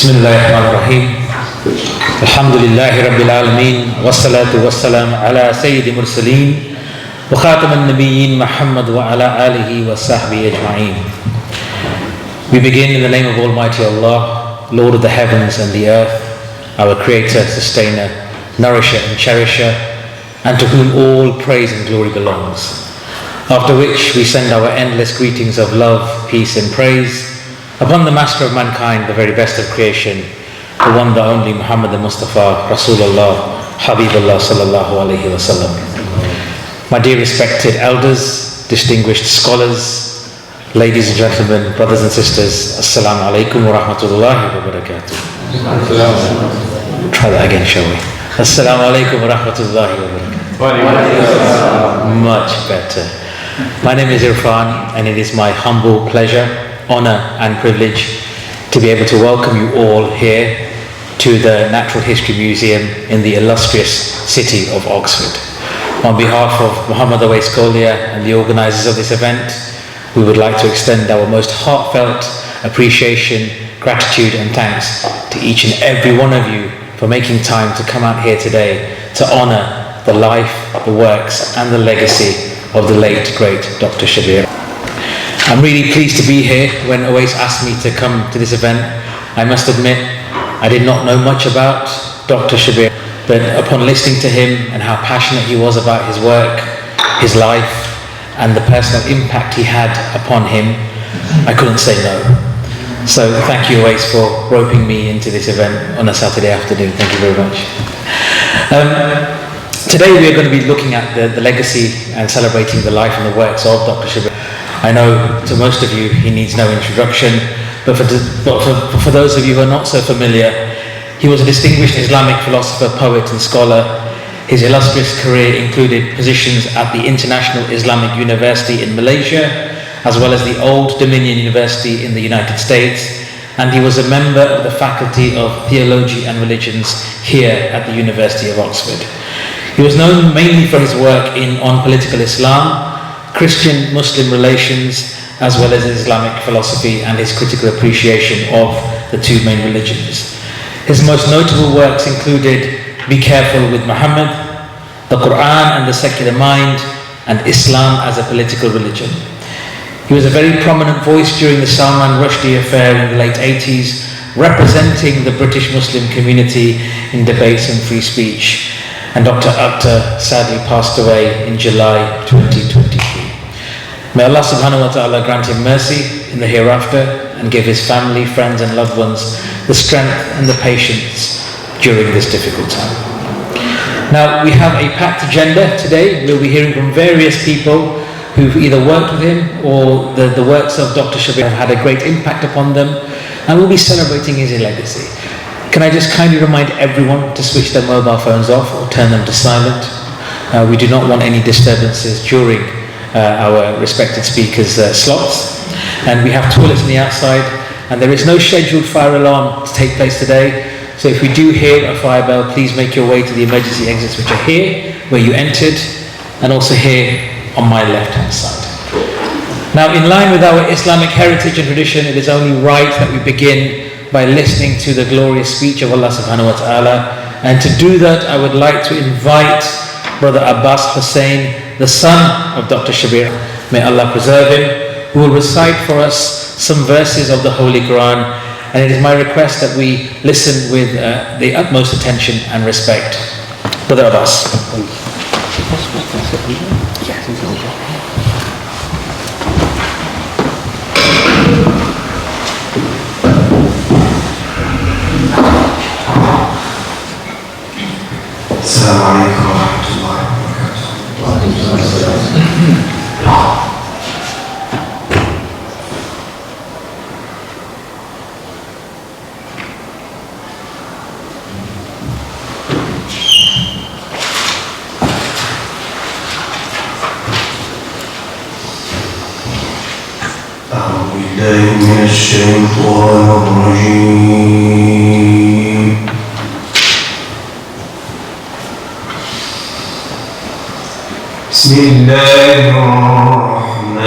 Bismillahirrahmanirrahim. Alhamdulillahi Rabbil Alameen. Wassalatu wassalam ala Sayyidi Mursaleen. Wa khataman Nabiyyin Muhammad wa ala alihi wa sahbihi ajma'een. We begin in the name of Almighty Allah, Lord of the heavens and the earth, our Creator, Sustainer, Nourisher and Cherisher, and to whom all praise and glory belongs. After which we send our endless greetings of love, peace and praise upon the Master of mankind, the very best of creation, the one, the only Muhammad al-Mustafa, Rasulullah, Habibullah sallallahu alayhi wa sallam. My dear respected elders, distinguished scholars, ladies and gentlemen, brothers and sisters, Assalamu alaikum wa rahmatullahi wa barakatuh. Try that again, shall we? Assalamu alaikum wa rahmatullahi wa barakatuh. Much better. My name is Irfan, and it is my humble pleasure, honor and privilege to be able to welcome you all here to the Natural History Museum in the illustrious city of Oxford. On behalf of Muhammad Awais Kolia and the organisers of this event, we would like to extend our most heartfelt appreciation, gratitude and thanks to each and every one of you for making time to come out here today to honour the life, the works and the legacy of the late, great Dr. Shabbir. I'm really pleased to be here. When Awais asked me to come to this event, I must admit I did not know much about Dr. Shabbir, but upon listening to him and how passionate he was about his work, his life and the personal impact he had upon him, I couldn't say no. So thank you, Awais, for roping me into this event on a Saturday afternoon. Thank you very much. Today we are going to be looking at the legacy and celebrating the life and the works of Dr. Shabbir. I know to most of you he needs no introduction, but for those of you who are not so familiar, he was a distinguished Islamic philosopher, poet and scholar. His illustrious career included positions at the International Islamic University in Malaysia, as well as the Old Dominion University in the United States, and he was a member of the Faculty of Theology and Religions here at the University of Oxford. He was known mainly for his work on political Islam, Christian-Muslim relations, as well as Islamic philosophy and his critical appreciation of the two main religions. His most notable works included Be Careful with Muhammad, the Quran and the Secular Mind, and Islam as a Political Religion. He was a very prominent voice during the Salman Rushdie affair in the late 80s, representing the British Muslim community in debates and free speech. And Dr. Akhtar sadly passed away in July 2023. May Allah subhanahu wa ta'ala grant him mercy in the hereafter and give his family, friends and loved ones the strength and the patience during this difficult time. Now we have a packed agenda today. We'll be hearing from various people who've either worked with him or the works of Dr. Shabbir have had a great impact upon them, and we'll be celebrating his legacy. Can I just kindly remind everyone to switch their mobile phones off or turn them to silent? We do not want any disturbances during our respected speakers' slots. And we have toilets on the outside, and there is no scheduled fire alarm to take place today. So if we do hear a fire bell, please make your way to the emergency exits which are here, where you entered, and also here on my left-hand side. Now, in line with our Islamic heritage and tradition, it is only right that we begin by listening to the glorious speech of Allah subhanahu wa ta'ala. And to do that, I would like to invite Brother Abbas Hussain, the son of Dr. Shabbir, may Allah preserve him, who will recite for us some verses of the Holy Quran. And it is my request that we listen with the utmost attention and respect. Brother Abbas. Assalamu alaikum wa rahmatullahi wa barakatuh. أعوذ بالله من الشيطان الرجيم. بسم الله الرحمن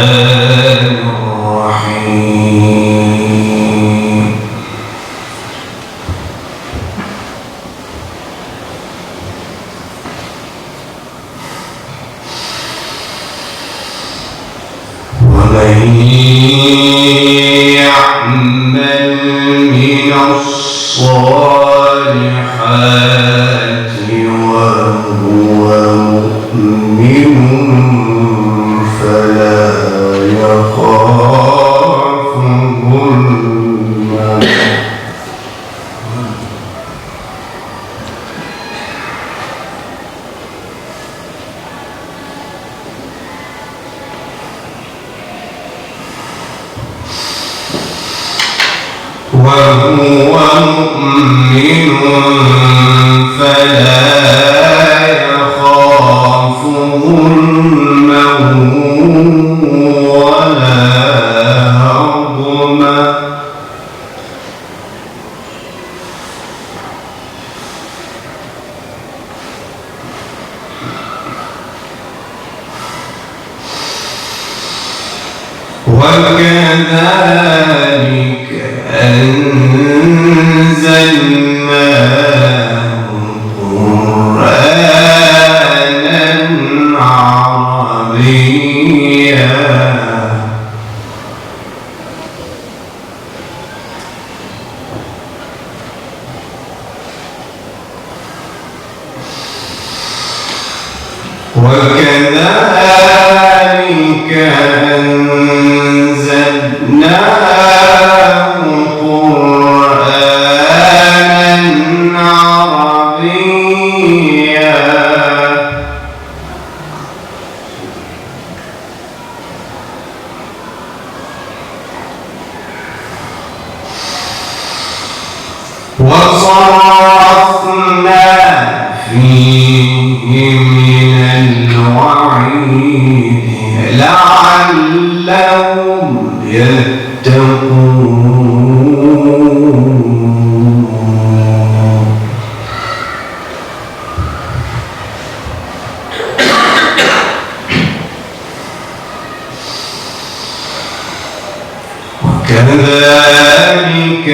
الرحيم. ومن يعمل من الصالحات وهو مؤمن فلا يخاف ظلما وهو مؤمن فلا يخاف ظلما ولا هضما وكذلك أنزلناه قرآنا عربيا وكذلك أنزلناه قرآنا عربيا وصرفنا فيه من الوعيد لعلهم يتقون وكذلك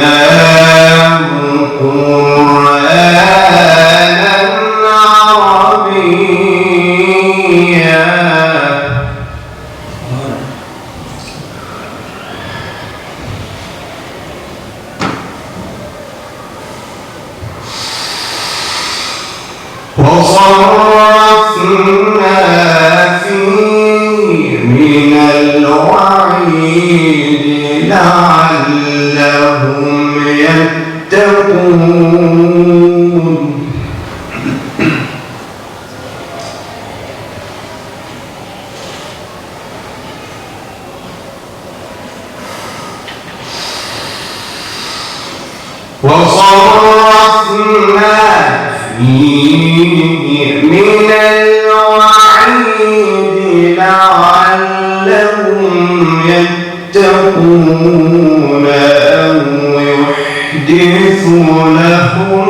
أنزلناه قرآنا عربيا وصرفنا فيه من الوعيد لعلهم يتقون وصرفنا فيه من الوعيد لعلهم يتقون أو يحدث لهم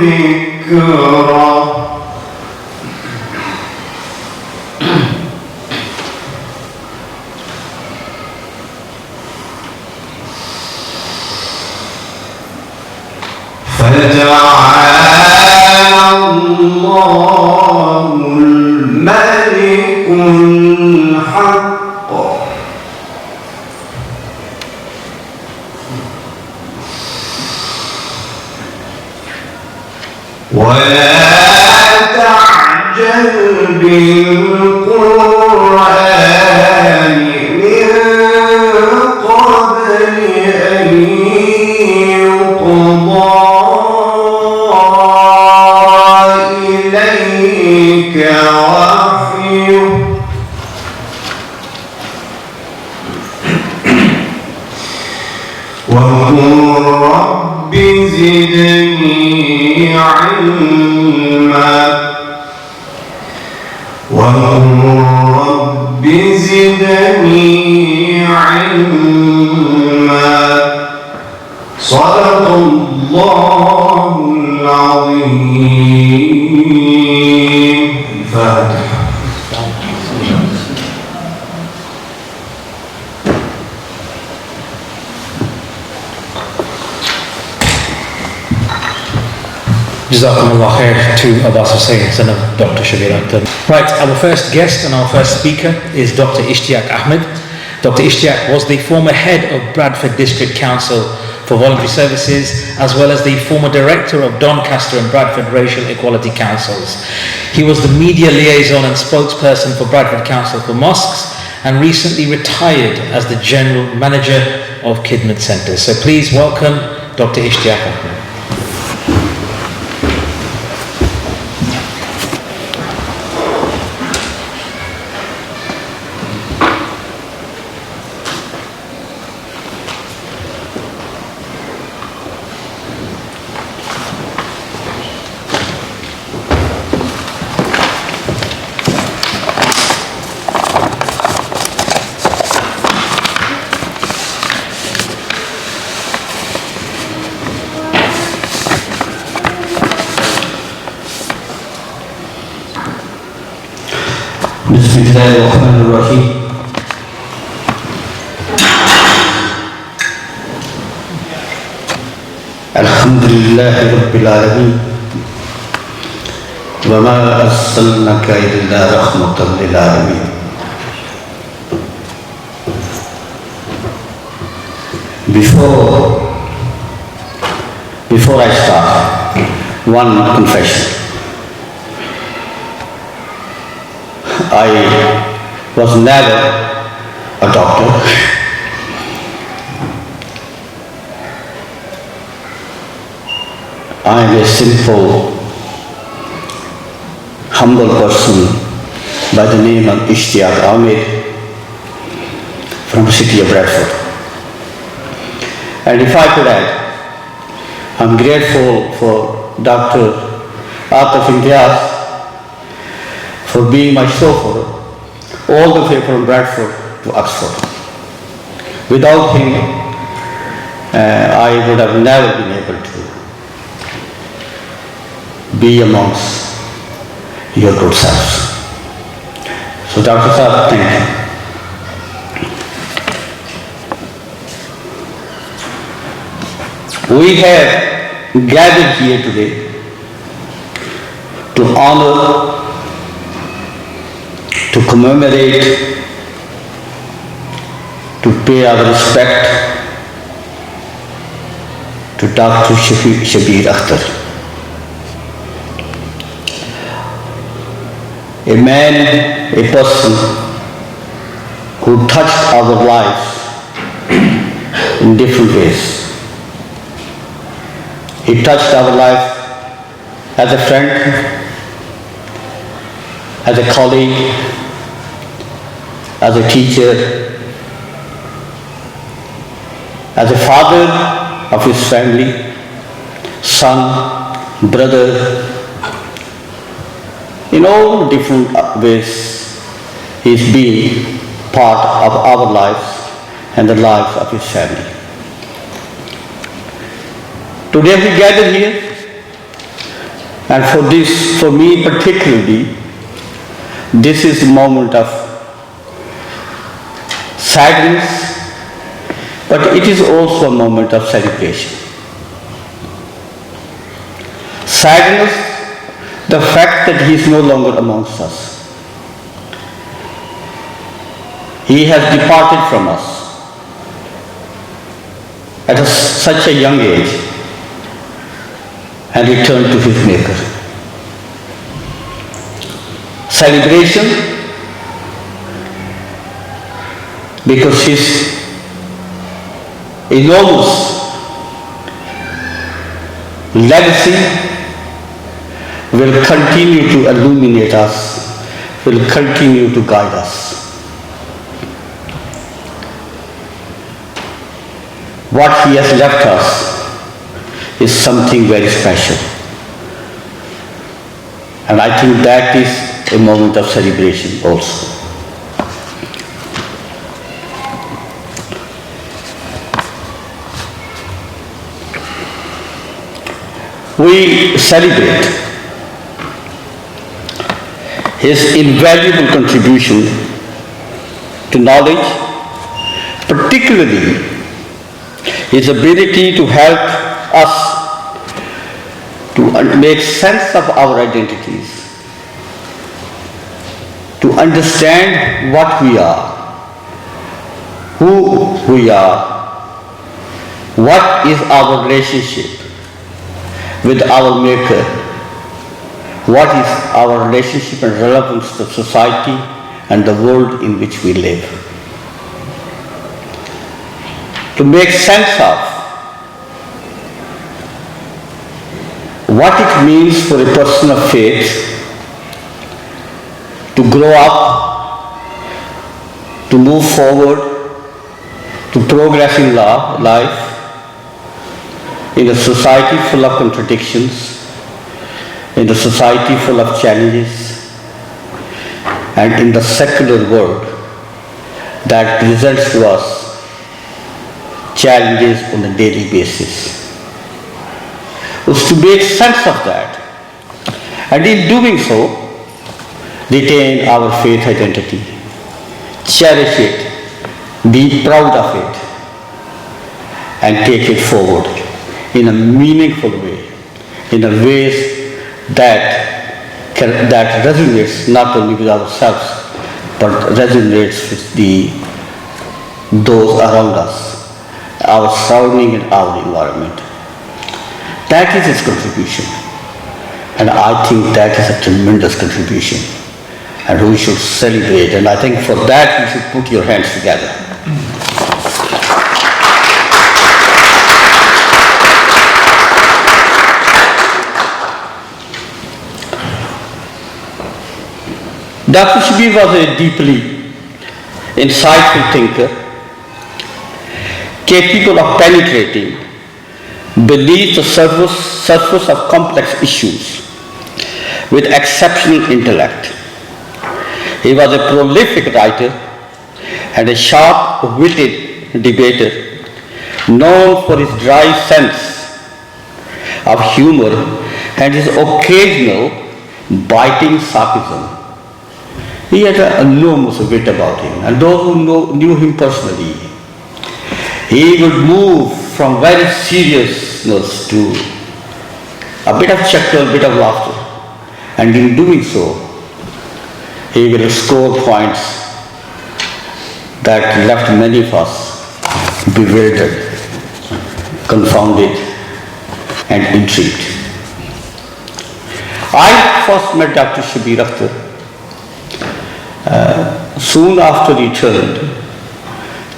ذكرا فتعالى الله الملك الحق ولا تعجل بالقرآن من قبل أن يقضى إليك وحيه وقل رب زدني علما وقل رب زدني علما صدق الله العظيم. الفاتحة. Jazakumullah khair to Abbas Hussain, son of Dr. Shabbir Akhtar. Right, our first guest and our first speaker is Dr. Ishtiaq Ahmed. Dr. Ishtiaq was the former head of Bradford District Council for Voluntary Services, as well as the former director of Doncaster and Bradford Racial Equality Councils. He was the media liaison and spokesperson for Bradford Council for Mosques, and recently retired as the general manager of Khidmat Centres. So please welcome Dr. Ishtiaq Ahmed. Bismillahirrahmanirrahim. Alhamdulillahi Rabbil Alameen. Wa ma arsalnaka illa rahmatan lil alamin. Before I start, one confession. I was never a doctor. I am a simple, humble person by the name of Ishtiaq Ahmed from the city of Bradford. And if I could add, I'm grateful for Dr. Akhtar for being my chauffeur all the way from Bradford to Oxford. Without him, I would have never been able to be amongst your good selves. So Dr. Saab, thank you. We have gathered here today to honor, to commemorate, to pay our respect to Dr. Shabbir Akhtar, a man, a person who touched our lives in different ways. He touched our life as a friend, as a colleague, as a teacher, as a father of his family, son, brother. In all different ways, he's been part of our lives and the lives of his family. Today we gather here, and for me particularly, this is a moment of sadness, but it is also a moment of celebration. Sadness, the fact that he is no longer amongst us. He has departed from us at such a young age and returned to his Maker. Celebration, because his enormous legacy will continue to illuminate us, will continue to guide us. What he has left us is something very special. And I think that is a moment of celebration also. We celebrate his invaluable contribution to knowledge, particularly his ability to help us to make sense of our identities, to understand what we are, who we are, what is our relationship with our Maker, what is our relationship and relevance to society and the world in which we live. To make sense of what it means for a person of faith to grow up, to move forward, to progress in life, in a society full of contradictions, in a society full of challenges, and in the secular world that presents to us challenges on a daily basis. Was to make sense of that, and in doing so, retain our faith identity, cherish it, be proud of it, and take it forward in a meaningful way, in a way that resonates not only with ourselves, but resonates with those around us, our surrounding and our environment. That is his contribution. And I think that is a tremendous contribution. And we should celebrate. And I think for that you should put your hands together. Dr. Shabbir was a deeply insightful thinker, capable of penetrating beneath the surface of complex issues with exceptional intellect. He was a prolific writer and a sharp-witted debater, known for his dry sense of humor and his occasional biting sarcasm. He had an enormous wit about him, and those who knew him personally, he would move from very seriousness to a bit of chuckle, a bit of laughter, and in doing so, he will score points that left many of us bewildered, confounded, and intrigued. I first met Dr. Shabbir Akhtar soon after he returned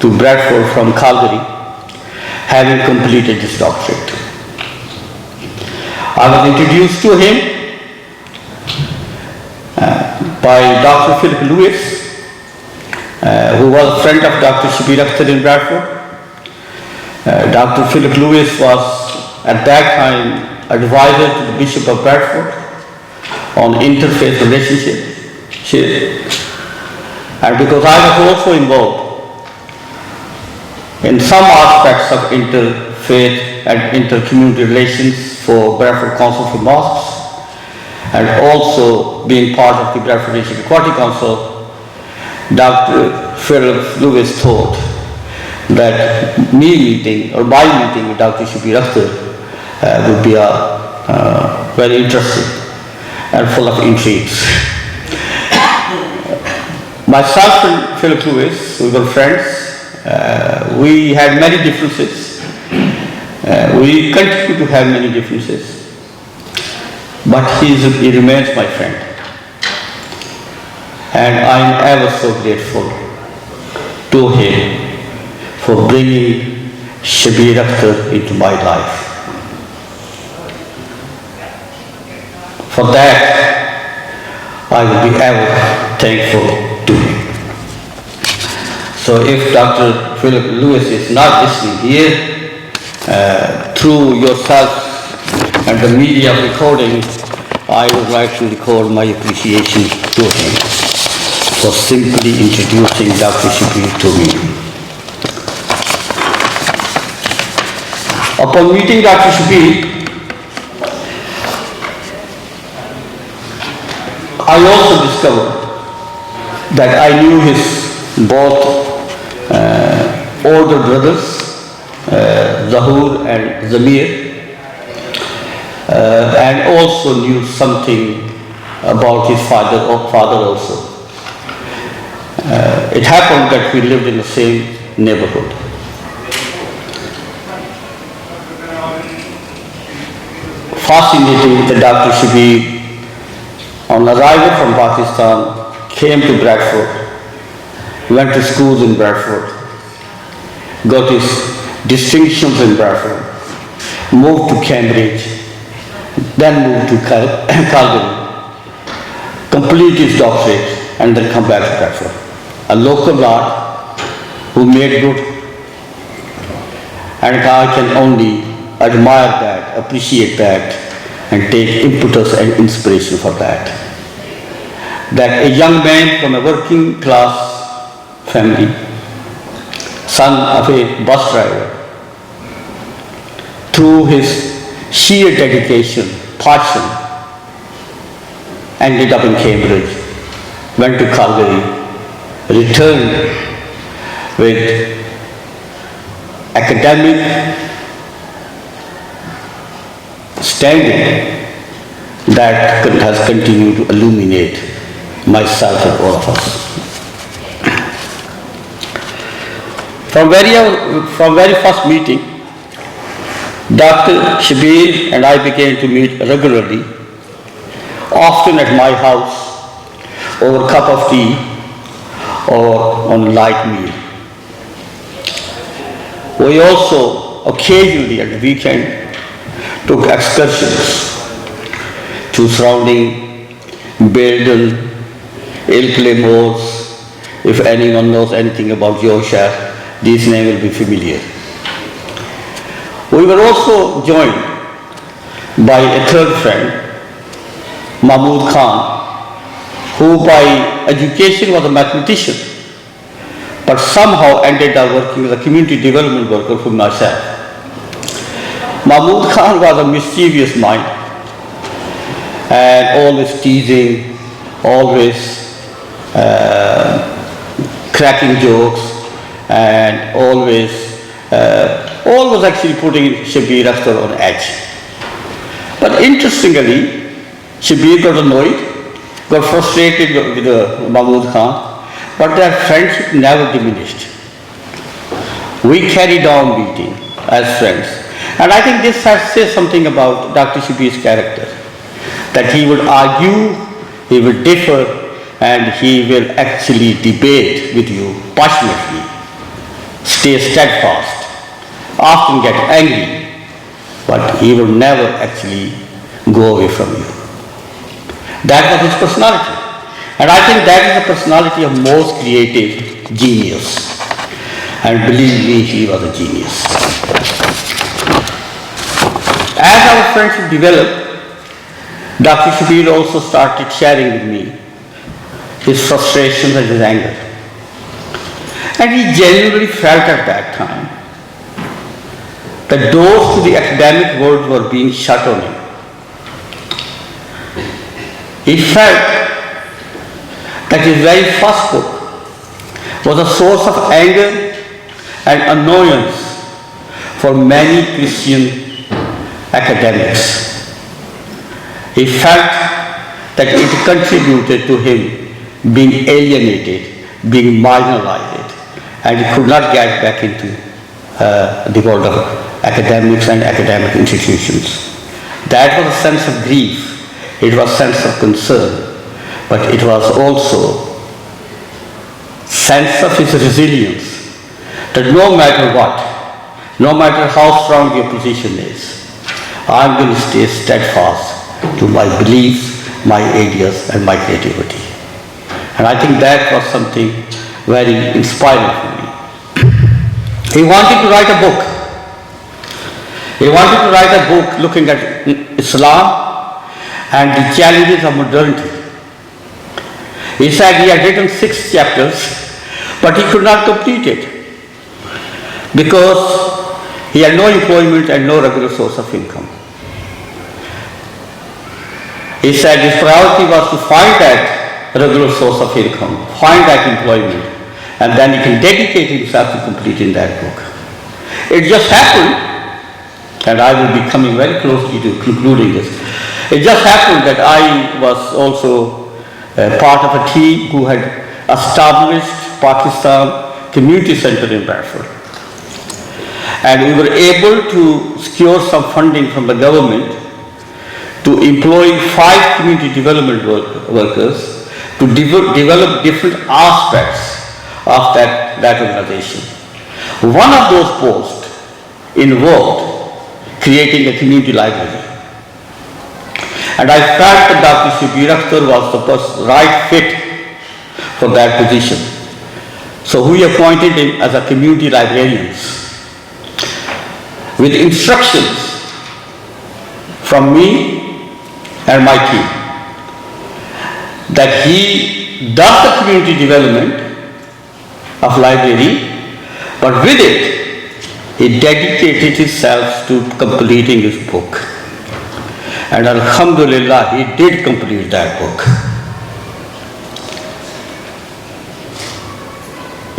to Bradford from Calgary, having completed his doctorate. I was introduced to him by Dr. Philip Lewis, who was a friend of Dr. Shabbir Akhtar in Bradford. Dr. Philip Lewis was at that time advisor to the Bishop of Bradford on interfaith relationship. And because I was also involved in some aspects of interfaith and intercommunity relations for Bradford Council for Mosques, and also being part of the Bradford Asian Equality Council, Dr. Philip Lewis thought that my meeting with Dr. Shabbir Akhtar would be very interesting and full of intrigues. Myself and Philip Lewis, we were friends. We had many differences. We continue to have many differences. But he remains my friend. And I am ever so grateful to him for bringing Shabbir Akhtar into my life. For that, I will be ever thankful to him. So if Dr. Philip Lewis is not listening here, through yourself and the media recording, I would like to record my appreciation to him for simply introducing Dr. Shabbir to me. Upon meeting Dr. Shabbir, I also discovered that I knew his both older brothers, Zahur and Zamir. and also knew something about his father also. It happened that we lived in the same neighborhood. Fascinating that Dr. Shabbir, on arrival from Pakistan, came to Bradford, went to schools in Bradford, got his distinctions in Bradford, moved to Cambridge, then moved to Calgary, complete his doctorate, and then come back to Bradford. A local lad who made good, and I can only admire that, appreciate that, and take impetus and inspiration for that. That a young man from a working class family, son of a bus driver, through his sheer dedication, passion, ended up in Cambridge, went to Calgary, returned with academic standing that has continued to illuminate myself and all of us. From very first meeting, Dr. Shabbir and I began to meet regularly, often at my house, over a cup of tea or on a light meal. We also occasionally at the weekend took excursions to surrounding Belden, Ilkley Moors. If anyone knows anything about Yorkshire, these names will be familiar. We were also joined by a third friend, Mahmood Khan, who by education was a mathematician, but somehow ended up working as a community development worker for myself. Mahmood Khan was a mischievous mind and always teasing, always cracking jokes, and always actually putting Shabbir Akhtar on edge. But interestingly, Shabbir got annoyed, got frustrated with Mahmood Khan, but their friendship never diminished. We carried on meeting as friends. And I think this says something about Dr. Shabbir's character, that he would argue, he will differ, and he will actually debate with you passionately, stay steadfast, often get angry, but he will never actually go away from you. That was his personality. And I think that is the personality of most creative genius. And believe me, he was a genius. As our friendship developed, Dr. Shabbir also started sharing with me his frustrations and his anger. And he genuinely felt at that time that doors to the academic world were being shut on him. He felt that his very first book was a source of anger and annoyance for many Christian academics. He felt that it contributed to him being alienated, being marginalized, and he could not get back into the world of academics and academic institutions. That was a sense of grief, it was a sense of concern, but it was also sense of his resilience, that no matter what, no matter how strong your position is, I'm going to stay steadfast to my beliefs, my ideas, and my creativity. And I think that was something very inspiring for me. He wanted to write a book. He wanted to write a book looking at Islam and the challenges of modernity. He said he had written 6 chapters, but he could not complete it because he had no employment and no regular source of income. He said his priority was to find that regular source of income, find that employment, and then he can dedicate himself to completing that book. It just happened and I will be coming very closely to concluding this. It just happened that I was also part of a team who had established Pakistan Community Center in Bradford. And we were able to secure some funding from the government to employ 5 community development workers to develop different aspects of that organization. One of those posts involved creating a community library. And I felt that Dr. Shabbir Akhtar was the right fit for that position. So we appointed him as a community librarian with instructions from me and my team that he does the community development of library, but with it, he dedicated himself to completing his book. And Alhamdulillah, he did complete that book.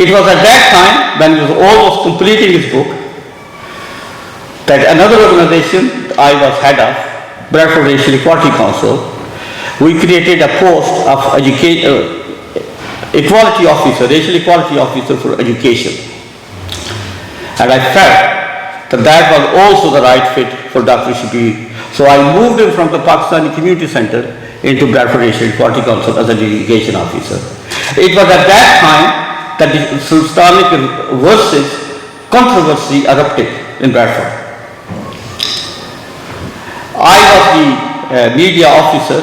It was at that time, when he was almost completing his book, that another organization I was head of, Bradford Racial Equality Council, we created a post of equality officer, racial equality officer for education. And I felt that that was also the right fit for Dr. Shabbir. So I moved him from the Pakistani Community Center into Bradford Racial Equality Council as an education officer. It was at that time that the Sultanic verses controversy erupted in Bradford. I was the media officer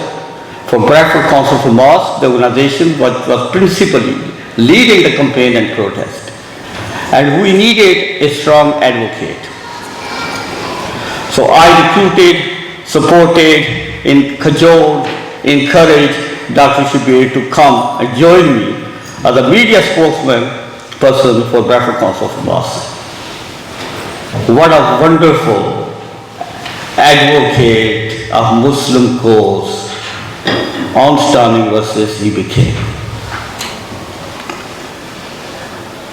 for Bradford Council for Mosque, the organization which was principally leading the campaign and protest. And we needed a strong advocate. So I recruited, supported, cajoled, encouraged Dr. Shabbir to come and join me as a media spokesperson for Bradford Council for Mosque. What a wonderful advocate of Muslim cause on stunning verses he became.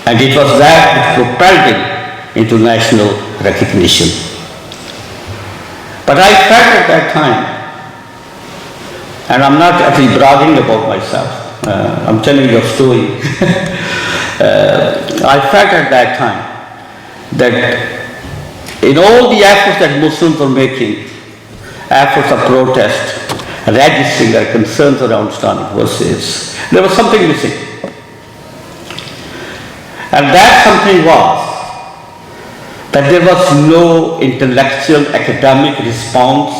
And it was that which propelled him into national recognition. But I felt at that time, and I'm not actually bragging about myself, I'm telling you a story. I felt at that time that in all the efforts that Muslims were making, efforts of protest, registering their concerns around Islamic verses, there was something missing. And that something was that there was no intellectual academic response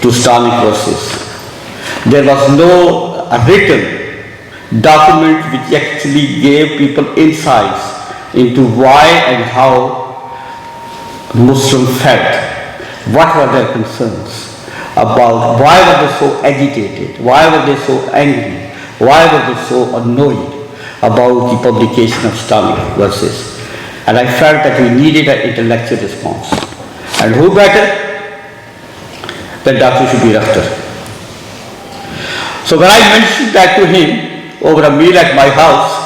to Islamic verses. There was no written document which actually gave people insights into why and how Muslims felt, what were their concerns about, why were they so agitated, why were they so angry, why were they so annoyed about the publication of Islamic verses. And I felt that we needed an intellectual response. And who better than Dr. Shabbir Akhtar? So when I mentioned that to him over a meal at my house,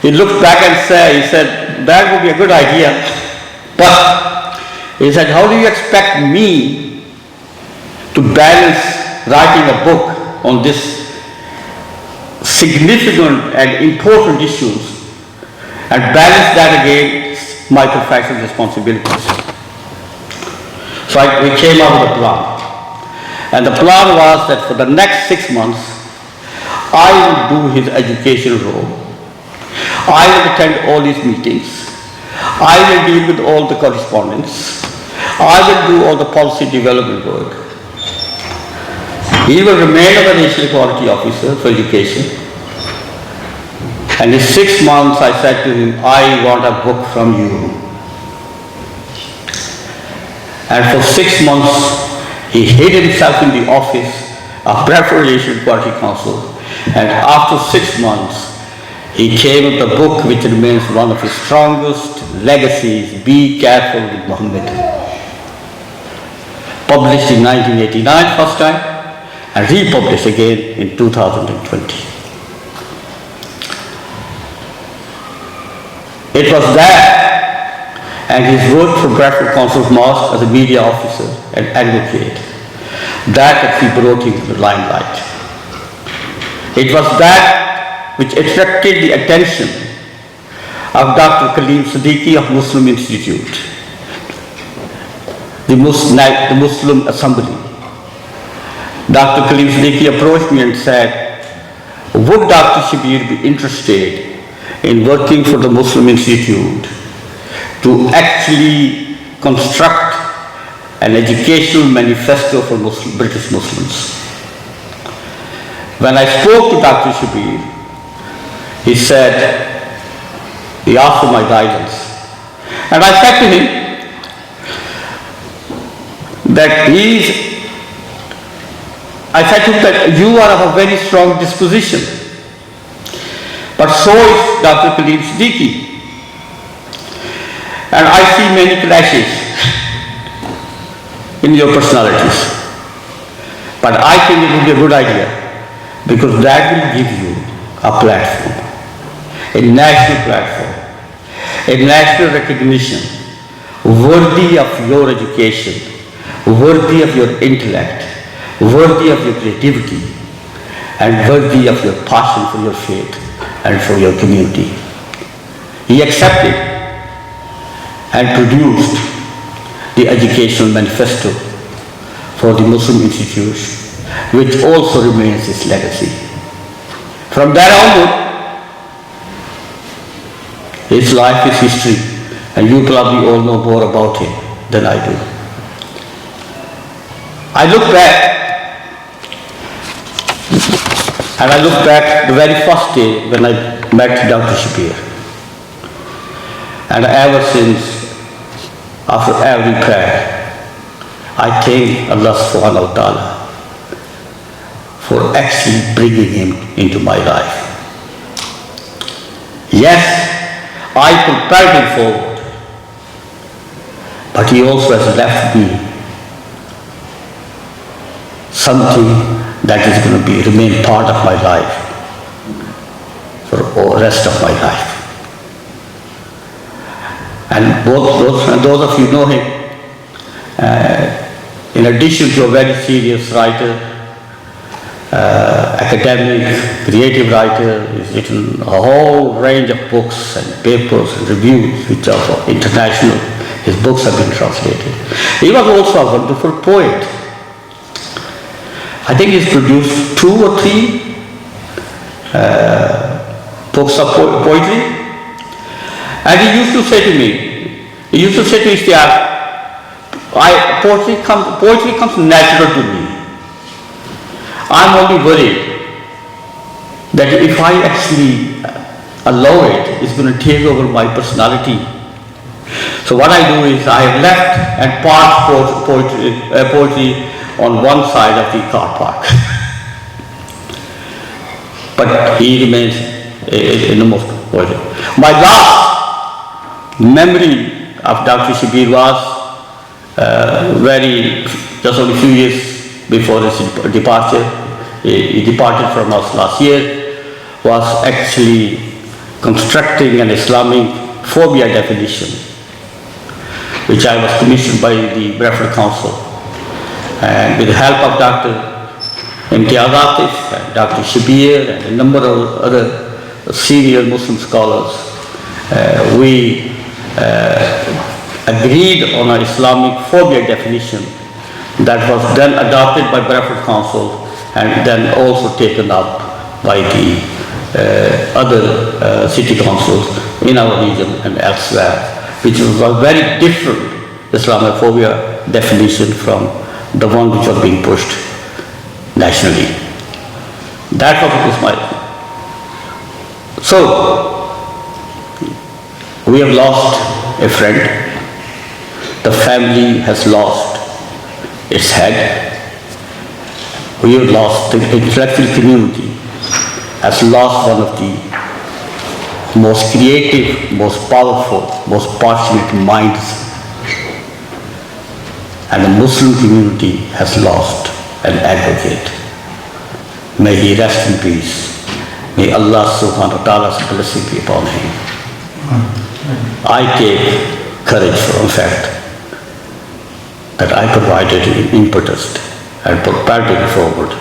he looked back and said, that would be a good idea, but he said, how do you expect me to balance writing a book on this significant and important issues and balance that against my professional responsibilities? So we came up with a plan. And the plan was that for the next 6 months, I would do his educational role. I will attend all his meetings. I will deal with all the correspondence. I will do all the policy development work. He will remain as a racial equality officer for education. And in 6 months I said to him, I want a book from you. And for 6 months he hid himself in the office of Bradford Racial Equality Council. And after 6 months he came with a book which remains one of his strongest legacies, Be Careful with Muhammad. Published in 1989 first time and republished again in 2020. It was that and his work for Bradford Council Mosque as a media officer and advocate. That actually brought him to the limelight. It was that which attracted the attention of Dr. Kaleem Siddiqui of Muslim Institute, the Muslim Assembly. Dr. Kaleem Siddiqui approached me and said, would Dr. Shabbir be interested in working for the Muslim Institute to actually construct an educational manifesto for British Muslims? When I spoke to Dr. Shabbir, he asked for my guidance. And I said to him that you are of a very strong disposition, but so is Dr. Kaleem Siddiqui. And I see many clashes in your personalities. But I think it would be a good idea, because that will give you a platform, a national platform, a national recognition worthy of your education, worthy of your intellect, worthy of your creativity, and worthy of your passion for your faith and for your community. He accepted and produced the educational manifesto for the Muslim Institute, which also remains his legacy. From that onward, his life is history, and you probably all know more about him than I do. I look back the very first day when I met Dr. Shabbir. And ever since, after every prayer, I thank Allah subhanahu wa ta'ala for actually bringing him into my life. Yes, I propelled him forward, but he also has left me something that is going to remain part of my life for the rest of my life. And those of you know him, in addition to a very serious writer, academic, creative writer, he's written a whole range of books and papers and reviews which are international. His books have been translated. He was also a wonderful poet. I think he's produced 2 or 3 books of poetry. And he used to say to me, Ishtiaq, poetry comes natural to me. I'm only worried that if I actually allow it, it's going to take over my personality. So what I do is I have left and parked poetry on one side of the car park. But he remains in the most poetry. My last memory of Dr. Shabbir was just only a few years before his departure. He departed from us last year, was actually constructing an Islamic phobia definition, which I was commissioned by the Bradford Council. And with the help of Dr. Imtiaz Atif and Dr. Shabbir and a number of other senior Muslim scholars, we agreed on an Islamic phobia definition that was then adopted by Bradford Council and then also taken up by the other city councils in our region and elsewhere, which was a very different Islamophobia definition from the one which was being pushed nationally. That was my. So, we have lost a friend. The family has lost its head. We have lost, the intellectual community has lost one of the most creative, most powerful, most passionate minds. And the Muslim community has lost an advocate. May he rest in peace. May Allah subhanahu wa ta'ala's blessing be upon him. I take courage, in fact, that I provided impetus and propelled it forward.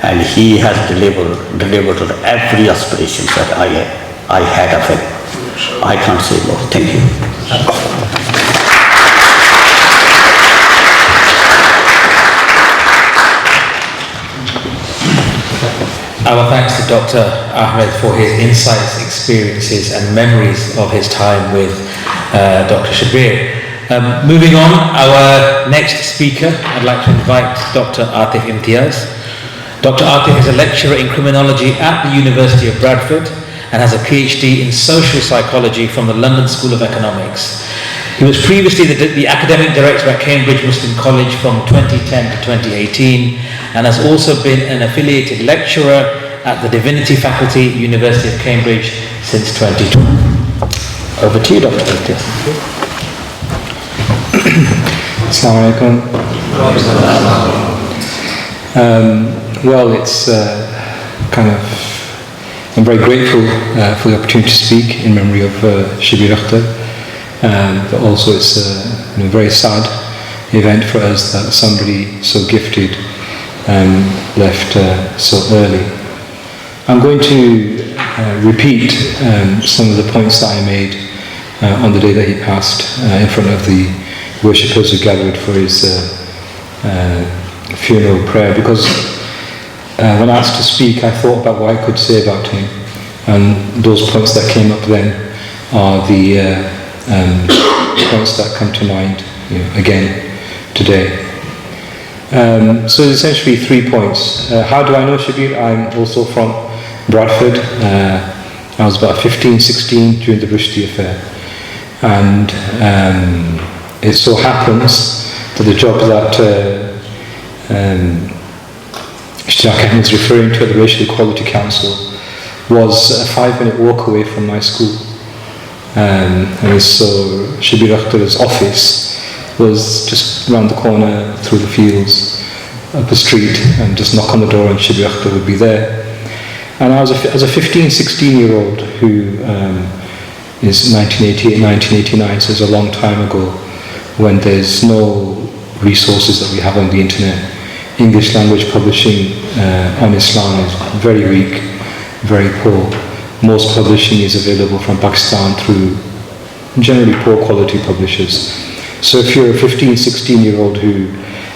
And he has delivered on every aspiration that I had of him. I can't say more. Thank you. Our thanks to Dr. Ahmed for his insights, experiences and memories of his time with Dr. Shabbir. Moving on, our next speaker, I'd like to invite Dr. Atif Imtiaz. Dr. Atif is a lecturer in criminology at the University of Bradford and has a PhD in social psychology from the London School of Economics. He was previously the academic director at Cambridge Muslim College from 2010 to 2018 and has also been an affiliated lecturer at the Divinity Faculty, University of Cambridge since 2012. Over to you, Dr. Imtiaz. Assalamu alaikum. Well, it's I'm very grateful for the opportunity to speak in memory of Shabbir Akhtar, but also it's a very sad event for us that somebody so gifted left so early. I'm going to repeat some of the points that I made on the day that he passed in front of the worshippers who gathered for his funeral prayer, because when asked to speak, I thought about what I could say about him, and those points that came up then are the points that come to mind again today. So there's essentially 3 points. How do I know Shabbir? I'm also from Bradford. I was about 15, 16 during the Rushdie affair, and it so happens that the job that Shabbir was referring to at the Racial Equality Council was a 5-minute walk away from my school. And so Shabbir Akhtar's office was just around the corner through the fields, up a street, and just knock on the door and Shabbir Akhtar would be there. And I was as a 15, 16-year-old who is 1988, 1989, so it's a long time ago, when there's no resources that we have on the internet. English language publishing on Islam is very weak, very poor. Most publishing is available from Pakistan through generally poor quality publishers. So if you're a 15, 16-year-old who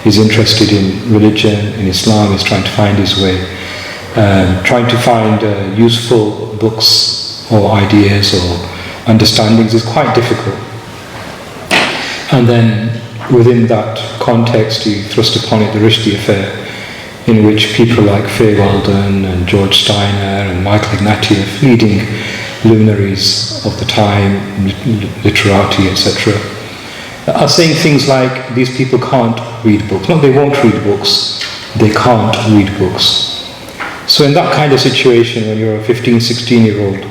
is interested in religion, in Islam, is trying to find his way, trying to find useful books or ideas or understandings is quite difficult. And then within that context, you thrust upon it the Rushdie affair, in which people like Faye Weldon and George Steiner and Michael Ignatieff, leading luminaries of the time, literati, etc., are saying things like, these people can't read books. No, they won't read books. They can't read books. So in that kind of situation, when you're a 15, 16-year-old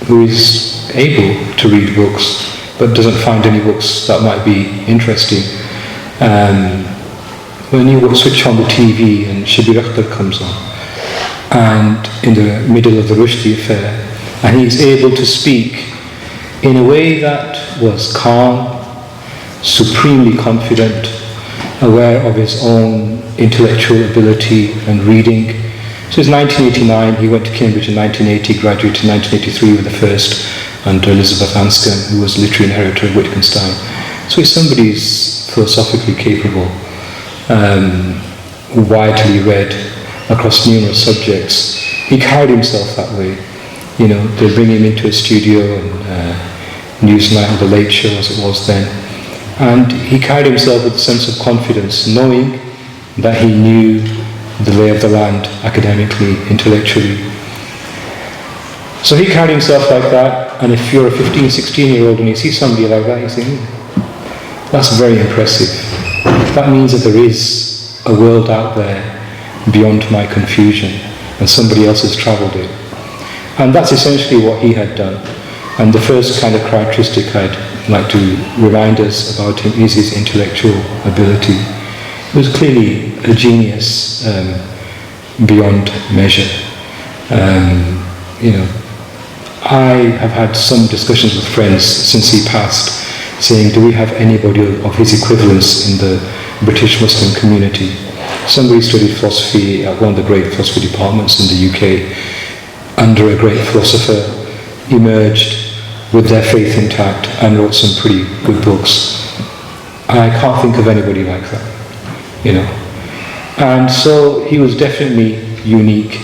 who is able to read books, but doesn't find any books that might be interesting, when you switch on the TV and Shabbir Akhtar comes on, and in the middle of the Rushdie affair, and he's able to speak in a way that was calm, supremely confident, aware of his own intellectual ability and reading. So it's 1989, he went to Cambridge in 1980, graduated in 1983 with the first under Elizabeth Anscombe, who was literary inheritor of Wittgenstein. So he's somebody who's philosophically capable, widely read across numerous subjects. He carried himself that way. They bring him into a studio and Newsnight, or the Late Show as it was then, and he carried himself with a sense of confidence, knowing that he knew the lay of the land academically, intellectually. So he carried himself like that, and if you're a 15, 16-year-old and you see somebody like that, you think, that's very impressive. That means that there is a world out there beyond my confusion, and somebody else has travelled it. And that's essentially what he had done. And the first kind of characteristic I'd like to remind us about him is his intellectual ability. He was clearly a genius beyond measure. I have had some discussions with friends since he passed, saying, do we have anybody of his equivalence in the British Muslim community? Somebody studied philosophy at one of the great philosophy departments in the UK, under a great philosopher, emerged with their faith intact and wrote some pretty good books. I can't think of anybody like that, you know. And so he was definitely unique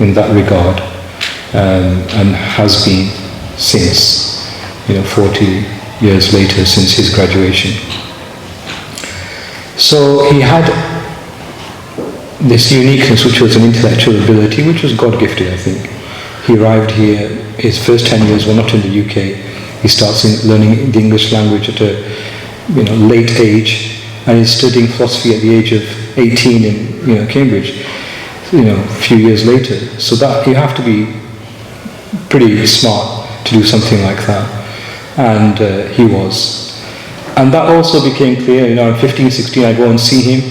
in that regard, and has been since, 40 years later since his graduation. So he had this uniqueness, which was an intellectual ability, which was God-gifted, I think. He arrived here, his first 10 years were not in the UK. He starts learning the English language at a late age, and he's studying philosophy at the age of 18 in Cambridge, a few years later. So that you have to be pretty smart to do something like that. And he was. And that also became clear, in 15, 16, I go and see him,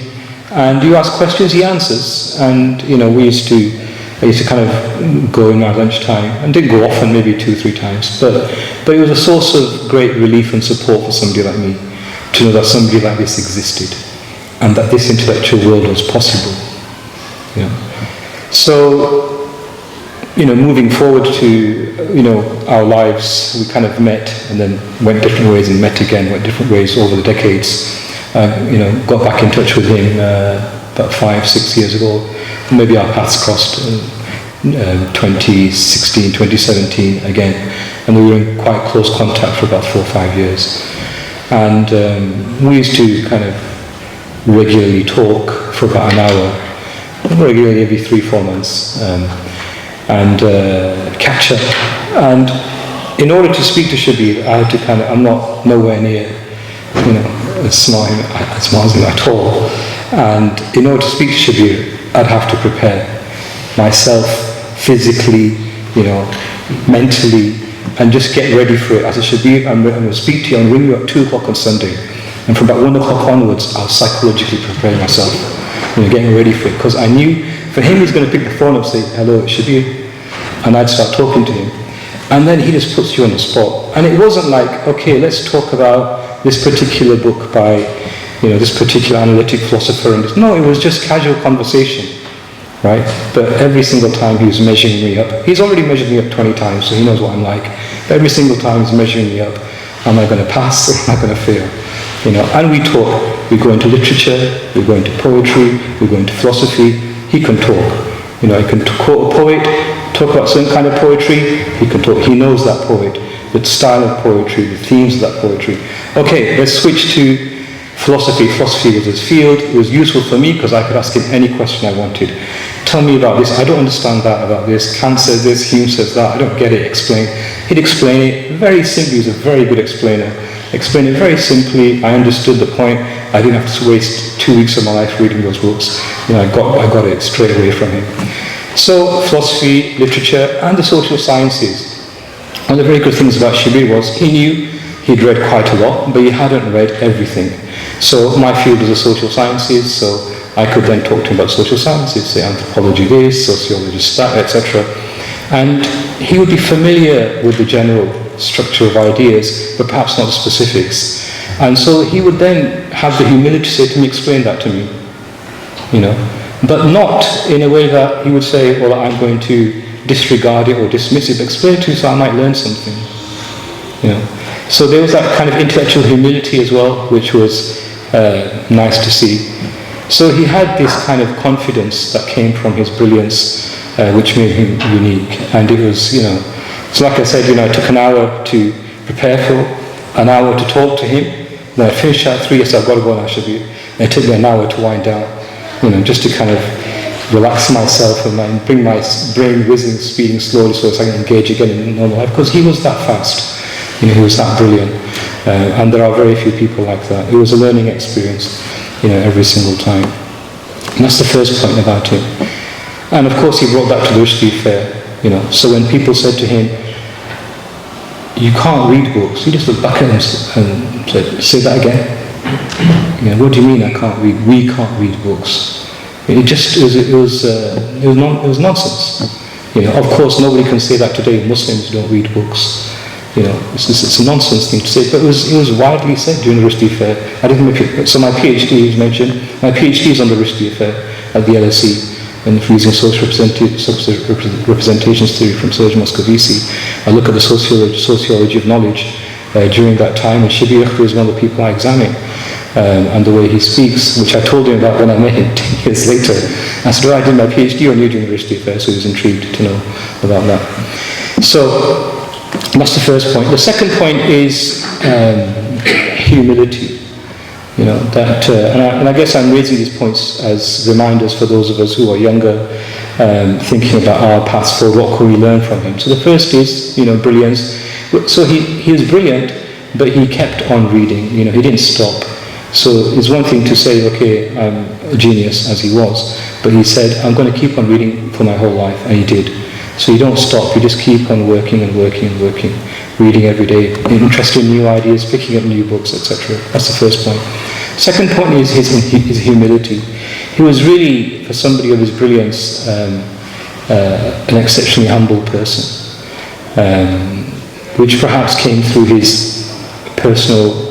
and you ask questions, he answers. And I used to kind of go in at lunchtime, and didn't go often, maybe 2-3 times, but it was a source of great relief and support for somebody like me, to know that somebody like this existed, and that this intellectual world was possible. So, moving forward to, our lives, we kind of met, and then went different ways, and met again, went different ways over the decades. Got back in touch with him about 5-6 years ago. Maybe our paths crossed in 2016, 2017 again, and we were in quite close contact for about 4 or 5 years. And we used to kind of regularly talk for about an hour, regularly every 3-4 months, and catch up. And in order to speak to Shabbir, I had to I'm not nowhere near, as smart as him at all. And in order to speak to Shabbir, I'd have to prepare myself physically, mentally, and just get ready for it. I said, Shabbir, I'm going to speak to you, I'll ring you at 2 o'clock on Sunday. And from about 1 o'clock onwards, I was psychologically preparing myself, getting ready for it. Because I knew, for him, he's going to pick the phone up and say, hello, it's Shabbir. And I'd start talking to him. And then he just puts you on the spot. And it wasn't like, okay, let's talk about this particular book by, this particular analytic philosopher. And no, it was just casual conversation, right? But every single time he was measuring me up. He's already measured me up 20 times, so he knows what I'm like. But every single time he's measuring me up. Am I going to pass or am I going to fail? And we talk. We go into literature, we go into poetry, we go into philosophy. He can talk. He can quote a poet, talk about some kind of poetry. He can talk. He knows that poet, the style of poetry, the themes of that poetry. Okay, let's switch to philosophy. Philosophy was his field. It was useful for me because I could ask him any question I wanted. Tell me about this. I don't understand that about this. Kant says this, Hume says that. I don't get it. Explain. He'd explain it very simply. He was a very good explainer. Explained it very simply. I understood the point. I didn't have to waste 2 weeks of my life reading those books. I got it straight away from him. So philosophy, literature, and the social sciences. One of the very good things about Shabbir was he knew he'd read quite a lot, but he hadn't read everything. So my field was the social sciences, so I could then talk to him about social sciences, say anthropology this, sociology that, etc. And he would be familiar with the general structure of ideas, but perhaps not the specifics. And so he would then have the humility to say to me, explain that to me, but not in a way that he would say, well, I'm going to disregard it or dismiss it, but explain it to me so I might learn something. So there was that kind of intellectual humility as well, which was nice to see. So he had this kind of confidence that came from his brilliance, which made him unique. And it was, so like I said, it took an hour to prepare for, an hour to talk to him. Then I finished at 3, I said, I've got to go now, Shabbir. And it took me an hour to wind down, just to kind of relax myself and bring my brain whizzing, speeding slowly so I can engage again in normal life. Because he was that fast. He was that brilliant. And there are very few people like that. It was a learning experience, every single time. And that's the first point about him. And of course he brought that to the Rushdie Fair, So when people said to him, you can't read books, he just looked back at them and said, say that again. What do you mean I can't read? We can't read books. It was nonsense. Of course, nobody can say that today. Muslims don't read books. It's a nonsense thing to say, but it was widely said during the Rushdie Affair. I didn't make it. So my PhD is mentioned. My PhD is on the Rushdie Affair at the LSE, and using social representations theory from Serge Moscovici. I look at the sociology of knowledge during that time, and Shabbir Akhtar is one of the people I examine. And the way he speaks, which I told him about when I met him 10 years later. I said, I did my PhD on you during the Rushdie Affair, so he was intrigued to know about that. So that's the first point. The second point is humility. And I guess I'm raising these points as reminders for those of us who are younger, thinking about our paths forward, what can we learn from him. So the first is, brilliance. So he was brilliant, but he kept on reading. He didn't stop. So it's one thing to say, okay, I'm a genius, as he was, but he said, I'm going to keep on reading for my whole life, and he did. So you don't stop, you just keep on working and working and working, reading every day, interested in new ideas, picking up new books, etc. That's the first point. Second point is his humility. He was really, for somebody of his brilliance, an exceptionally humble person, which perhaps came through his personal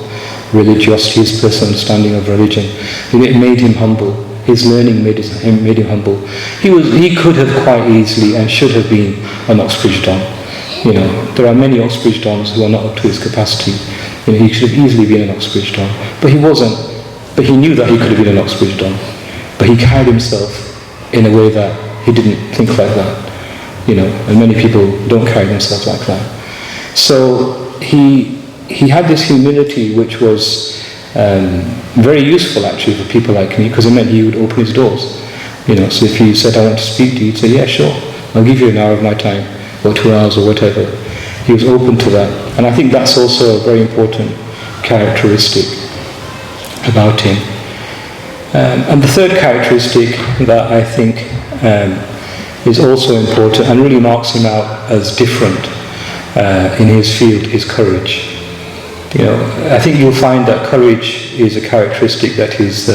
religiosity, his personal understanding of religion. It made him humble. His learning made him humble. He could have quite easily and should have been an Oxbridge Don. There are many Oxbridge Dons who are not up to his capacity. He should have easily been an Oxbridge Don, but he wasn't. But he knew that he could have been an Oxbridge Don. But he carried himself in a way that he didn't think like that. And many people don't carry themselves like that. So he had this humility which was very useful actually for people like me, because it meant he would open his doors. So if he said, I want to speak to you, he'd say, yeah, sure, I'll give you an hour of my time, or 2 hours, or whatever. He was open to that. And I think that's also a very important characteristic about him. And the third characteristic that I think is also important and really marks him out as different in his field is courage. I think you'll find that courage is a characteristic that is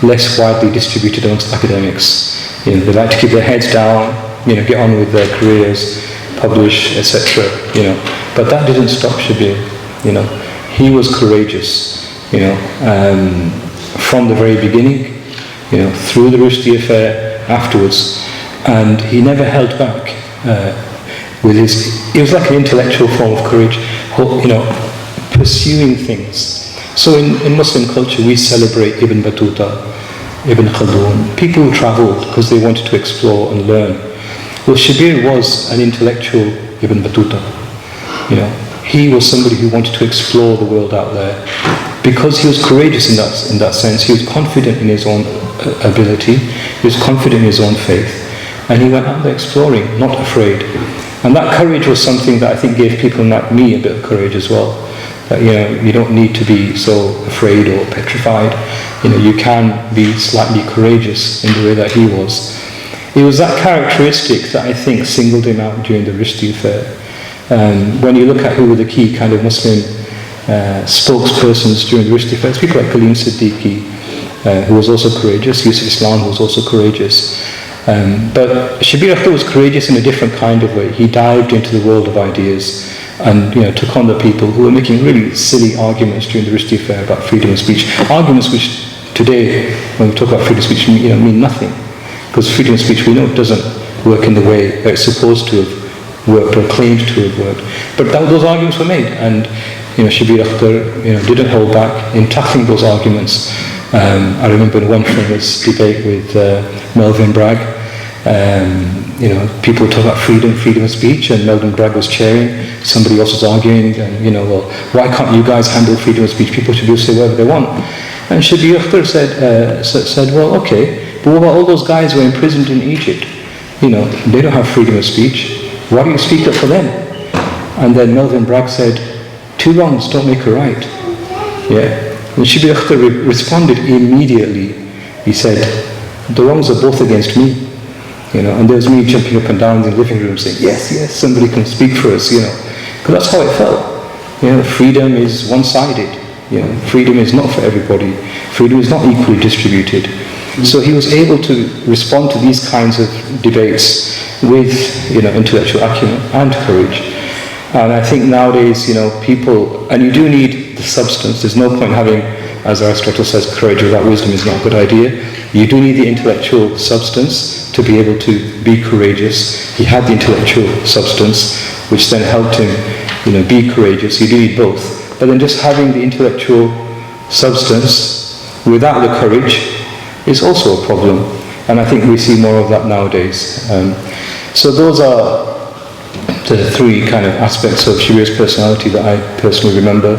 less widely distributed amongst academics. They like to keep their heads down, get on with their careers, publish, etc. But that didn't stop Shabbir. He was courageous. From the very beginning, through the Rushdie Affair, afterwards, and he never held back with his. It was like an intellectual form of courage. Pursuing things. So in Muslim culture we celebrate Ibn Battuta, Ibn Khaldun, people who travelled because they wanted to explore and learn. Well, Shabbir was an intellectual Ibn Battuta. He was somebody who wanted to explore the world out there because he was courageous in that sense. He was confident in his own ability, he was confident in his own faith, and he went out there exploring, not afraid. And that courage was something that I think gave people like me a bit of courage as well. That, you don't need to be so afraid or petrified. You can be slightly courageous in the way that he was. It was that characteristic that I think singled him out during the Rushdie Affair. When you look at who were the key kind of Muslim spokespersons during the Rushdie Affair, people like Kaleem Siddiqui, who was also courageous, Yusuf Islam, who was also courageous. But Shabbir Akhtar was courageous in a different kind of way. He dived into the world of ideas and took on the people who were making really silly arguments during the Rushdie Affair about freedom of speech. Arguments which today, when we talk about freedom of speech, mean nothing. Because freedom of speech, we know, doesn't work in the way that it's supposed to have worked or claimed to have worked. But those arguments were made, and Shabbir Akhtar didn't hold back in tackling those arguments. I remember in one famous debate with Melvin Bragg, people talk about freedom of speech, and Melvin Bragg was chairing, somebody else was arguing, and well, why can't you guys handle freedom of speech? People should be able to say whatever they want. And Shabbir Akhtar said, well, okay, but what about all those guys who are imprisoned in Egypt? They don't have freedom of speech. Why do you speak up for them? And then Melvin Bragg said, 2 wrongs don't make a right. Yeah. And Shabbir Akhtar responded immediately. He said, the wrongs are both against me. And there was me jumping up and down in the living room saying, yes, somebody can speak for us, Because that's how it felt. Freedom is one-sided. Freedom is not for everybody. Freedom is not equally distributed. So he was able to respond to these kinds of debates with, intellectual acumen and courage. And I think nowadays, people, and you do need the substance. There's no point having, as Aristotle says, courage without wisdom is not a good idea. You do need the intellectual substance to be able to be courageous. He had the intellectual substance, which then helped him, be courageous. You do need both. But then just having the intellectual substance without the courage is also a problem. And I think we see more of that nowadays. So those are the three kind of aspects of Shabbir's personality that I personally remember.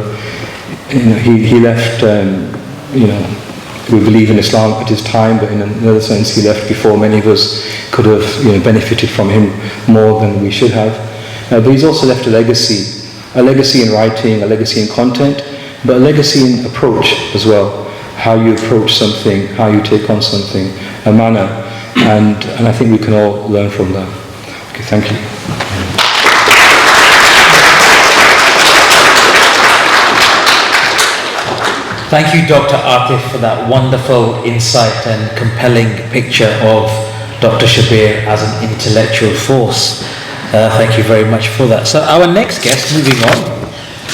He left, we believe in Islam at his time, but in another sense he left before many of us could have benefited from him more than we should have. But he's also left a legacy in writing, a legacy in content, but a legacy in approach as well. How you approach something, how you take on something, a manner, and I think we can all learn from that. Okay, thank you. Thank you, Dr. Atif, for that wonderful insight and compelling picture of Dr. Shabbir as an intellectual force. Thank you very much for that. So our next guest, moving on.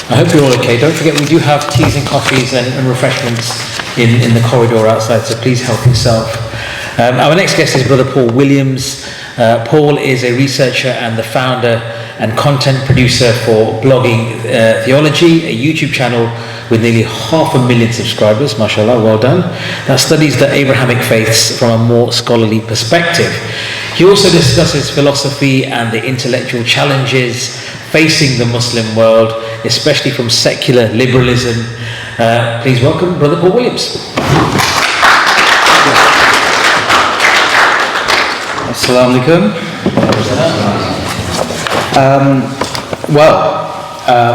I hope you're all okay. Don't forget we do have teas and coffees and refreshments in the corridor outside, so please help yourself. Our next guest is Brother Paul Williams. Paul is a researcher and the founder and content producer for Blogging Theology, a YouTube channel with nearly 500,000 subscribers, mashallah, well done, that studies the Abrahamic faiths from a more scholarly perspective. He also discusses philosophy and the intellectual challenges facing the Muslim world, especially from secular liberalism. Please welcome Brother Paul Williams. Assalamu alaikum.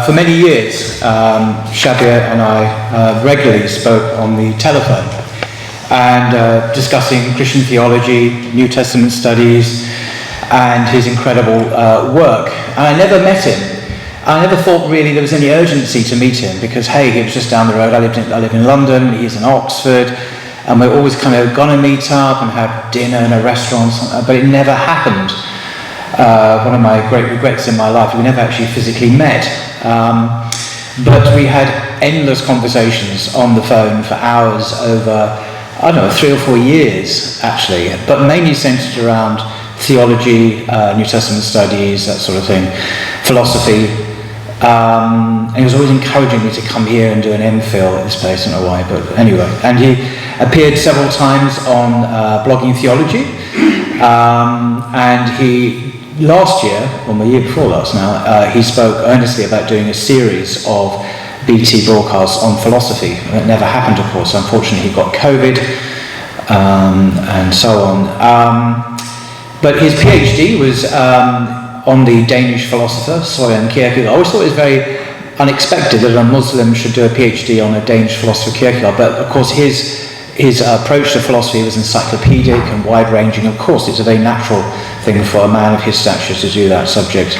For many years, Shabbir and I regularly spoke on the telephone and discussing Christian theology, New Testament studies, and his incredible work. And I never met him. I never thought really there was any urgency to meet him because, hey, he was just down the road. I live in London, he's in Oxford, and we're always kind of going to meet up and have dinner in a restaurant, but it never happened. One of my great regrets in my life, we never actually physically met. But we had endless conversations on the phone for hours over, 3 or 4 years actually, but mainly centered around theology, New Testament studies, that sort of thing, philosophy. And he was always encouraging me to come here and do an MPhil at this place, I don't know why, but anyway. And he appeared several times on Blogging Theology, and he, last year, or the year before last now, he spoke earnestly about doing a series of BT broadcasts on philosophy. It never happened, of course. Unfortunately, he got COVID, and so on. But his PhD was on the Danish philosopher Søren Kierkegaard. I always thought it was very unexpected that a Muslim should do a PhD on a Danish philosopher, Kierkegaard. But of course, his approach to philosophy was encyclopedic and wide-ranging. Of course, it's a very natural thing for a man of his stature to do that subject.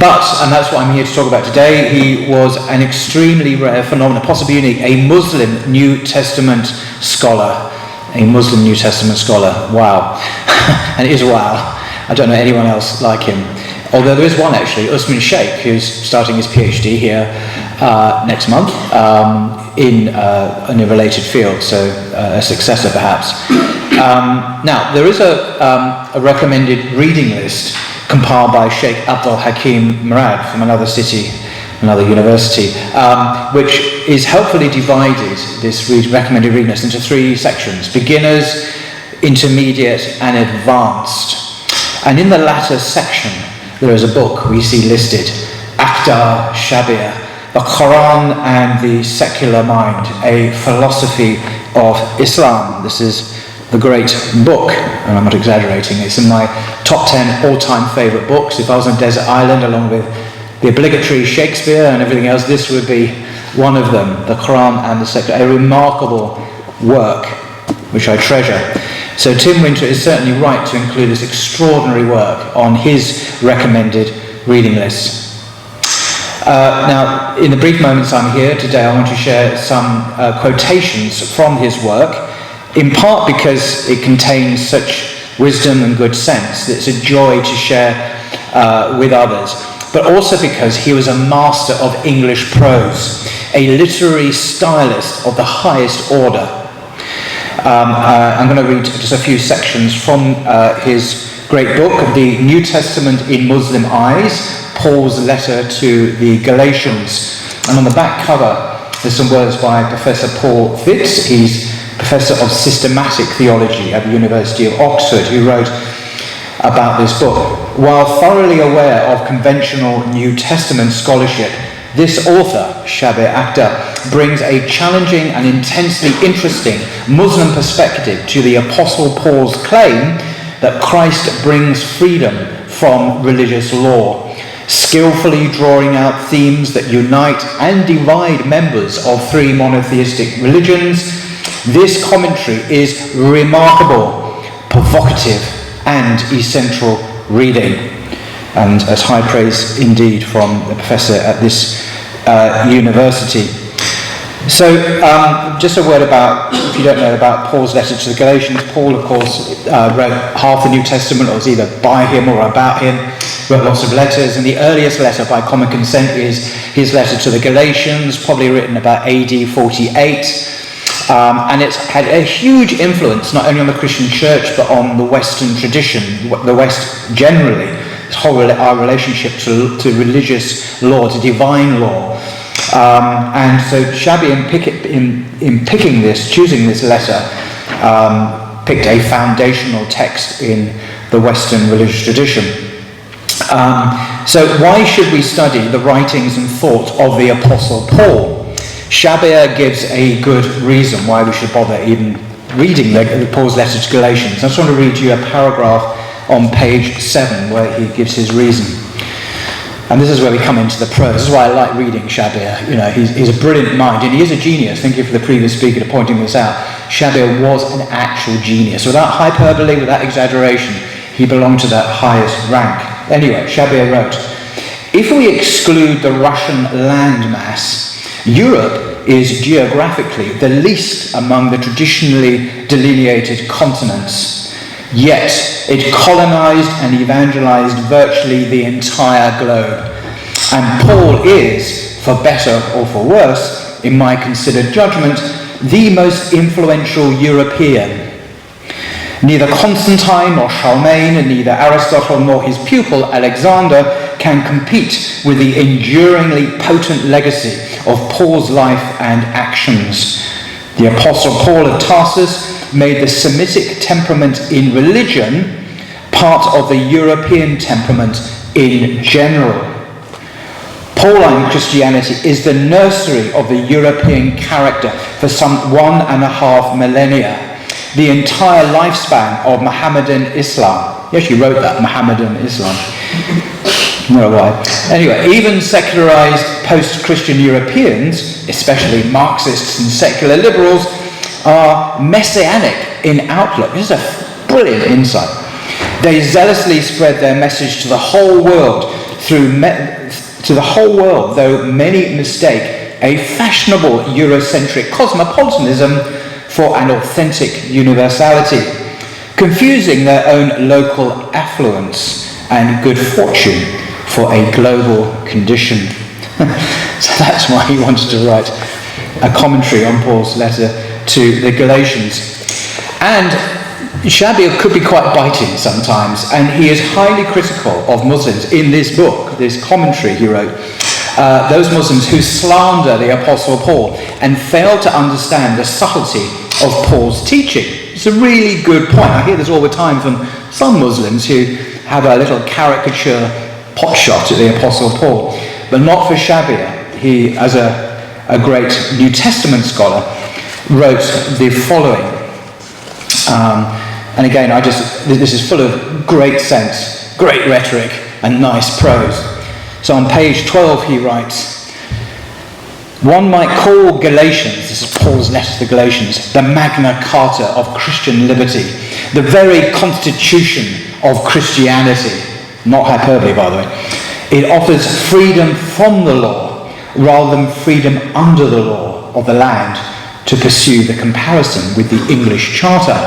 But, and that's what I'm here to talk about today, he was an extremely rare phenomenon, possibly unique, a Muslim New Testament scholar. A Muslim New Testament scholar. Wow. And it is wow. I don't know anyone else like him. Although there is one actually, Usman Sheikh, who's starting his PhD here next month in a related field, so a successor perhaps. Now, there is a recommended reading list compiled by Sheikh Abdul Hakim Murad from another city, another university, which is helpfully divided, this recommended reading list, into 3 sections: beginners, intermediate, and advanced. And in the latter section, there is a book we see listed, Akhtar Shabbir, The Quran and the Secular Mind, a Philosophy of Islam. This is the great book, and I'm not exaggerating, it's in my top 10 all-time favourite books. If I was on a desert island along with the obligatory Shakespeare and everything else, this would be one of them, The Quran and the Secular, a remarkable work which I treasure. So Tim Winter is certainly right to include this extraordinary work on his recommended reading list. Now, in the brief moments I'm here today, I want to share some quotations from his work in part because it contains such wisdom and good sense that it's a joy to share with others, but also because he was a master of English prose, a literary stylist of the highest order. I'm going to read just a few sections from his great book, The New Testament in Muslim Eyes, Paul's letter to the Galatians. And on the back cover, there's some words by Professor Paul Fitz. He's Professor of Systematic Theology at the University of Oxford, who wrote about this book. While thoroughly aware of conventional New Testament scholarship, this author, Shabbir Akhtar, brings a challenging and intensely interesting Muslim perspective to the Apostle Paul's claim that Christ brings freedom from religious law, skillfully drawing out themes that unite and divide members of three monotheistic religions. This commentary is remarkable, provocative, and essential reading, and as high praise indeed from the professor at this university. So, just a word about, if you don't know about Paul's letter to the Galatians, Paul, of course, wrote half the New Testament, or was either by him or about him, wrote lots of letters, and the earliest letter by common consent is his letter to the Galatians, probably written about AD 48. And it's had a huge influence not only on the Christian church but on the Western tradition, the West generally, our relationship to religious law, to divine law. And so Shabbir, in picking this, choosing this letter, picked a foundational text in the Western religious tradition. So why should we study the writings and thought of the Apostle Paul? Shabbir gives a good reason why we should bother even reading Paul's letter to Galatians. I just want to read you a paragraph on page 7 where he gives his reason. And this is where we come into the prose. This is why I like reading Shabbir. You know, he's a brilliant mind, and he is a genius. Thank you for the previous speaker to pointing this out. Shabbir was an actual genius. Without hyperbole, without exaggeration, he belonged to that highest rank. Anyway, Shabbir wrote, if we exclude the Russian landmass, Europe is geographically the least among the traditionally delineated continents, yet it colonized and evangelized virtually the entire globe. And Paul is, for better or for worse, in my considered judgment, the most influential European. Neither Constantine nor Charlemagne, neither Aristotle nor his pupil Alexander can compete with the enduringly potent legacy of Paul's life and actions. The Apostle Paul of Tarsus made the Semitic temperament in religion part of the European temperament in general. Pauline Christianity is the nursery of the European character for some 1.5 millennia. The entire lifespan of Mohammedan Islam. He actually wrote that, Mohammedan Islam. No why. Anyway, even secularized post-Christian Europeans, especially Marxists and secular liberals, are messianic in outlook. This is a brilliant insight. They zealously spread their message to the whole world though many mistake a fashionable Eurocentric cosmopolitanism for an authentic universality, confusing their own local affluence and good fortune for a global condition. So that's why he wanted to write a commentary on Paul's letter to the Galatians. And Shabbir could be quite biting sometimes, and he is highly critical of Muslims in this book, this commentary he wrote. Those Muslims who slander the Apostle Paul and fail to understand the subtlety of Paul's teaching. It's a really good point. I hear this all the time from some Muslims who have a little caricature potshot at the Apostle Paul, but not for Shabbir. He, as a great New Testament scholar, wrote the following. And again, this is full of great sense, great rhetoric, and nice prose. So on page 12 he writes, one might call Galatians, this is Paul's letter to the Galatians, the Magna Carta of Christian liberty, the very constitution of Christianity. Not hyperbole, by the way. It offers freedom from the law rather than freedom under the law of the land, to pursue the comparison with the English Charter.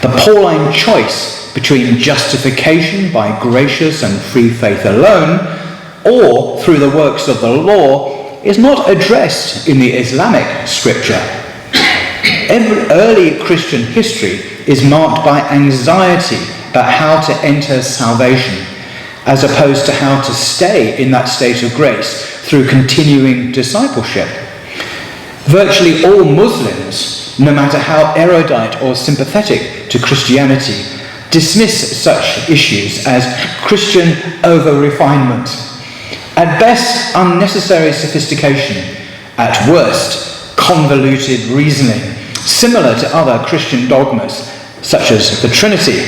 The Pauline choice between justification by gracious and free faith alone, or through the works of the law, is not addressed in the Islamic scripture. Every early Christian history is marked by anxiety about how to enter salvation, as opposed to how to stay in that state of grace through continuing discipleship. Virtually all Muslims, no matter how erudite or sympathetic to Christianity, dismiss such issues as Christian over-refinement, at best unnecessary sophistication, at worst convoluted reasoning, similar to other Christian dogmas, such as the Trinity.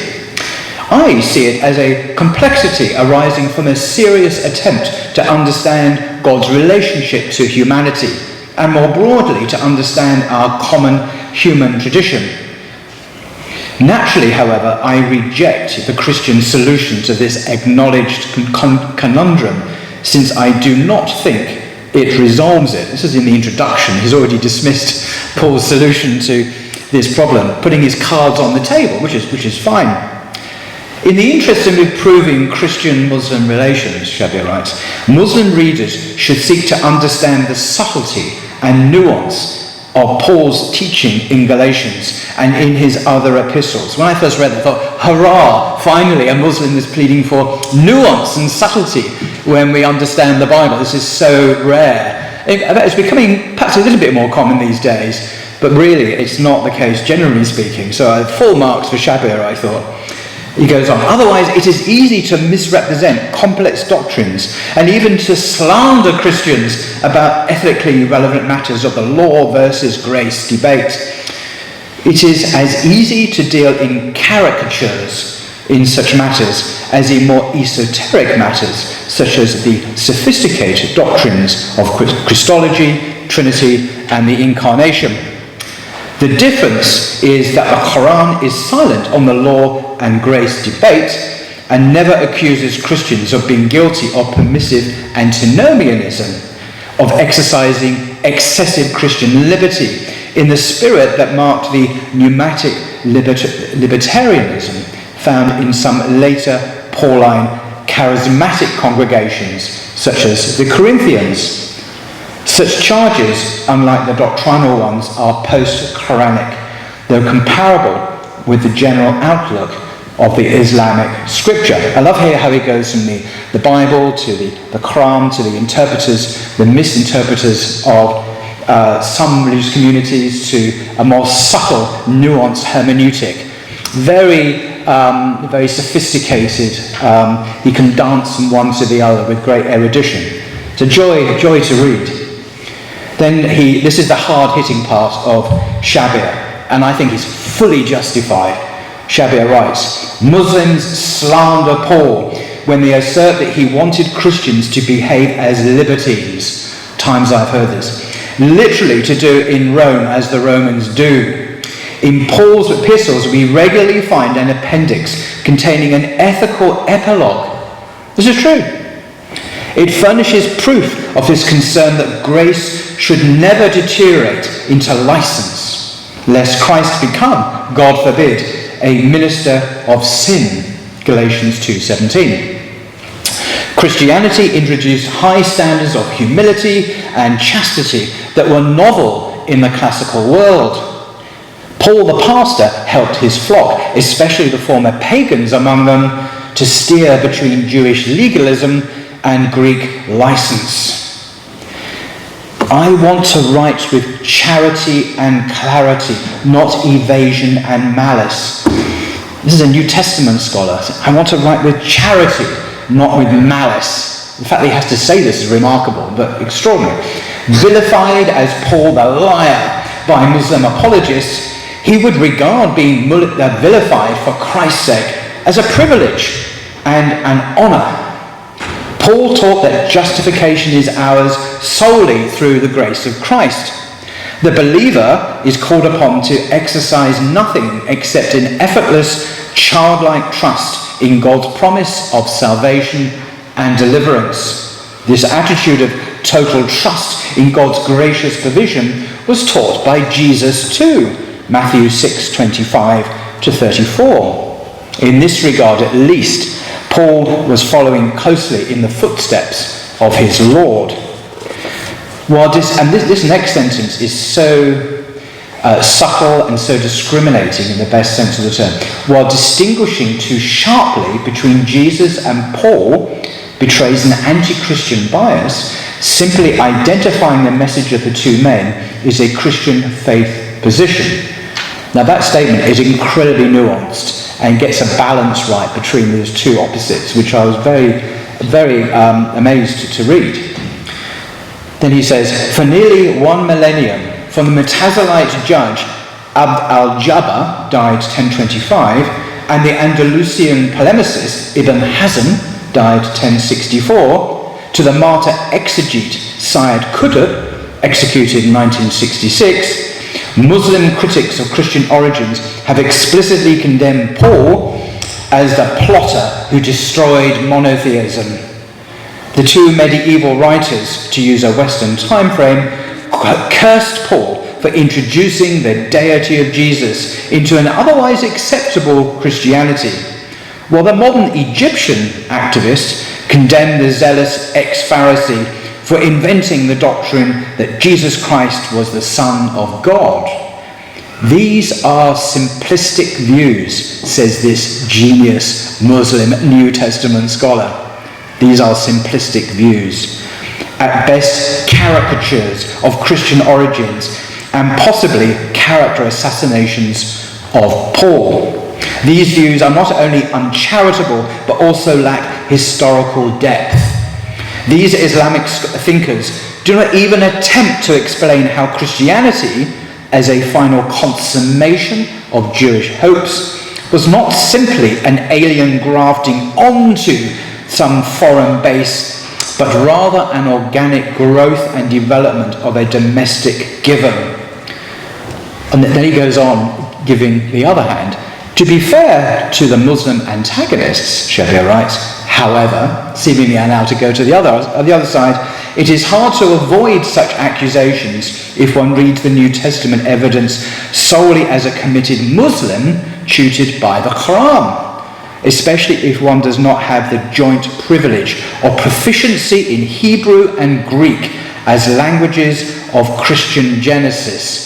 I see it as a complexity arising from a serious attempt to understand God's relationship to humanity, and more broadly to understand our common human tradition. Naturally, however, I reject the Christian solution to this acknowledged conundrum, since I do not think it resolves it. This is in the introduction. He's already dismissed Paul's solution to this problem, putting his cards on the table, which is fine. In the interest of improving Christian-Muslim relations, Shabbir writes, Muslim readers should seek to understand the subtlety and nuance of Paul's teaching in Galatians and in his other epistles. When I first read it, I thought, hurrah, finally a Muslim is pleading for nuance and subtlety when we understand the Bible. This is so rare. It's becoming perhaps a little bit more common these days, but really it's not the case, generally speaking. So full marks for Shabbir, I thought. He goes on, otherwise it is easy to misrepresent complex doctrines and even to slander Christians about ethically relevant matters of the law versus grace debate. It is as easy to deal in caricatures in such matters as in more esoteric matters, such as the sophisticated doctrines of Christology, Trinity, and the Incarnation. The difference is that the Quran is silent on the law and grace debate and never accuses Christians of being guilty of permissive antinomianism, of exercising excessive Christian liberty in the spirit that marked the pneumatic libertarianism found in some later Pauline charismatic congregations, such as the Corinthians. Such charges, unlike the doctrinal ones, are post-Quranic, though comparable with the general outlook of the Islamic scripture. I love here how he goes from the Bible to the Quran to the interpreters, the misinterpreters of some religious communities, to a more subtle, nuanced hermeneutic. Very sophisticated. He can dance from one to the other with great erudition. It's a joy to read. Then this is the hard-hitting part of Shabbir, and I think he's fully justified. Shabbir writes, Muslims slander Paul when they assert that he wanted Christians to behave as libertines. Times I've heard this. Literally to do in Rome as the Romans do. In Paul's epistles, we regularly find an appendix containing an ethical epilogue. This is true. It furnishes proof of his concern that grace should never deteriorate into license, lest Christ become, God forbid, a minister of sin, Galatians 2:17. Christianity introduced high standards of humility and chastity that were novel in the classical world. Paul the pastor helped his flock, especially the former pagans among them, to steer between Jewish legalism and Greek license. I want to write with charity and clarity, not evasion and malice. This is a New Testament scholar. I want to write with charity, not with malice. The fact that he has to say this is remarkable, but extraordinary. Vilified as Paul the liar by Muslim apologists, he would regard being vilified for Christ's sake as a privilege and an honour. Paul taught that justification is ours solely through the grace of Christ. The believer is called upon to exercise nothing except an effortless, childlike trust in God's promise of salvation and deliverance. This attitude of total trust in God's gracious provision was taught by Jesus too, Matthew 6:25 to 34. In this regard, at least, Paul was following closely in the footsteps of his Lord. This next sentence is so subtle and so discriminating in the best sense of the term. While distinguishing too sharply between Jesus and Paul betrays an anti-Christian bias, simply identifying the message of the two men is a Christian faith position. Now that statement is incredibly nuanced and gets a balance right between those two opposites, which I was very, very amazed to read. Then he says, for nearly 1 millennium, from the Mutazilite judge Abd al-Jabbar, died 1025, and the Andalusian polemicist Ibn Hazm, died 1064, to the martyr exegete Sayyid Qutb, executed in 1966, Muslim critics of Christian origins have explicitly condemned Paul as the plotter who destroyed monotheism. The two medieval writers, to use a Western time frame, cursed Paul for introducing the deity of Jesus into an otherwise acceptable Christianity, while the modern Egyptian activist condemned the zealous ex-Pharisee for inventing the doctrine that Jesus Christ was the Son of God. These are simplistic views, says this genius Muslim New Testament scholar. These are simplistic views. At best, caricatures of Christian origins and possibly character assassinations of Paul. These views are not only uncharitable but also lack historical depth. These Islamic thinkers do not even attempt to explain how Christianity, as a final consummation of Jewish hopes, was not simply an alien grafting onto some foreign base, but rather an organic growth and development of a domestic given. And then he goes on, giving the other hand. To be fair to the Muslim antagonists, Shabbir writes, however, seemingly now to go to the other side, it is hard to avoid such accusations if one reads the New Testament evidence solely as a committed Muslim tutored by the Quran, especially if one does not have the joint privilege of proficiency in Hebrew and Greek as languages of Christian Genesis.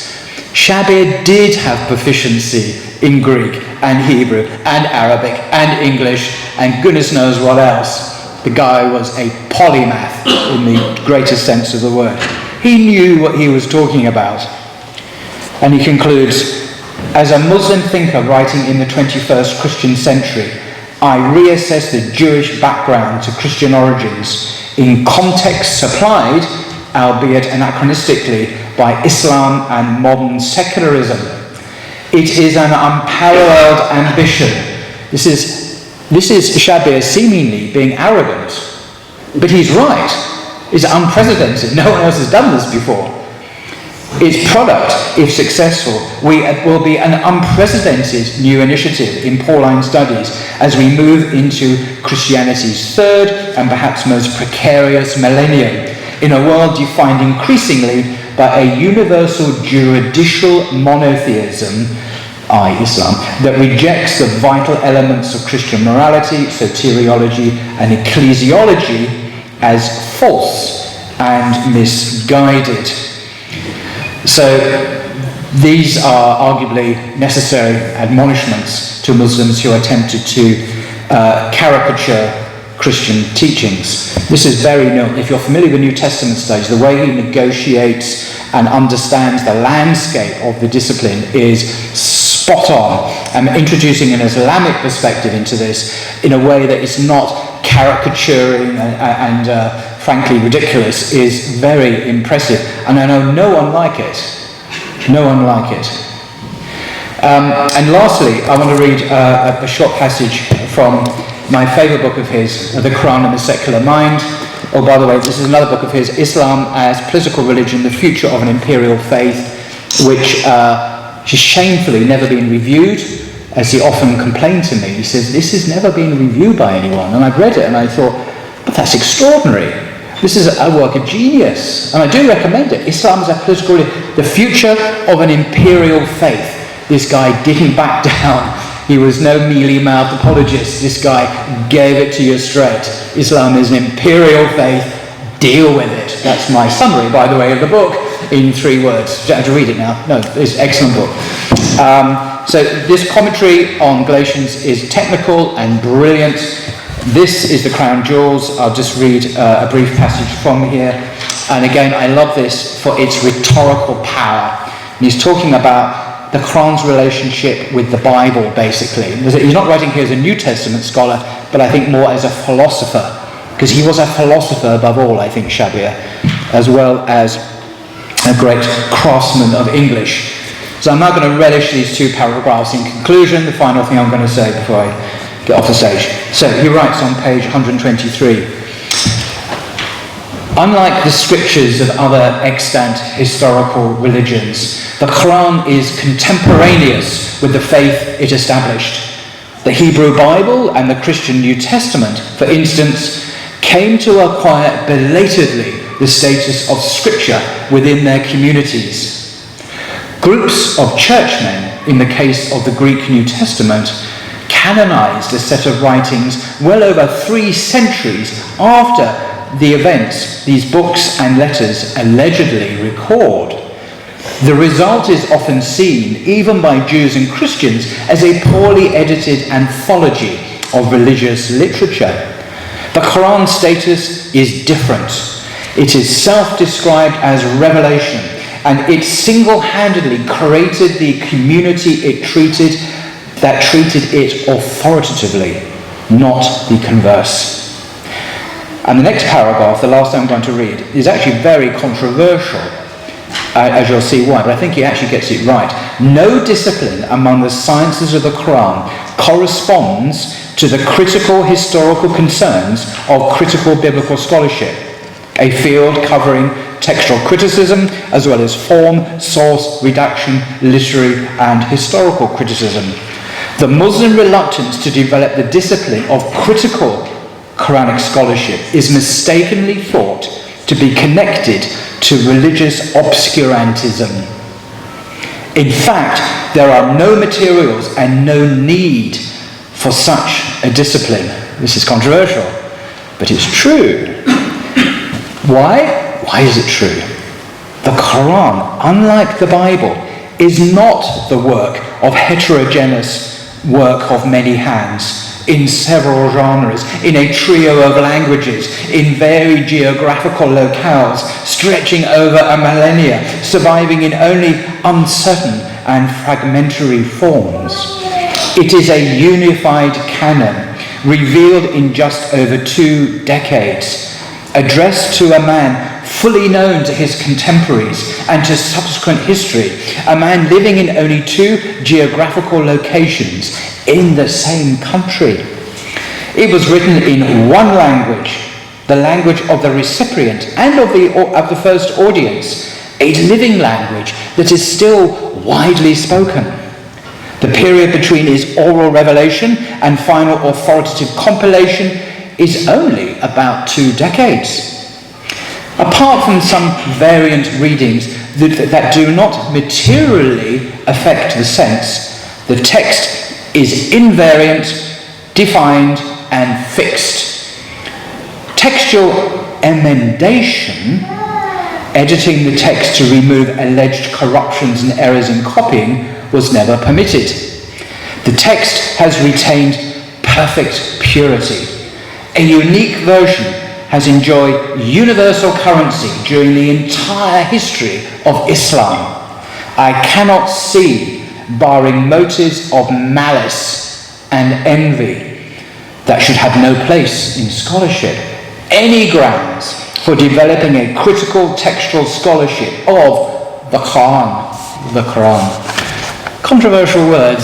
Shabbir did have proficiency in Greek and Hebrew and Arabic and English and goodness knows what else. The guy was a polymath in the greatest sense of the word. He knew what he was talking about. And he concludes, as a Muslim thinker writing in the 21st Christian century, I reassess the Jewish background to Christian origins in context supplied, albeit anachronistically, by Islam and modern secularism. It is an unparalleled ambition. This is Shabbir seemingly being arrogant, but he's right. It's unprecedented. No one else has done this before. Its product, if successful, will be an unprecedented new initiative in Pauline studies as we move into Christianity's third and perhaps most precarious millennium, in a world defined increasingly by a universal juridical monotheism, i.e. Islam, that rejects the vital elements of Christian morality, soteriology and ecclesiology as false and misguided. So these are arguably necessary admonishments to Muslims who are tempted to caricature Christian teachings. This is very known. If you're familiar with New Testament studies, the way he negotiates and understands the landscape of the discipline is spot on. And introducing an Islamic perspective into this in a way that is not caricaturing and frankly ridiculous is very impressive. And I know no one like it. No one like it. And lastly, I want to read a short passage from my favourite book of his, The Quran and the Secular Mind. Oh, by the way, this is another book of his, Islam as Political Religion, The Future of an Imperial Faith, which has shamefully never been reviewed, as he often complained to me. He says, this has never been reviewed by anyone. And I've read it and I thought, but that's extraordinary. This is a work of genius, and I do recommend it. Islam is a political, the future of an imperial faith. This guy didn't back down. He was no mealy-mouthed apologist. This guy gave it to you straight. Islam is an imperial faith. Deal with it. That's my summary, by the way, of the book in 3 words. You don't have to read it now. No, it's an excellent book. So this commentary on Galatians is technical and brilliant. This is the crown jewels. I'll just read a brief passage from here. And again, I love this for its rhetorical power. And he's talking about the Quran's relationship with the Bible, basically. He's not writing here as a New Testament scholar, but I think more as a philosopher. Because he was a philosopher above all, I think, Shabbir, as well as a great craftsman of English. So I'm now going to relish these 2 paragraphs in conclusion, the final thing I'm going to say before I get off the stage. So he writes on page 123, unlike the scriptures of other extant historical religions, the Quran is contemporaneous with the faith it established. The Hebrew Bible and the Christian New Testament, for instance, came to acquire belatedly the status of scripture within their communities. Groups of churchmen, in the case of the Greek New Testament, canonized a set of writings well over 3 centuries after the events these books and letters allegedly record. The result is often seen, even by Jews and Christians, as a poorly edited anthology of religious literature. The Quran's status is different. It is self-described as revelation, and it single-handedly created the community that treated it authoritatively, not the converse. And the next paragraph, the last I'm going to read, is actually very controversial, as you'll see why, but I think he actually gets it right. No discipline among the sciences of the Quran corresponds to the critical historical concerns of critical biblical scholarship, a field covering textual criticism as well as form, source, redaction, literary and historical criticism. The Muslim reluctance to develop the discipline of critical Quranic scholarship is mistakenly thought to be connected to religious obscurantism. In fact, there are no materials and no need for such a discipline. This is controversial, but it's true. Why? Why is it true? The Quran, unlike the Bible, is not the work of heterogeneous work of many hands, in several genres, in a trio of languages, in varied geographical locales, stretching over a millennia, surviving in only uncertain and fragmentary forms. It is a unified canon, revealed in just over 2 decades, addressed to a man fully known to his contemporaries and to subsequent history, a man living in only 2 geographical locations in the same country. It was written in one language, the language of the recipient and of the first audience, a living language that is still widely spoken. The period between his oral revelation and final authoritative compilation is only about 2 decades. Apart from some variant readings that do not materially affect the sense, the text is invariant, defined, and fixed. Textual emendation, editing the text to remove alleged corruptions and errors in copying, was never permitted. The text has retained perfect purity. A unique version has enjoyed universal currency during the entire history of Islam. I cannot see, barring motives of malice and envy that should have no place in scholarship, any grounds for developing a critical textual scholarship of the Quran. Controversial words,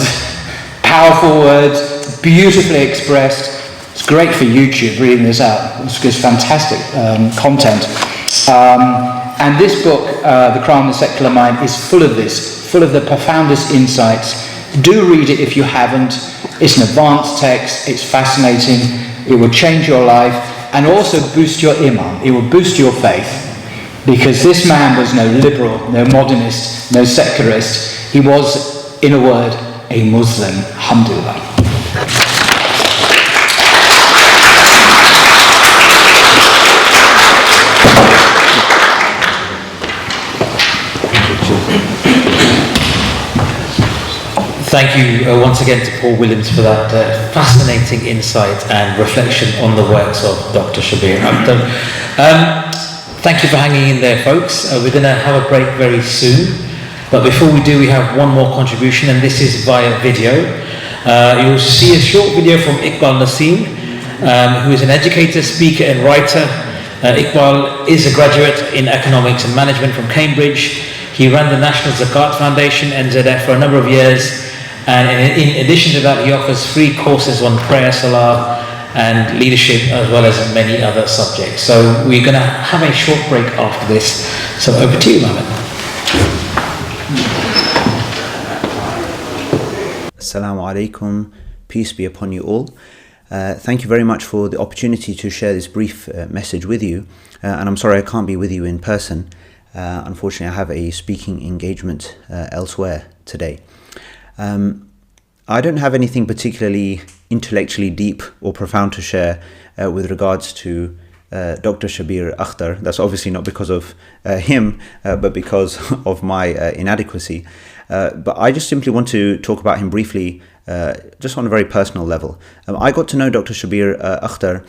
powerful words, beautifully expressed. It's great for YouTube reading this out. It's just fantastic content. And this book, The Quran and the Secular Mind, is full of this, full of the profoundest insights. Do read it if you haven't. It's an advanced text. It's fascinating. It will change your life. and also boost your iman. It will boost your faith, because this man was no liberal, no modernist, no secularist. He was, in a word, a Muslim. Alhamdulillah. Thank you once again to Paul Williams for that fascinating insight and reflection on the works of Dr. Shabbir Akhtar. Thank you for hanging in there, folks. We're going to have a break very soon, but before we do, we have one more contribution, and this is via video. You'll see a short video from Iqbal Naseem, who is an educator, speaker and writer. Iqbal is a graduate in economics and management from Cambridge. He ran the National Zakat Foundation, NZF, for a number of years. And in addition to that, he offers free courses on prayer, salah, and leadership, as well as many other subjects. So we're going to have a short break after this. So over to you, Mohammed. Assalamu alaikum, peace be upon you all. Thank you very much for the opportunity to share this brief message with you. And I'm sorry I can't be with you in person. Unfortunately, I have a speaking engagement elsewhere today. I don't have anything particularly intellectually deep or profound to share with regards to Dr. Shabbir Akhtar. That's obviously not because of him, but because of my inadequacy. But I just simply want to talk about him briefly, just on a very personal level. I got to know Dr. Shabbir Akhtar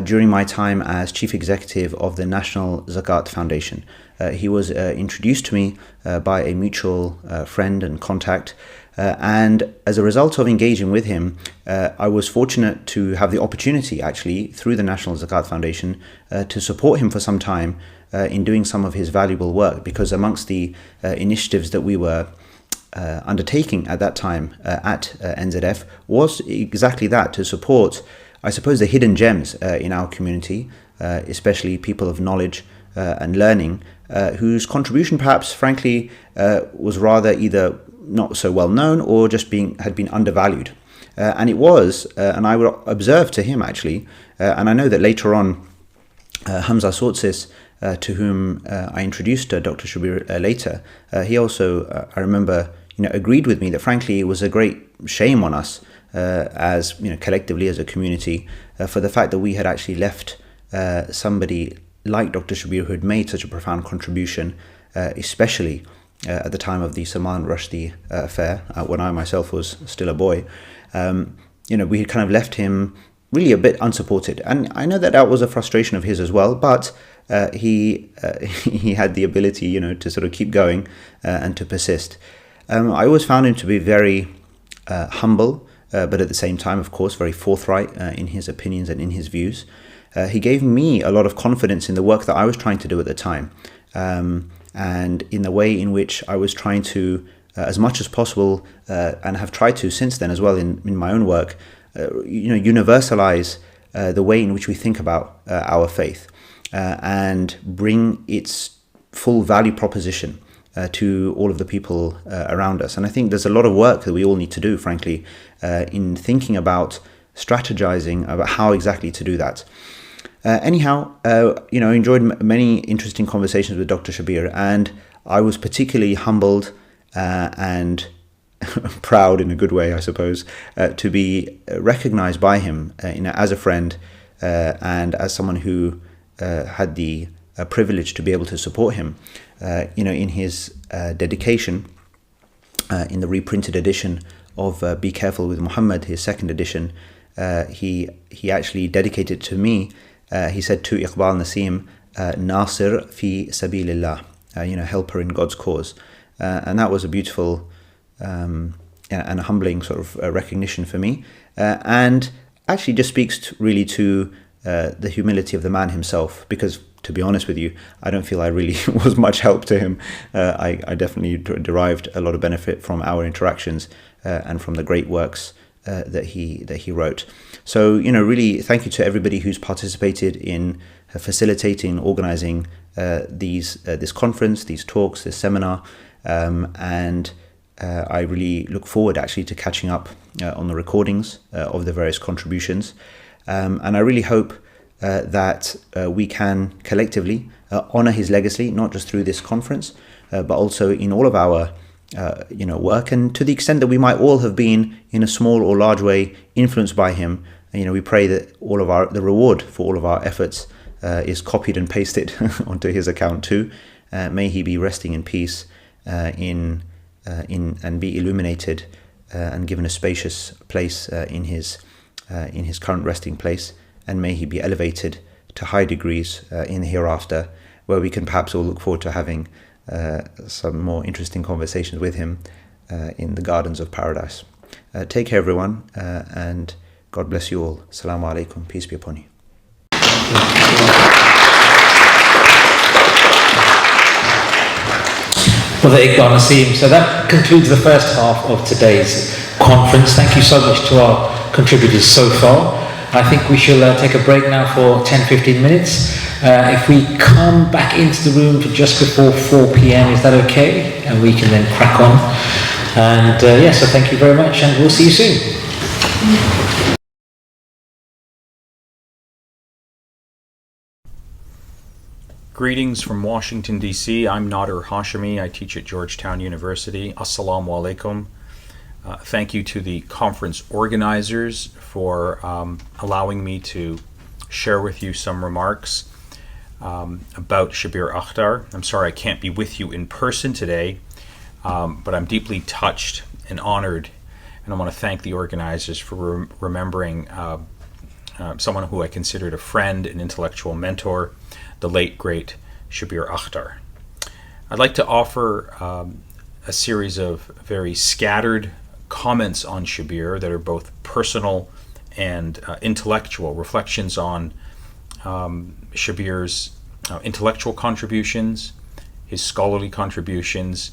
during my time as Chief Executive of the National Zakat Foundation. He was introduced to me by a mutual friend and contact. And as a result of engaging with him, I was fortunate to have the opportunity, actually, through the National Zakat Foundation, to support him for some time in doing some of his valuable work, because amongst the initiatives that we were undertaking at that time at NZF was exactly that, to support, I suppose, the hidden gems in our community, especially people of knowledge and learning, whose contribution perhaps, frankly, was rather either not so well known or just had been undervalued. And it was, and I would observe to him actually, and I know that later on Hamza Sortsis, to whom I introduced Dr. Shabbir later, he also, I remember, agreed with me that frankly it was a great shame on us as collectively as a community for the fact that we had actually left somebody like Dr. Shabbir, who had made such a profound contribution, especially at the time of the Salman Rushdie affair, when I myself was still a boy. We had kind of left him really a bit unsupported, and I know that that was a frustration of his as well. But he had the ability, to sort of keep going and to persist. I always found him to be very humble, but at the same time, of course, very forthright in his opinions and in his views. He gave me a lot of confidence in the work that I was trying to do at the time. And in the way in which I was trying to, as much as possible, and have tried to since then as well in my own work, universalize the way in which we think about our faith and bring its full value proposition to all of the people around us. And I think there's a lot of work that we all need to do, frankly, in thinking about strategizing about how exactly to do that. Anyhow, I enjoyed many interesting conversations with Dr. Shabbir, and I was particularly humbled and proud, in a good way, I suppose, to be recognized by him as a friend and as someone who had the privilege to be able to support him, in his dedication in the reprinted edition of Be Careful with Muhammad, his second edition. He actually dedicated to me. He said to Iqbal Naseem, Nasir fi sabilillah, helper in God's cause. And that was a beautiful and a humbling sort of recognition for me. And actually just speaks really to the humility of the man himself, because to be honest with you, I don't feel I really was much help to him. I definitely derived a lot of benefit from our interactions and from the great works that he wrote. So, really thank you to everybody who's participated in facilitating, organizing this conference, these talks, this seminar, and I really look forward actually to catching up on the recordings of the various contributions. And I really hope that we can collectively honor his legacy, not just through this conference, but also in all of our work, and to the extent that we might all have been in a small or large way influenced by him. We pray that the reward for all of our efforts is copied and pasted onto his account too. May he be resting in peace and be illuminated and given a spacious place in his current resting place, and may he be elevated to high degrees in the hereafter, where we can perhaps all look forward to having some more interesting conversations with him in the gardens of paradise. Take care, everyone, and God bless you all. Assalamu alaikum. Peace be upon you. Well, Iqbal Naseem. So that concludes the first half of today's conference. Thank you so much to our contributors so far. I think we shall take a break now for 10-15 minutes. If we come back into the room for just before 4 p.m, is that okay? And we can then crack on. And so thank you very much, and we'll see you soon. Greetings from Washington, D.C. I'm Nader Hashemi. I teach at Georgetown University. Assalamu alaikum. Thank you to the conference organizers for allowing me to share with you some remarks about Shabbir Akhtar. I'm sorry I can't be with you in person today, but I'm deeply touched and honored, and I want to thank the organizers for remembering someone who I considered a friend and intellectual mentor, the late, great Shabbir Akhtar. I'd like to offer a series of very scattered comments on Shabbir that are both personal and intellectual, reflections on Shabbir's intellectual contributions, his scholarly contributions,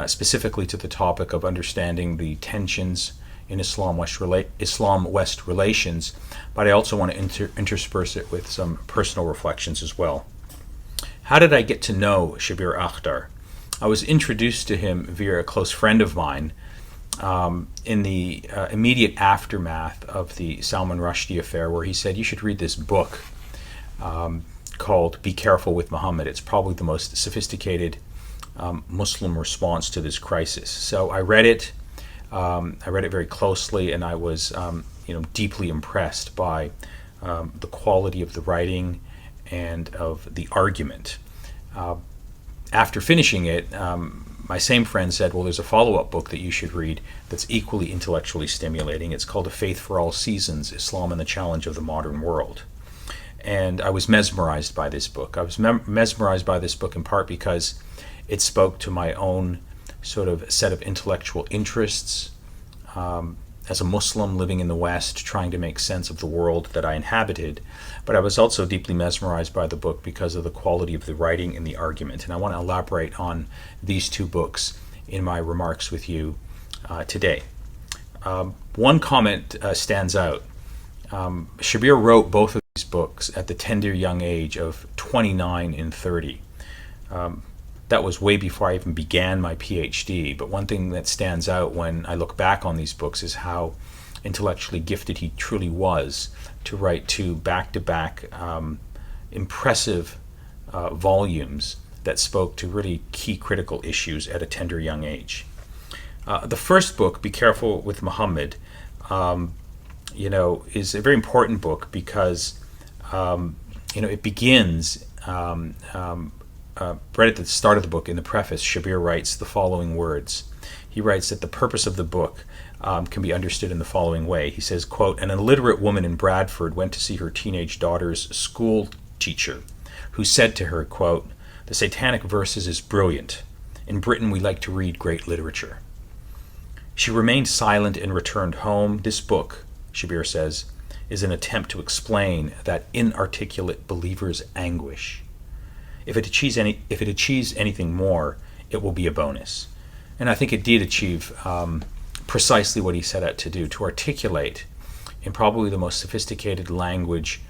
specifically to the topic of understanding the tensions in Islam-West relations, but I also want to intersperse it with some personal reflections as well. How did I get to know Shabbir Akhtar? I was introduced to him via a close friend of mine in the immediate aftermath of the Salman Rushdie affair, where he said, you should read this book called Be Careful with Muhammad. It's probably the most sophisticated Muslim response to this crisis. So I read it. I read it very closely, and I was deeply impressed by the quality of the writing and of the argument. After finishing it, my same friend said, well, there's a follow-up book that you should read that's equally intellectually stimulating. It's called A Faith for All Seasons, Islam and the Challenge of the Modern World. And I was mesmerized by this book. I was mesmerized by this book in part because it spoke to my own sort of set of intellectual interests as a Muslim living in the West, trying to make sense of the world that I inhabited. But I was also deeply mesmerized by the book because of the quality of the writing and the argument. And I want to elaborate on these two books in my remarks with you today. One comment stands out. Shabbir wrote both of these books at the tender young age of 29 and 30. That was way before I even began my PhD, but one thing that stands out when I look back on these books is how intellectually gifted he truly was to write two back-to-back impressive volumes that spoke to really key critical issues at a tender young age. The first book, Be Careful with Muhammad, is a very important book because it begins right at the start of the book. In the preface, Shabbir writes the following words. He writes that the purpose of the book can be understood in the following way. He says, quote, an illiterate woman in Bradford went to see her teenage daughter's school teacher, who said to her, quote, the Satanic Verses is brilliant. In Britain, we like to read great literature. She remained silent and returned home. This book, Shabbir says, is an attempt to explain that inarticulate believer's anguish. If it achieves anything more, it will be a bonus. And I think it did achieve precisely what he set out to do, to articulate in probably the most sophisticated language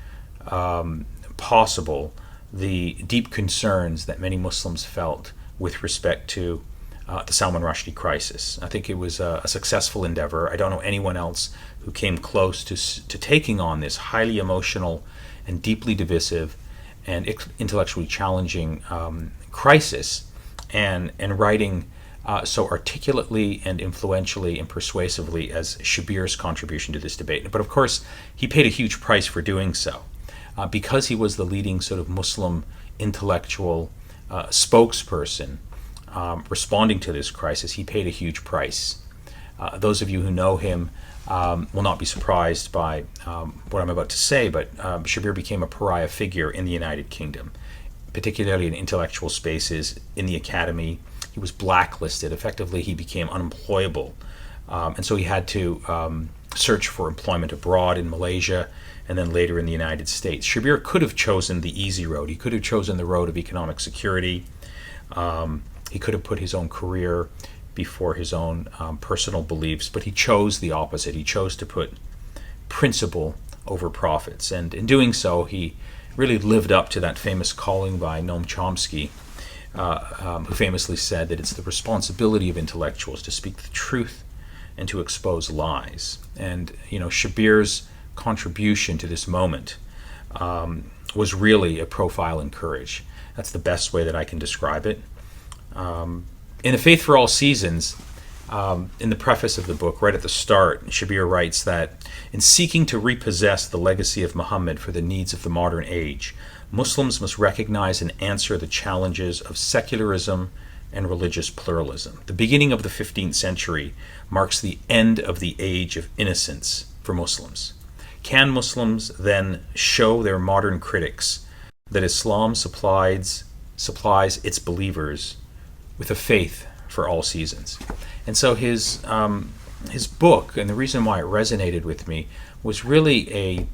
possible the deep concerns that many Muslims felt with respect to the Salman Rushdie crisis. I think it was a successful endeavor. I don't know anyone else who came close to taking on this highly emotional and deeply divisive and intellectually challenging crisis, and writing so articulately and influentially and persuasively as Shabbir's contribution to this debate. But of course, he paid a huge price for doing so. Because he was the leading sort of Muslim intellectual spokesperson responding to this crisis, he paid a huge price. Those of you who know him will not be surprised by what I'm about to say, but Shabbir became a pariah figure in the United Kingdom, particularly in intellectual spaces, in the academy. He was blacklisted. Effectively, he became unemployable. And so he had to search for employment abroad in Malaysia and then later in the United States. Shabbir could have chosen the easy road. He could have chosen the road of economic security. He could have put his own career before his own personal beliefs, but he chose the opposite. He chose to put principle over profits. And in doing so, he really lived up to that famous calling by Noam Chomsky, who famously said that it's the responsibility of intellectuals to speak the truth and to expose lies. And Shabbir's contribution to this moment was really a profile in courage. That's the best way that I can describe it. In The Faith for All Seasons, in the preface of the book, right at the start, Shabbir writes that in seeking to repossess the legacy of Muhammad for the needs of the modern age, Muslims must recognize and answer the challenges of secularism and religious pluralism. The beginning of the 15th century marks the end of the age of innocence for Muslims. Can Muslims then show their modern critics that Islam supplies its believers with a faith for all seasons? And so his book, and the reason why it resonated with me, was really a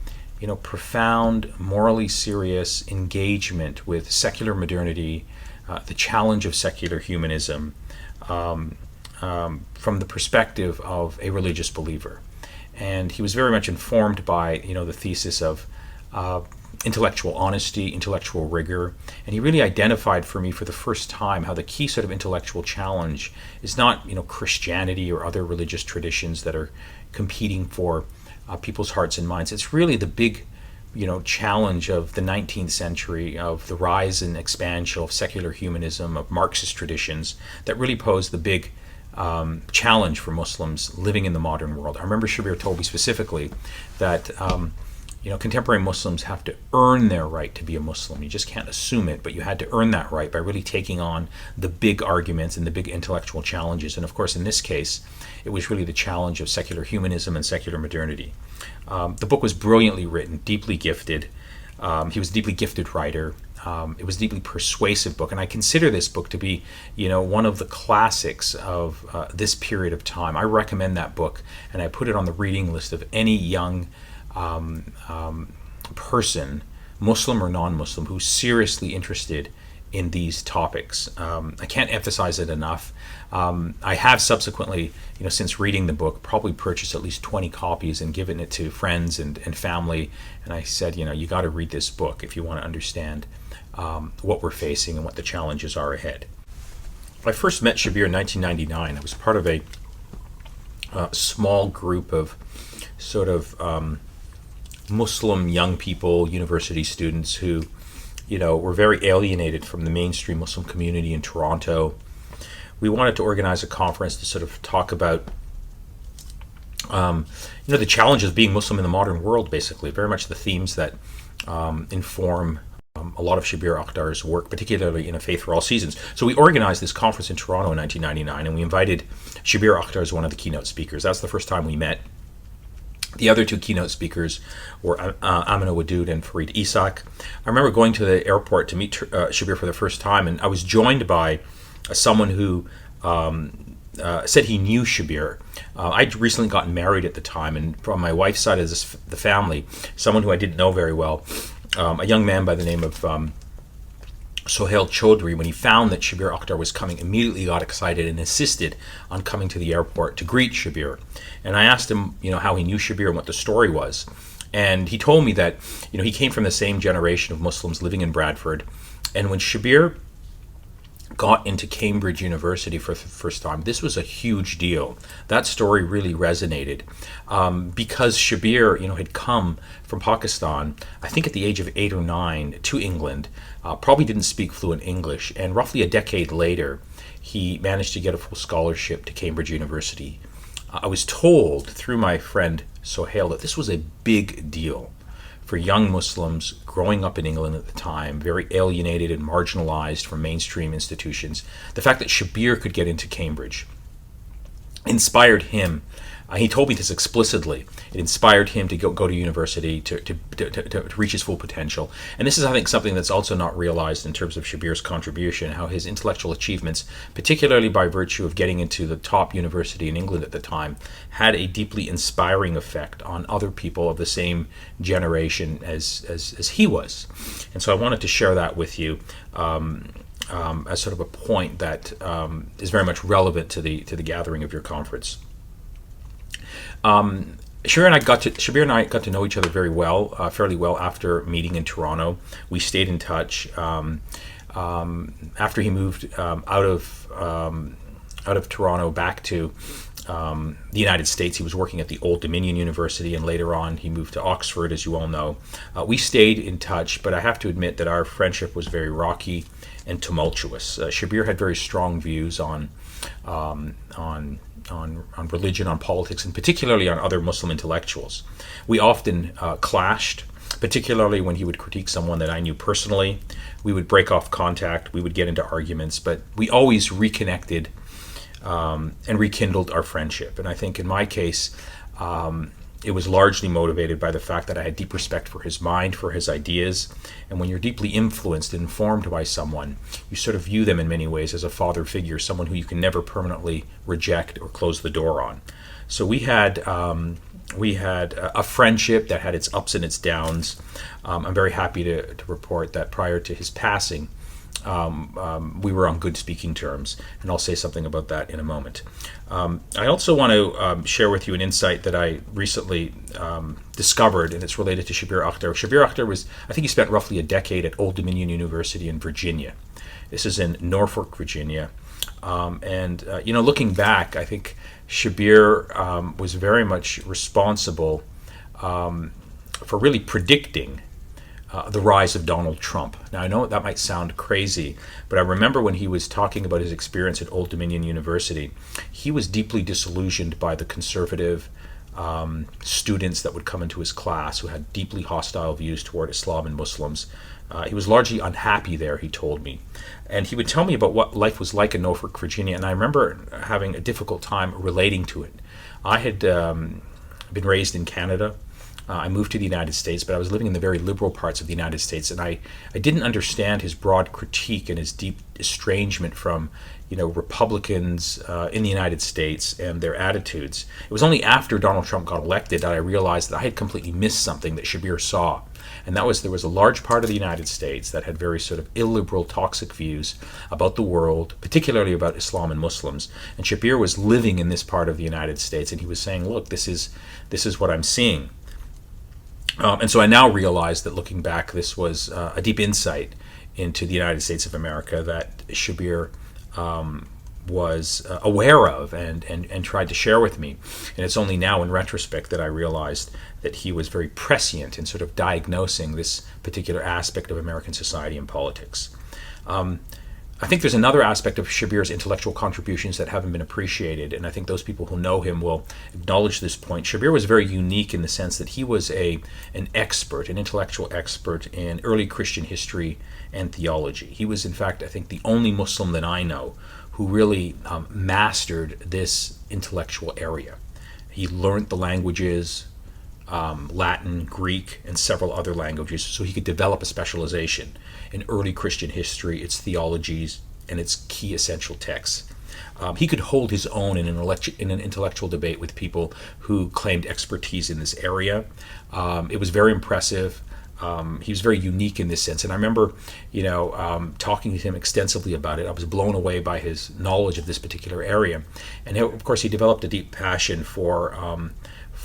profound, morally serious engagement with secular modernity, the challenge of secular humanism, from the perspective of a religious believer. And he was very much informed by the thesis of intellectual honesty, intellectual rigor, and he really identified for me for the first time how the key sort of intellectual challenge is not Christianity or other religious traditions that are competing for people's hearts and minds. It's really the big challenge of the 19th century, of the rise and expansion of secular humanism, of Marxist traditions, that really pose the big challenge for Muslims living in the modern world. I remember Shabbir told me specifically that contemporary Muslims have to earn their right to be a Muslim. You just can't assume it, but you had to earn that right by really taking on the big arguments and the big intellectual challenges. And of course, in this case, it was really the challenge of secular humanism and secular modernity. The book was brilliantly written, deeply gifted. He was a deeply gifted writer. It was a deeply persuasive book, and I consider this book to be, one of the classics of this period of time. I recommend that book, and I put it on the reading list of any young person, Muslim or non-Muslim, who's seriously interested in these topics. I can't emphasize it enough. I have subsequently, since reading the book, probably purchased at least 20 copies and given it to friends and family. And I said, you got to read this book if you want to understand what we're facing and what the challenges are ahead. I first met Shabbir in 1999. I was part of a small group of sort of Muslim young people, university students who, were very alienated from the mainstream Muslim community in Toronto. We wanted to organize a conference to sort of talk about, the challenges of being Muslim in the modern world, basically, very much the themes that inform a lot of Shabbir Akhtar's work, particularly in A Faith for All Seasons. So we organized this conference in Toronto in 1999, and we invited Shabbir Akhtar as one of the keynote speakers. That's the first time we met. The other two keynote speakers were Amina Wadood and Fareed Isak. I remember going to the airport to meet Shabbir for the first time, and I was joined by someone who said he knew Shabbir. I'd recently gotten married at the time, and from my wife's side of the family, someone who I didn't know very well, a young man by the name of Sohail Chaudhry, when he found that Shabbir Akhtar was coming, immediately got excited and insisted on coming to the airport to greet Shabbir. And I asked him, how he knew Shabbir and what the story was. And he told me that, he came from the same generation of Muslims living in Bradford. And when Shabbir got into Cambridge University for the first time, this was a huge deal. That story really resonated because Shabbir, had come from Pakistan, I think at the age of 8 or 9, to England, probably didn't speak fluent English, and roughly a decade later, he managed to get a full scholarship to Cambridge University. I was told through my friend Sohail that this was a big deal for young Muslims growing up in England at the time, very alienated and marginalized from mainstream institutions. The fact that Shabbir could get into Cambridge inspired him. He told me this explicitly. It inspired him to go to university to reach his full potential. And this is, I think, something that's also not realized in terms of Shabbir's contribution, how his intellectual achievements, particularly by virtue of getting into the top university in England at the time, had a deeply inspiring effect on other people of the same generation as he was. And so I wanted to share that with you as sort of a point that is very much relevant to the gathering of your conference. Shabbir and I got to know each other very well, fairly well after meeting in Toronto. We stayed in touch. After he moved out of Toronto back to the United States, he was working at the Old Dominion University, and later on he moved to Oxford, as you all know. We stayed in touch, but I have to admit that our friendship was very rocky and tumultuous. Shabbir had very strong views on religion, on politics, and particularly on other Muslim intellectuals. We often clashed, particularly when he would critique someone that I knew personally. We would break off contact, we would get into arguments, but we always reconnected and rekindled our friendship. And I think in my case, it was largely motivated by the fact that I had deep respect for his mind, for his ideas. And when you're deeply influenced and informed by someone, you sort of view them in many ways as a father figure, someone who you can never permanently reject or close the door on. So we had a friendship that had its ups and its downs. I'm very happy to report that prior to his passing, we were on good speaking terms, and I'll say something about that in a moment. I also want to share with you an insight that I recently discovered, and it's related to Shabbir Akhtar. Shabbir Akhtar I think he spent roughly a decade at Old Dominion University in Virginia. This is in Norfolk, Virginia. Looking back, I think Shabbir was very much responsible for really predicting the rise of Donald Trump. Now, I know that might sound crazy, but I remember when he was talking about his experience at Old Dominion University, he was deeply disillusioned by the conservative students that would come into his class who had deeply hostile views toward Islam and Muslims. He was largely unhappy there, he told me. And he would tell me about what life was like in Norfolk, Virginia, and I remember having a difficult time relating to it. I had been raised in Canada. I moved to the United States, but I was living in the very liberal parts of the United States, and I didn't understand his broad critique and his deep estrangement from, Republicans in the United States and their attitudes. It was only after Donald Trump got elected that I realized that I had completely missed something that Shabbir saw, and that was there was a large part of the United States that had very sort of illiberal, toxic views about the world, particularly about Islam and Muslims. And Shabbir was living in this part of the United States, and he was saying, "Look, this is what I'm seeing." And so I now realize that looking back, this was a deep insight into the United States of America that Shabbir was aware of and tried to share with me. And it's only now in retrospect that I realized that he was very prescient in sort of diagnosing this particular aspect of American society and politics. I think there's another aspect of Shabbir's intellectual contributions that haven't been appreciated, and I think those people who know him will acknowledge this point. Shabbir was very unique in the sense that he was an intellectual expert in early Christian history and theology. He was, in fact, I think the only Muslim that I know who really mastered this intellectual area. He learned the languages, Latin, Greek, and several other languages, so he could develop a specialization in early Christian history, its theologies, and its key essential texts. He could hold his own in an intellectual debate with people who claimed expertise in this area. It was very impressive. He was very unique in this sense, and I remember, talking to him extensively about it. I was blown away by his knowledge of this particular area, and of course, he developed a deep passion for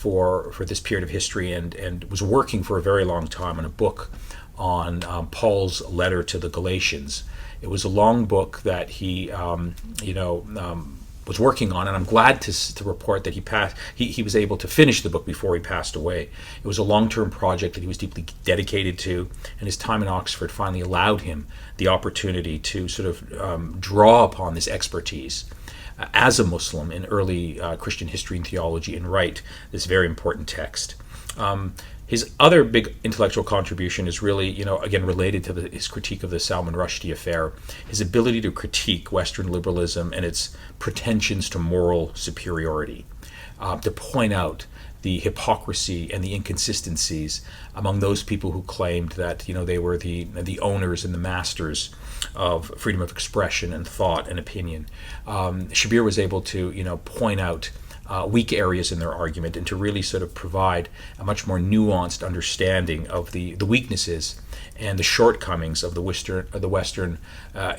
for this period of history, and was working for a very long time on a book on Paul's letter to the Galatians. It was a long book that he was working on, and I'm glad to report that he was able to finish the book before he passed away. It was a long-term project that he was deeply dedicated to, and his time in Oxford finally allowed him the opportunity to sort of draw upon this expertise as a Muslim in early Christian history and theology and write this very important text. His other big intellectual contribution is really, again, related to his critique of the Salman Rushdie affair, his ability to critique Western liberalism and its pretensions to moral superiority, to point out the hypocrisy and the inconsistencies among those people who claimed that, they were the owners and the masters of freedom of expression and thought and opinion. Shabbir was able to, point out weak areas in their argument and to really sort of provide a much more nuanced understanding of the weaknesses and the shortcomings of the Western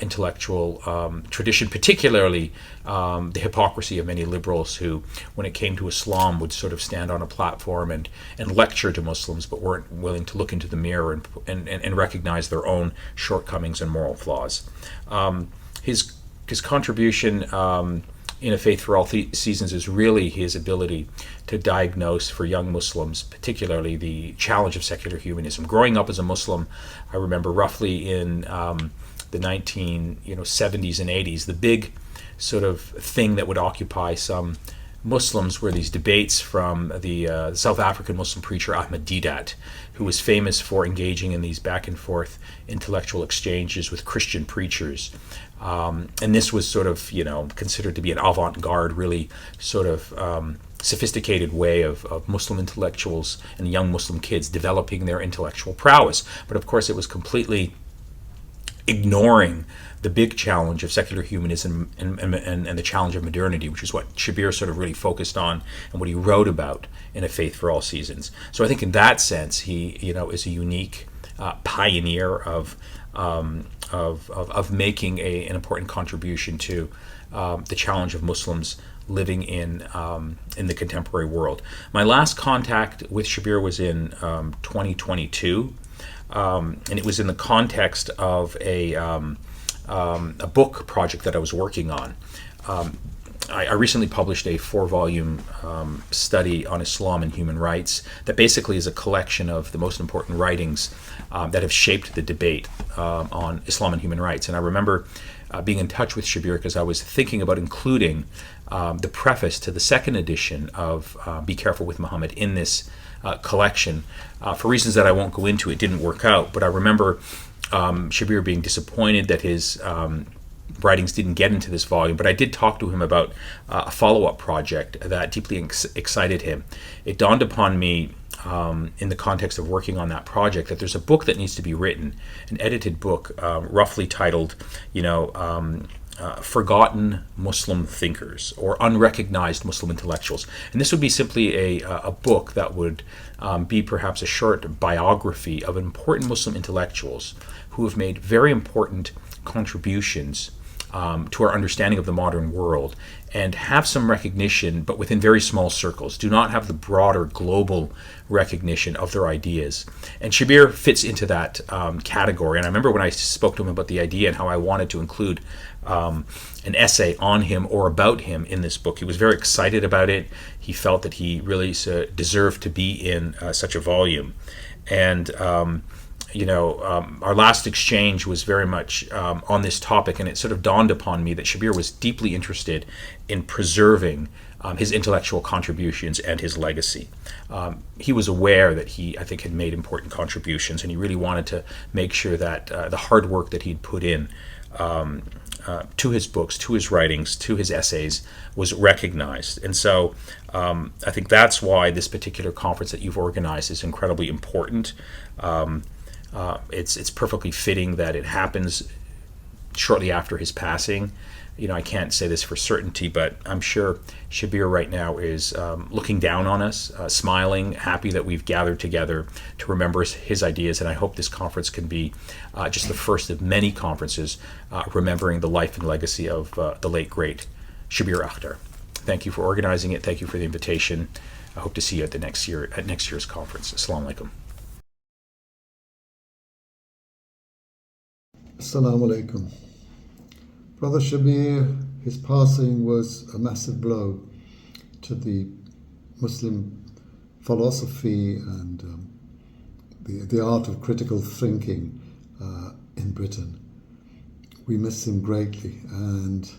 intellectual tradition, particularly the hypocrisy of many liberals who, when it came to Islam, would sort of stand on a platform and lecture to Muslims, but weren't willing to look into the mirror and recognize their own shortcomings and moral flaws. His contribution in A Faith for All Seasons is really his ability to diagnose for young Muslims, particularly the challenge of secular humanism. Growing up as a Muslim, I remember roughly in the 1970s and 80s, the big sort of thing that would occupy some Muslims were these debates from the South African Muslim preacher Ahmed Deedat, who was famous for engaging in these back and forth intellectual exchanges with Christian preachers. And this was sort of, considered to be an avant-garde, really sort of sophisticated way of Muslim intellectuals and young Muslim kids developing their intellectual prowess. But of course, it was completely ignoring the big challenge of secular humanism and the challenge of modernity, which is what Shabbir sort of really focused on and what he wrote about in A Faith for All Seasons. So I think in that sense, he is a unique pioneer of making an important contribution to the challenge of Muslims living in the contemporary world. My last contact with Shabbir was in 2022, and it was in the context of a book project that I was working on. I recently published a 4-volume study on Islam and human rights that basically is a collection of the most important writings that have shaped the debate on Islam and human rights. And I remember being in touch with Shabbir because I was thinking about including the preface to the second edition of Be Careful with Muhammad in this collection. For reasons that I won't go into, it didn't work out, but I remember Shabbir being disappointed that his writings didn't get into this volume, but I did talk to him about a follow-up project that deeply excited him. It dawned upon me in the context of working on that project that there's a book that needs to be written, an edited book roughly titled, Forgotten Muslim Thinkers or Unrecognized Muslim Intellectuals. And this would be simply a book that would be perhaps a short biography of important Muslim intellectuals who have made very important contributions to our understanding of the modern world and have some recognition, but within very small circles, do not have the broader global recognition of their ideas. And Shabbir fits into that category. And I remember when I spoke to him about the idea and how I wanted to include an essay on him or about him in this book, he was very excited about it. He felt that he really deserved to be in such a volume. And our last exchange was very much on this topic, and it sort of dawned upon me that Shabbir was deeply interested in preserving his intellectual contributions and his legacy. He was aware that he, I think, had made important contributions, and he really wanted to make sure that the hard work that he'd put in to his books, to his writings, to his essays was recognized. And so I think that's why this particular conference that you've organized is incredibly important. It's perfectly fitting that it happens shortly after his passing. I can't say this for certainty, but I'm sure Shabbir right now is looking down on us, smiling, happy that we've gathered together to remember his ideas. And I hope this conference can be just the first of many conferences remembering the life and legacy of the late, great Shabbir Akhtar. Thank you for organizing it. Thank you for the invitation. I hope to see you at next year's conference. Assalamu alaikum. Assalamu alaikum. Brother Shabbir, his passing was a massive blow to the Muslim philosophy and the art of critical thinking in Britain. We miss him greatly, and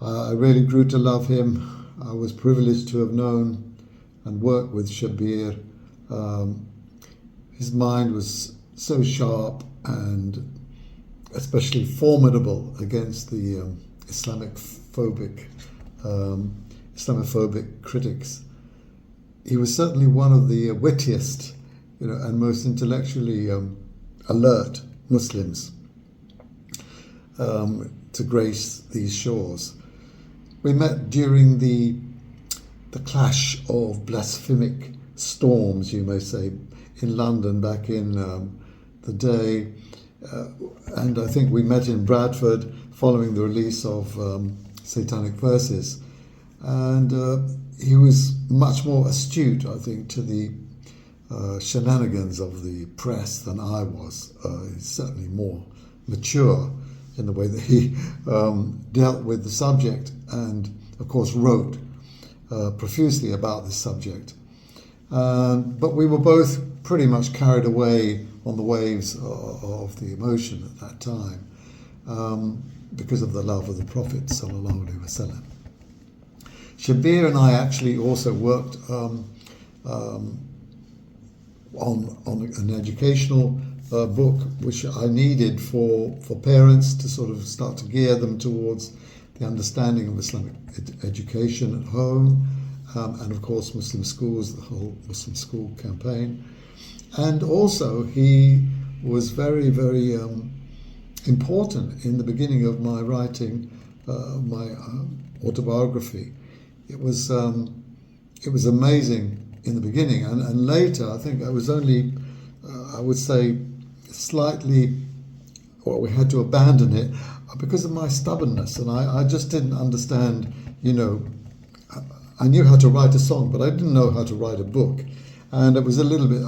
I really grew to love him. I was privileged to have known and worked with Shabbir. His mind was so sharp and especially formidable against the Islamophobic critics. He was certainly one of the wittiest, and most intellectually alert Muslims to grace these shores. We met during the clash of blasphemic storms, you may say, in London back in the day, and I think we met in Bradford following the release of Satanic Verses, and he was much more astute, I think, to the shenanigans of the press than I was. He's certainly more mature in the way that he dealt with the subject, and of course wrote profusely about this subject. But we were both pretty much carried away on the waves of the emotion at that time because of the love of the Prophet sallallahu alaihi wasallam. Shabbir and I actually also worked on an educational book which I needed for parents to sort of start to gear them towards the understanding of Islamic education at home, and of course Muslim schools, the whole Muslim school campaign. And also he was very, very important in the beginning of my writing my autobiography. It was amazing in the beginning, and later I think I was only, I would say, slightly, or we had to abandon it because of my stubbornness, and I just didn't understand, I knew how to write a song, but I didn't know how to write a book, and I was a little bit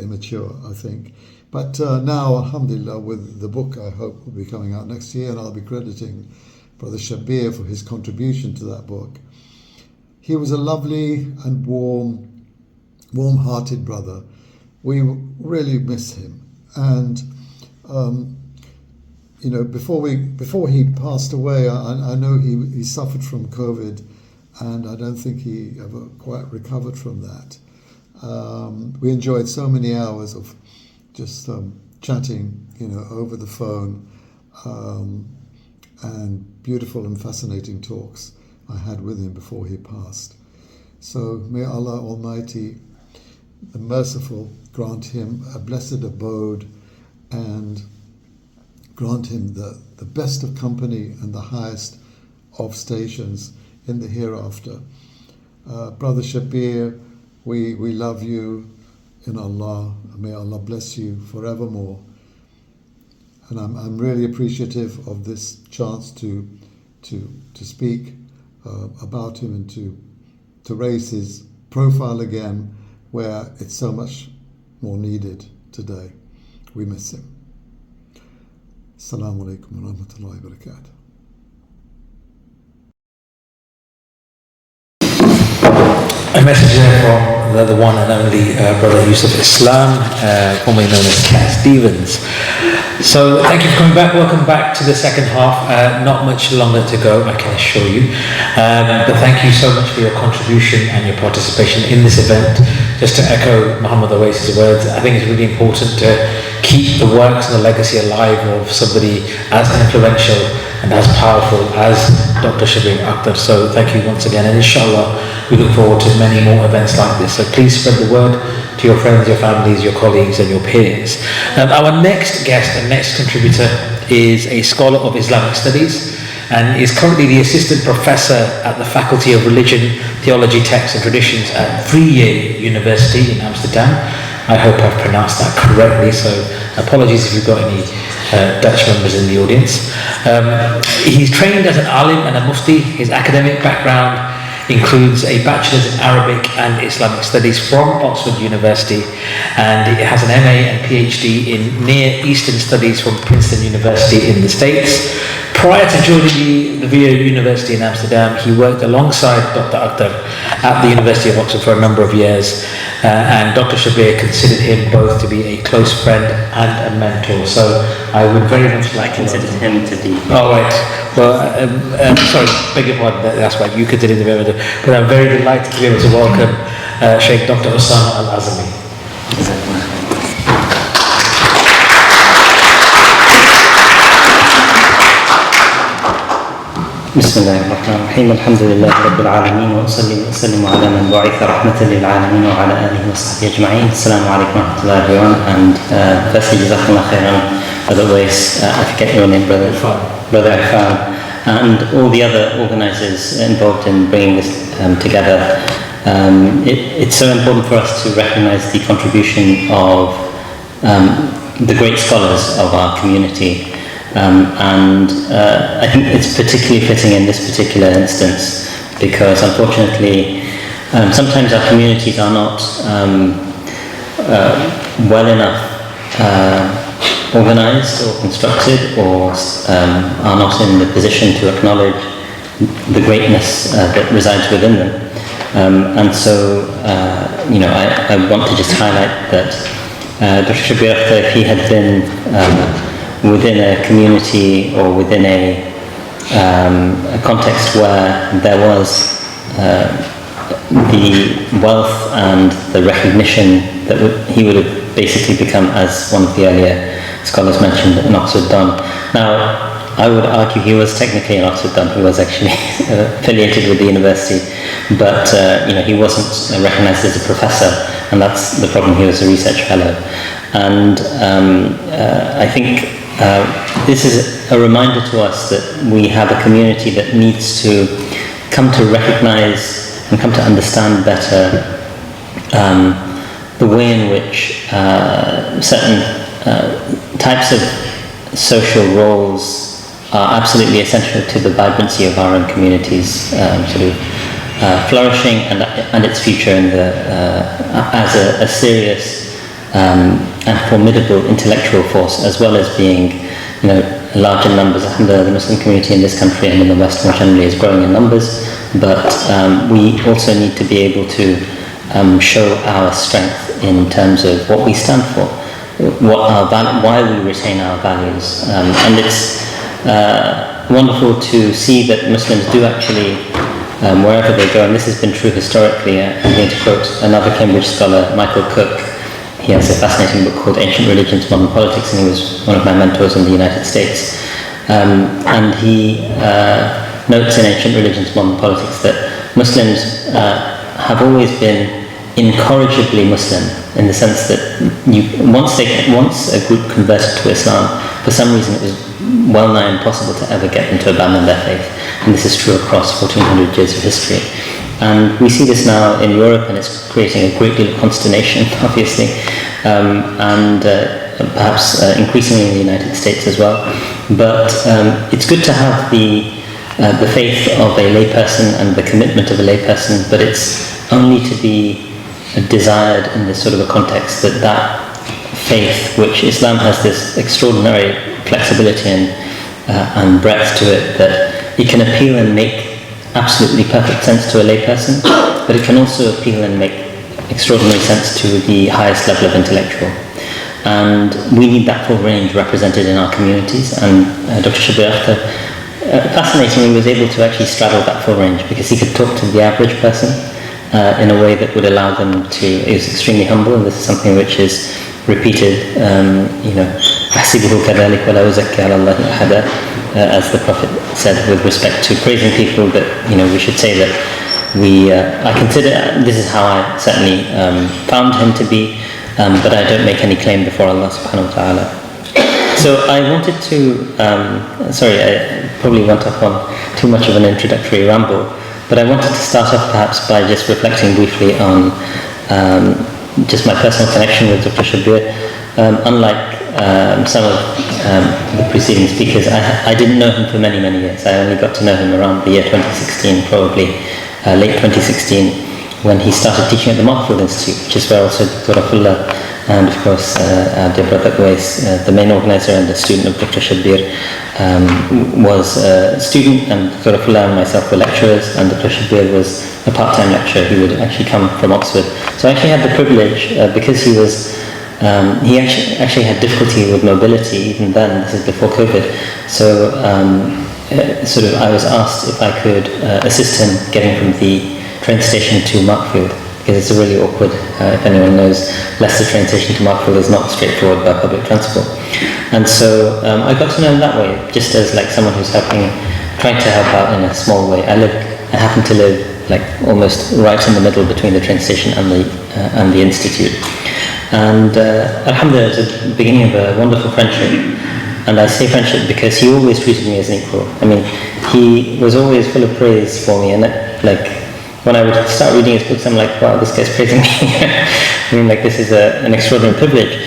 immature, I think. But now, alhamdulillah, with the book I hope will be coming out next year, and I'll be crediting Brother Shabbir for his contribution to that book. He was a lovely and warm-hearted brother. We really miss him, and before he passed away, I know he suffered from COVID, and I don't think he ever quite recovered from that. We enjoyed so many hours of just chatting, over the phone, and beautiful and fascinating talks I had with him before he passed. So may Allah Almighty, the Merciful, grant him a blessed abode and grant him the best of company and the highest of stations in the hereafter. Brother Shabbir, we love you in Allah. May Allah bless you forevermore. And I'm really appreciative of this chance to speak about him and to raise his profile again, where it's so much more needed today. We miss him. Assalamu alaikum wa rahmatullahi wa barakatuh. A message there from the one and only Brother Yusuf Islam, formerly known as Cat Stevens. So thank you for coming back. Welcome back to the second half. Not much longer to go, I can assure you. But thank you so much for your contribution and your participation in this event. Just to echo Muhammad Awais' words, I think it's really important to keep the works and the legacy alive of somebody as influential and as powerful as Dr. Shabbir Akhtar. So thank you once again, and inshallah we look forward to many more events like this. So please spread the word to your friends, your families, your colleagues and your peers. Our next guest and next contributor is a scholar of Islamic Studies and is currently the assistant professor at the Faculty of Religion, Theology, Texts and Traditions at Vrije University in Amsterdam. I hope I've pronounced that correctly, so apologies if you've got any Dutch members in the audience. He's trained as an alim and a mufti. His academic background includes a Bachelor's in Arabic and Islamic Studies from Oxford University, and it has an MA and PhD in Near Eastern Studies from Princeton University in the States. Prior to joining the VO University in Amsterdam, he worked alongside Dr. Akhtar at the University of Oxford for a number of years, and Dr. Shabbir considered him both to be a close friend and a mentor. So I would very much like to considered him to be. Oh, right. Well, sorry, beg your pardon, that's right, you consider him to be, but I'm very delighted to be able to welcome Sheikh Dr. Osama Al-Azami. بسم الله الرحمن الرحيم الحمد لله رب العالمين وأصلي وأسلم على من بعث رحمة للعالمين وعلى آله وصحبه أجمعين. Assalamu alaikum wa rahmatullahi everyone, and firstly jazakallah khairan as always. I forget your name, brother Irfan, and all the other organisers involved in bringing this together. It's so important for us to recognise the contribution of the great scholars of our community. And I think it's particularly fitting in this particular instance because unfortunately sometimes our communities are not well enough organised or constructed, or are not in the position to acknowledge the greatness that resides within them. And so I want to just highlight that Dr. Shabbir Akhtar, if he had been within a community or within a context where there was the wealth and the recognition that he would have basically become, as one of the earlier scholars mentioned, an Oxford Don. Now, I would argue he was technically an Oxford Don. He was actually affiliated with the university, but he wasn't recognised as a professor, and that's the problem. He was a research fellow, and I think this is a reminder to us that we have a community that needs to come to recognise and come to understand better the way in which certain types of social roles are absolutely essential to the vibrancy of our own communities, flourishing and its future in as a serious and formidable intellectual force, as well as being, large in numbers. Alhamdulillah, the Muslim community in this country and in the West more generally is growing in numbers, but we also need to be able to show our strength in terms of what we stand for, why we retain our values, and it's wonderful to see that Muslims do actually, wherever they go, and this has been true historically. I'm going to quote another Cambridge scholar, Michael Cook. He has a fascinating book called Ancient Religions, Modern Politics, and he was one of my mentors in the United States. And he notes in Ancient Religions, Modern Politics that Muslims have always been incorrigibly Muslim, in the sense that once a group converted to Islam, for some reason it was well nigh impossible to ever get them to abandon their faith. And this is true across 1400 years of history. And we see this now in Europe, and it's creating a great deal of consternation, obviously, and perhaps increasingly in the United States as well. But it's good to have the faith of a layperson and the commitment of a layperson, but it's only to be desired in this sort of a context that faith, which Islam has this extraordinary flexibility and breadth to it, that it can appeal and make absolutely perfect sense to a layperson, but it can also appeal and make extraordinary sense to the highest level of intellectual. And we need that full range represented in our communities, and Dr. Shabbir Akhtar, fascinatingly, was able to actually straddle that full range, because he could talk to the average person in a way that would allow them to, he was extremely humble, and this is something which is repeated, أحسبه كذلك ولا أزكي على الله أحدا, as the Prophet said with respect to praising people, that we should say that I consider, this is how I certainly found him to be, but I don't make any claim before Allah subhanahu wa ta'ala. So I wanted to, I probably went off on too much of an introductory ramble, but I wanted to start off perhaps by just reflecting briefly on just my personal connection with Dr. Shabbir. Unlike some of the preceding speakers, I didn't know him for many, many years. I only got to know him around the year 2016, probably, late 2016, when he started teaching at the Markfield Institute, which is where also Dr. Abdullah and of course our dear brother Gwais, the main organizer and the student of Dr. Shabbir, was a student, and Dr. Abdullah and myself were lecturers, and Dr. Shabbir was a part-time lecturer. He would actually come from Oxford. So I actually had the privilege, because he was he actually had difficulty with mobility even then. This is before COVID. So I was asked if I could assist him getting from the train station to Markfield, because it's a really awkward, if anyone knows, Leicester train station to Markfield is not straightforward by public transport. And so I got to know him that way, just as like someone who's trying to help out in a small way. I happen to live like almost right in the middle between the train station and the institute. And alhamdulillah, it was the beginning of a wonderful friendship. And I say friendship because he always treated me as an equal. I mean, he was always full of praise for me, and when I would start reading his books, I'm like, wow, this guy's praising me. I mean, like, this is an extraordinary privilege.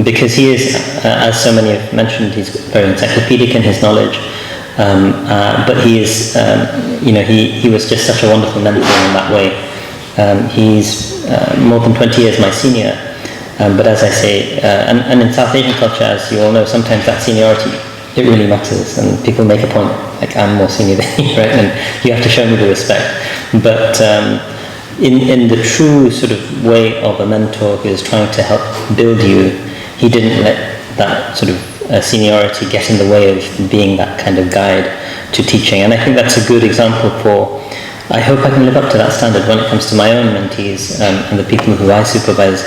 Because he is, as so many have mentioned, he's very encyclopedic in his knowledge. But he is, he was just such a wonderful mentor in that way. He's more than 20 years my senior. But as I say, and in South Asian culture, as you all know, sometimes that seniority, it really matters, and people make a point, like, I'm more senior than you, right? And you have to show me the respect. But in the true sort of way of a mentor who is trying to help build you, he didn't let that sort of seniority get in the way of being that kind of guide to teaching. And I think that's a good example for, I hope I can live up to that standard when it comes to my own mentees and the people who I supervise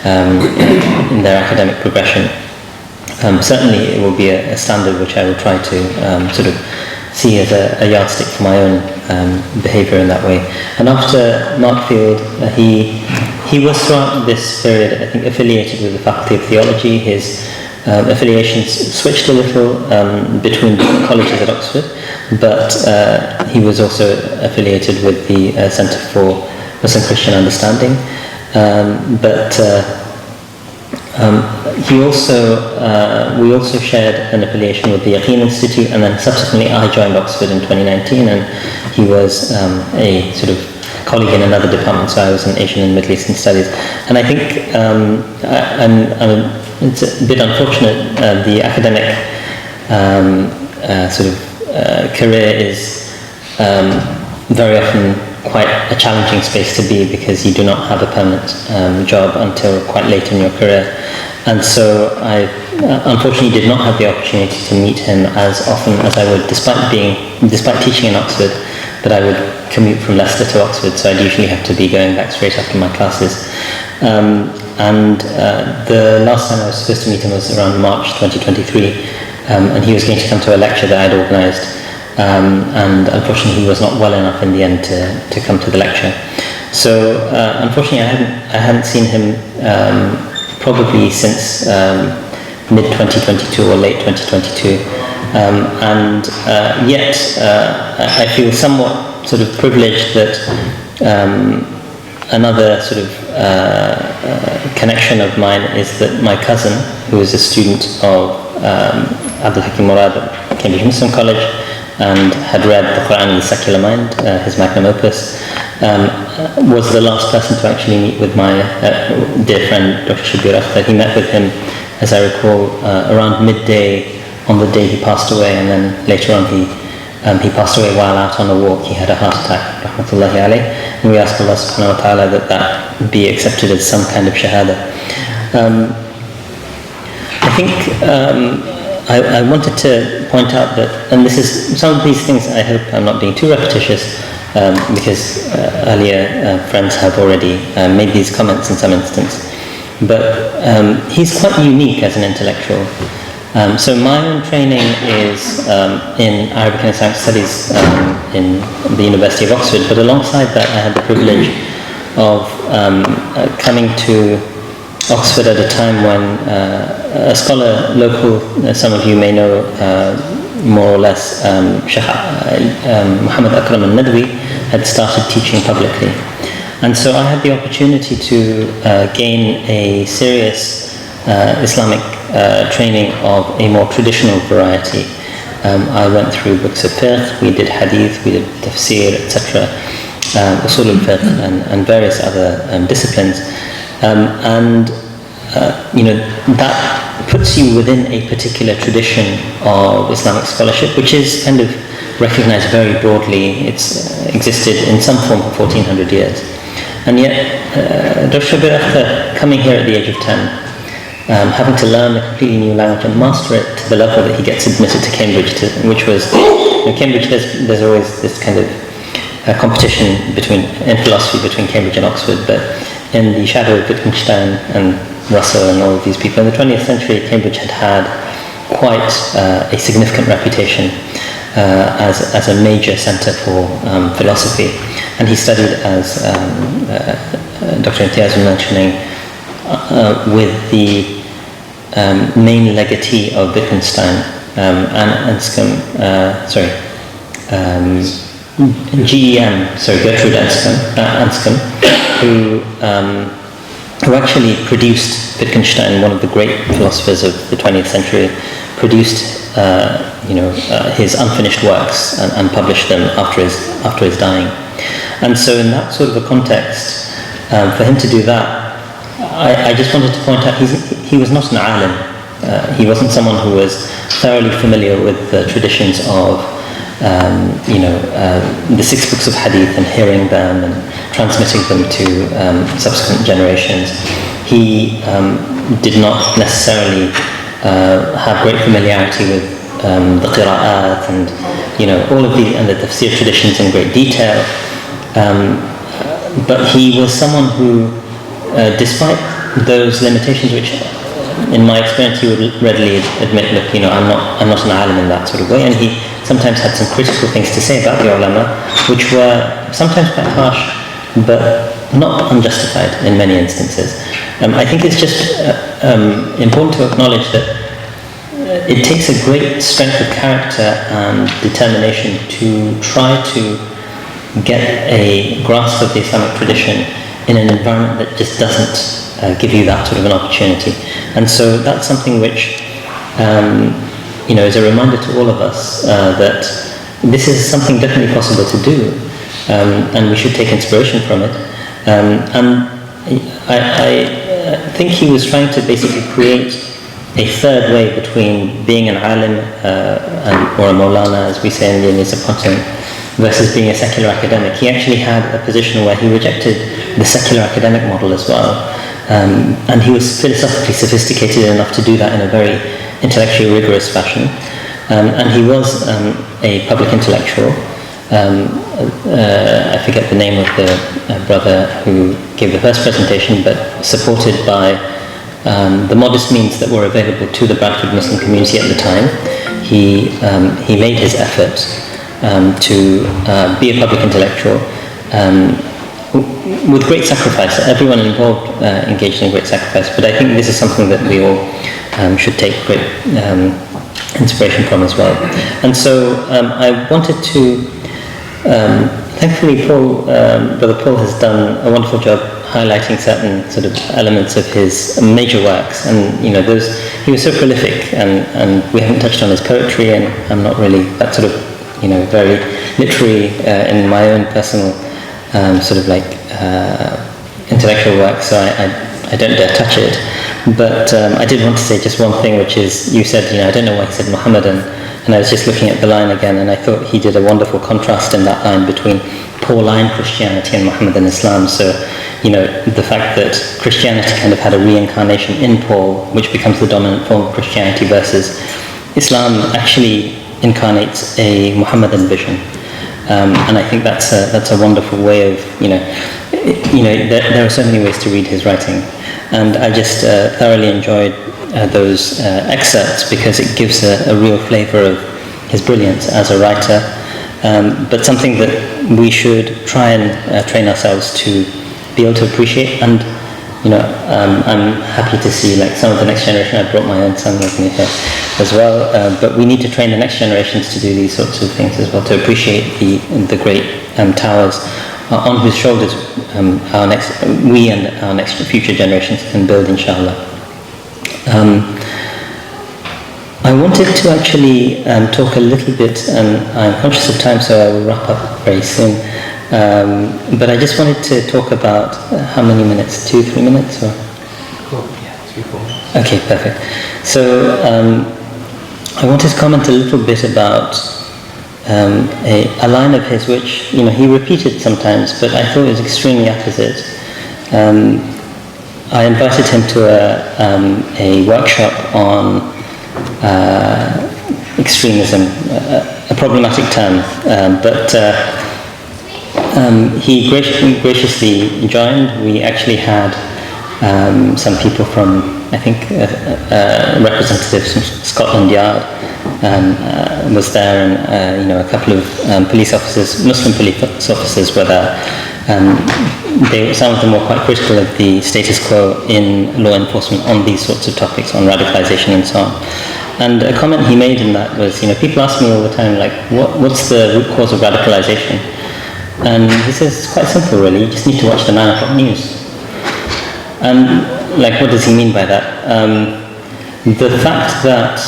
in their academic progression. Certainly it will be a standard which I will try to sort of see as a yardstick for my own behaviour in that way. And after Markfield, he was throughout this period, I think, affiliated with the Faculty of Theology. His affiliations switched a little between colleges at Oxford, but he was also affiliated with the Centre for Muslim Christian Understanding. We also shared an affiliation with the Yaqeen Institute, and then subsequently I joined Oxford in 2019, and he was a sort of colleague in another department, so I was in Asian and Middle Eastern Studies. And I think it's a bit unfortunate, the academic career is very often quite a challenging space to be, because you do not have a permanent job until quite late in your career. And so I unfortunately did not have the opportunity to meet him as often as I would, despite teaching in Oxford, but I would commute from Leicester to Oxford, so I'd usually have to be going back straight after my classes. The last time I was supposed to meet him was around March 2023, and he was going to come to a lecture that I'd organised. And unfortunately he was not well enough in the end to come to the lecture. So unfortunately I hadn't seen him probably since mid 2022 or late 2022, and yet I feel somewhat sort of privileged that another sort of connection of mine is that my cousin, who is a student of Abdul Hakim Murad at Cambridge Muslim College, and had read the Quran in the Secular Mind, his magnum opus, was the last person to actually meet with my dear friend Dr. Shabbir Akhtar. He met with him, as I recall, around midday on the day he passed away, and then later on he passed away while out on a walk. He had a heart attack, rahmatullahi alayh, and we asked Allah subhanahu wa ta'ala that be accepted as some kind of shahada. I think I wanted to point out that, and this is some of these things, I hope I'm not being too repetitious, because earlier friends have already made these comments in some instance, but he's quite unique as an intellectual. So my own training is in Arabic and Islamic Studies in the University of Oxford, but alongside that I had the privilege of coming to Oxford at a time when a scholar local, some of you may know more or less, Muhammad Akram al-Nadwi, had started teaching publicly. And so I had the opportunity to gain a serious Islamic training of a more traditional variety. I went through books of fiqh, we did hadith, we did tafsir, etc., usul al-fiqh and various other disciplines. That puts you within a particular tradition of Islamic scholarship, which is kind of recognized very broadly. It's existed in some form for 1400 years. And yet, Dr. Shabbir Akhtar, coming here at the age of 10, having to learn a completely new language and master it to the level that he gets admitted to Cambridge, which was, in Cambridge there's always this kind of competition in philosophy between Cambridge and Oxford, but in the shadow of Wittgenstein and Russell and all of these people, in the 20th century, Cambridge had quite a significant reputation as a major centre for philosophy. And he studied, as Dr. Imtiaz was mentioning, with the main legatee of Wittgenstein, Gertrude Anscombe, who actually produced Wittgenstein, one of the great philosophers of the 20th century, produced his unfinished works and published them after his dying. And so in that sort of a context, for him to do that, I just wanted to point out he was not an alim. He wasn't someone who was thoroughly familiar with the traditions of the 6 books of hadith and hearing them and transmitting them to subsequent generations. He did not necessarily have great familiarity with the qira'at and all of the tafsir traditions in great detail. But he was someone who, despite those limitations, which in my experience he would readily admit, look, I'm not an alim in that sort of way, and he sometimes had some critical things to say about the ulama, which were sometimes quite harsh, but not unjustified in many instances. I think it's just important to acknowledge that it takes a great strength of character and determination to try to get a grasp of the Islamic tradition in an environment that just doesn't give you that sort of an opportunity. And so that's something which is a reminder to all of us that this is something definitely possible to do, and we should take inspiration from it. And I think he was trying to basically create a third way between being an alim or a maulana, as we say in the Indian subcontinent, versus being a secular academic. He actually had a position where he rejected the secular academic model as well, and he was philosophically sophisticated enough to do that in a very intellectually rigorous fashion, and he was a public intellectual. I forget the name of the brother who gave the first presentation, but supported by the modest means that were available to the Bradford Muslim community at the time, he made his effort to be a public intellectual with great sacrifice. Everyone involved engaged in great sacrifice, but I think this is something that we all should take great inspiration from as well. And so I wanted to, thankfully Brother Paul has done a wonderful job highlighting certain sort of elements of his major works, and he was so prolific, and we haven't touched on his poetry, and I'm not really that sort of very literary in my own personal sort of like intellectual work, so I don't dare touch it. But I did want to say just one thing, which is, you said, I don't know why he said Muhammadan, and I was just looking at the line again, and I thought he did a wonderful contrast in that line between Pauline Christianity and Muhammadan Islam. So, the fact that Christianity kind of had a reincarnation in Paul, which becomes the dominant form of Christianity, versus Islam actually incarnates a Muhammadan vision. And I think that's a wonderful way of, there are so many ways to read his writing. And I just thoroughly enjoyed those excerpts, because it gives a real flavour of his brilliance as a writer, but something that we should try and train ourselves to be able to appreciate. And I'm happy to see, like, some of the next generation. I brought my own son with me here as well, but we need to train the next generations to do these sorts of things as well, to appreciate the great towers on whose shoulders we and our next future generations can build, inshallah. I wanted to actually talk a little bit, and I'm conscious of time, so I will wrap up very soon. But I just wanted to talk about how many minutes? 2-3 minutes? Or? Cool. Yeah, 3-4 minutes. Okay, perfect. So I wanted to comment a little bit about a line of his which he repeated sometimes, but I thought it was extremely apposite. I invited him to a workshop on extremism, a problematic term, but he graciously joined. We actually had some people from, I think, representatives from Scotland Yard was there, and a couple of police officers, Muslim police officers were there. Some of them were quite critical of the status quo in law enforcement on these sorts of topics, on radicalization and so on. And a comment he made in that was, people ask me all the time, like, what's the root cause of radicalization? And he says, it's quite simple, really. You just need to watch the 9 o'clock news. And, what does he mean by that? The fact that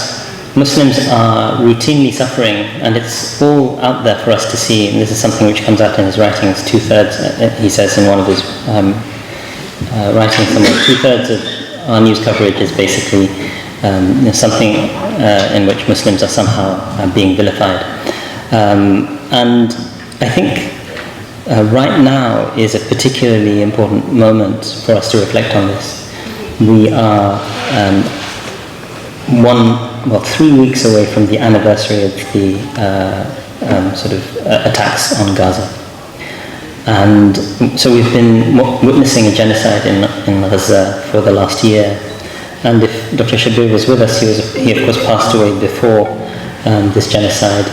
Muslims are routinely suffering, and it's all out there for us to see, and this is something which comes out in his writings, 2/3, he says in one of his writings somewhere, 2/3 of our news coverage is basically something in which Muslims are somehow being vilified. And I think right now is a particularly important moment for us to reflect on this. We are 3 weeks away from the anniversary of the attacks on Gaza. And so we've been witnessing a genocide in Gaza for the last year. And if Dr. Shabbir was with us, he of course passed away before this genocide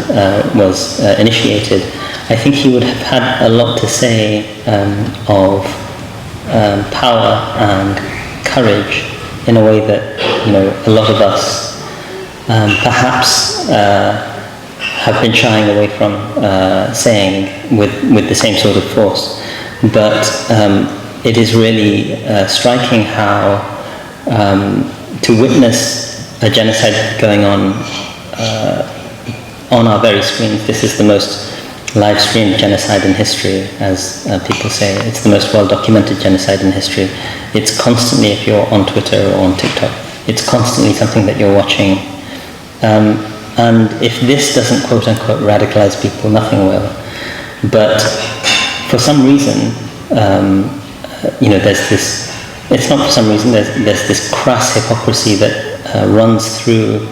was initiated. I think he would have had a lot to say of power and courage in a way that a lot of us perhaps have been shying away from saying with the same sort of force. But it is really striking how to witness a genocide going on our very screens. This is the most live-streamed genocide in history, as people say. It's the most well-documented genocide in history. It's constantly, if you're on Twitter or on TikTok, it's constantly something that you're watching. And if this doesn't quote-unquote radicalize people, nothing will. But for some reason, there's this, it's not for some reason, there's this crass hypocrisy that runs through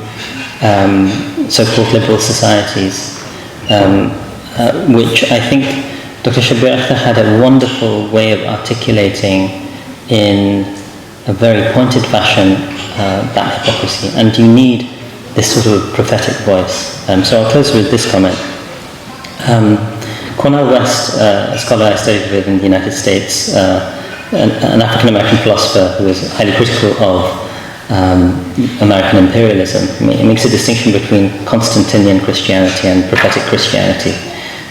so-called liberal societies, which I think Dr. Shabbir Akhtar had a wonderful way of articulating in a very pointed fashion that hypocrisy. And you need this sort of prophetic voice. So I'll close with this comment. Cornel West, a scholar I studied with in the United States, an African-American philosopher who was highly critical of American imperialism, he makes a distinction between Constantinian Christianity and prophetic Christianity.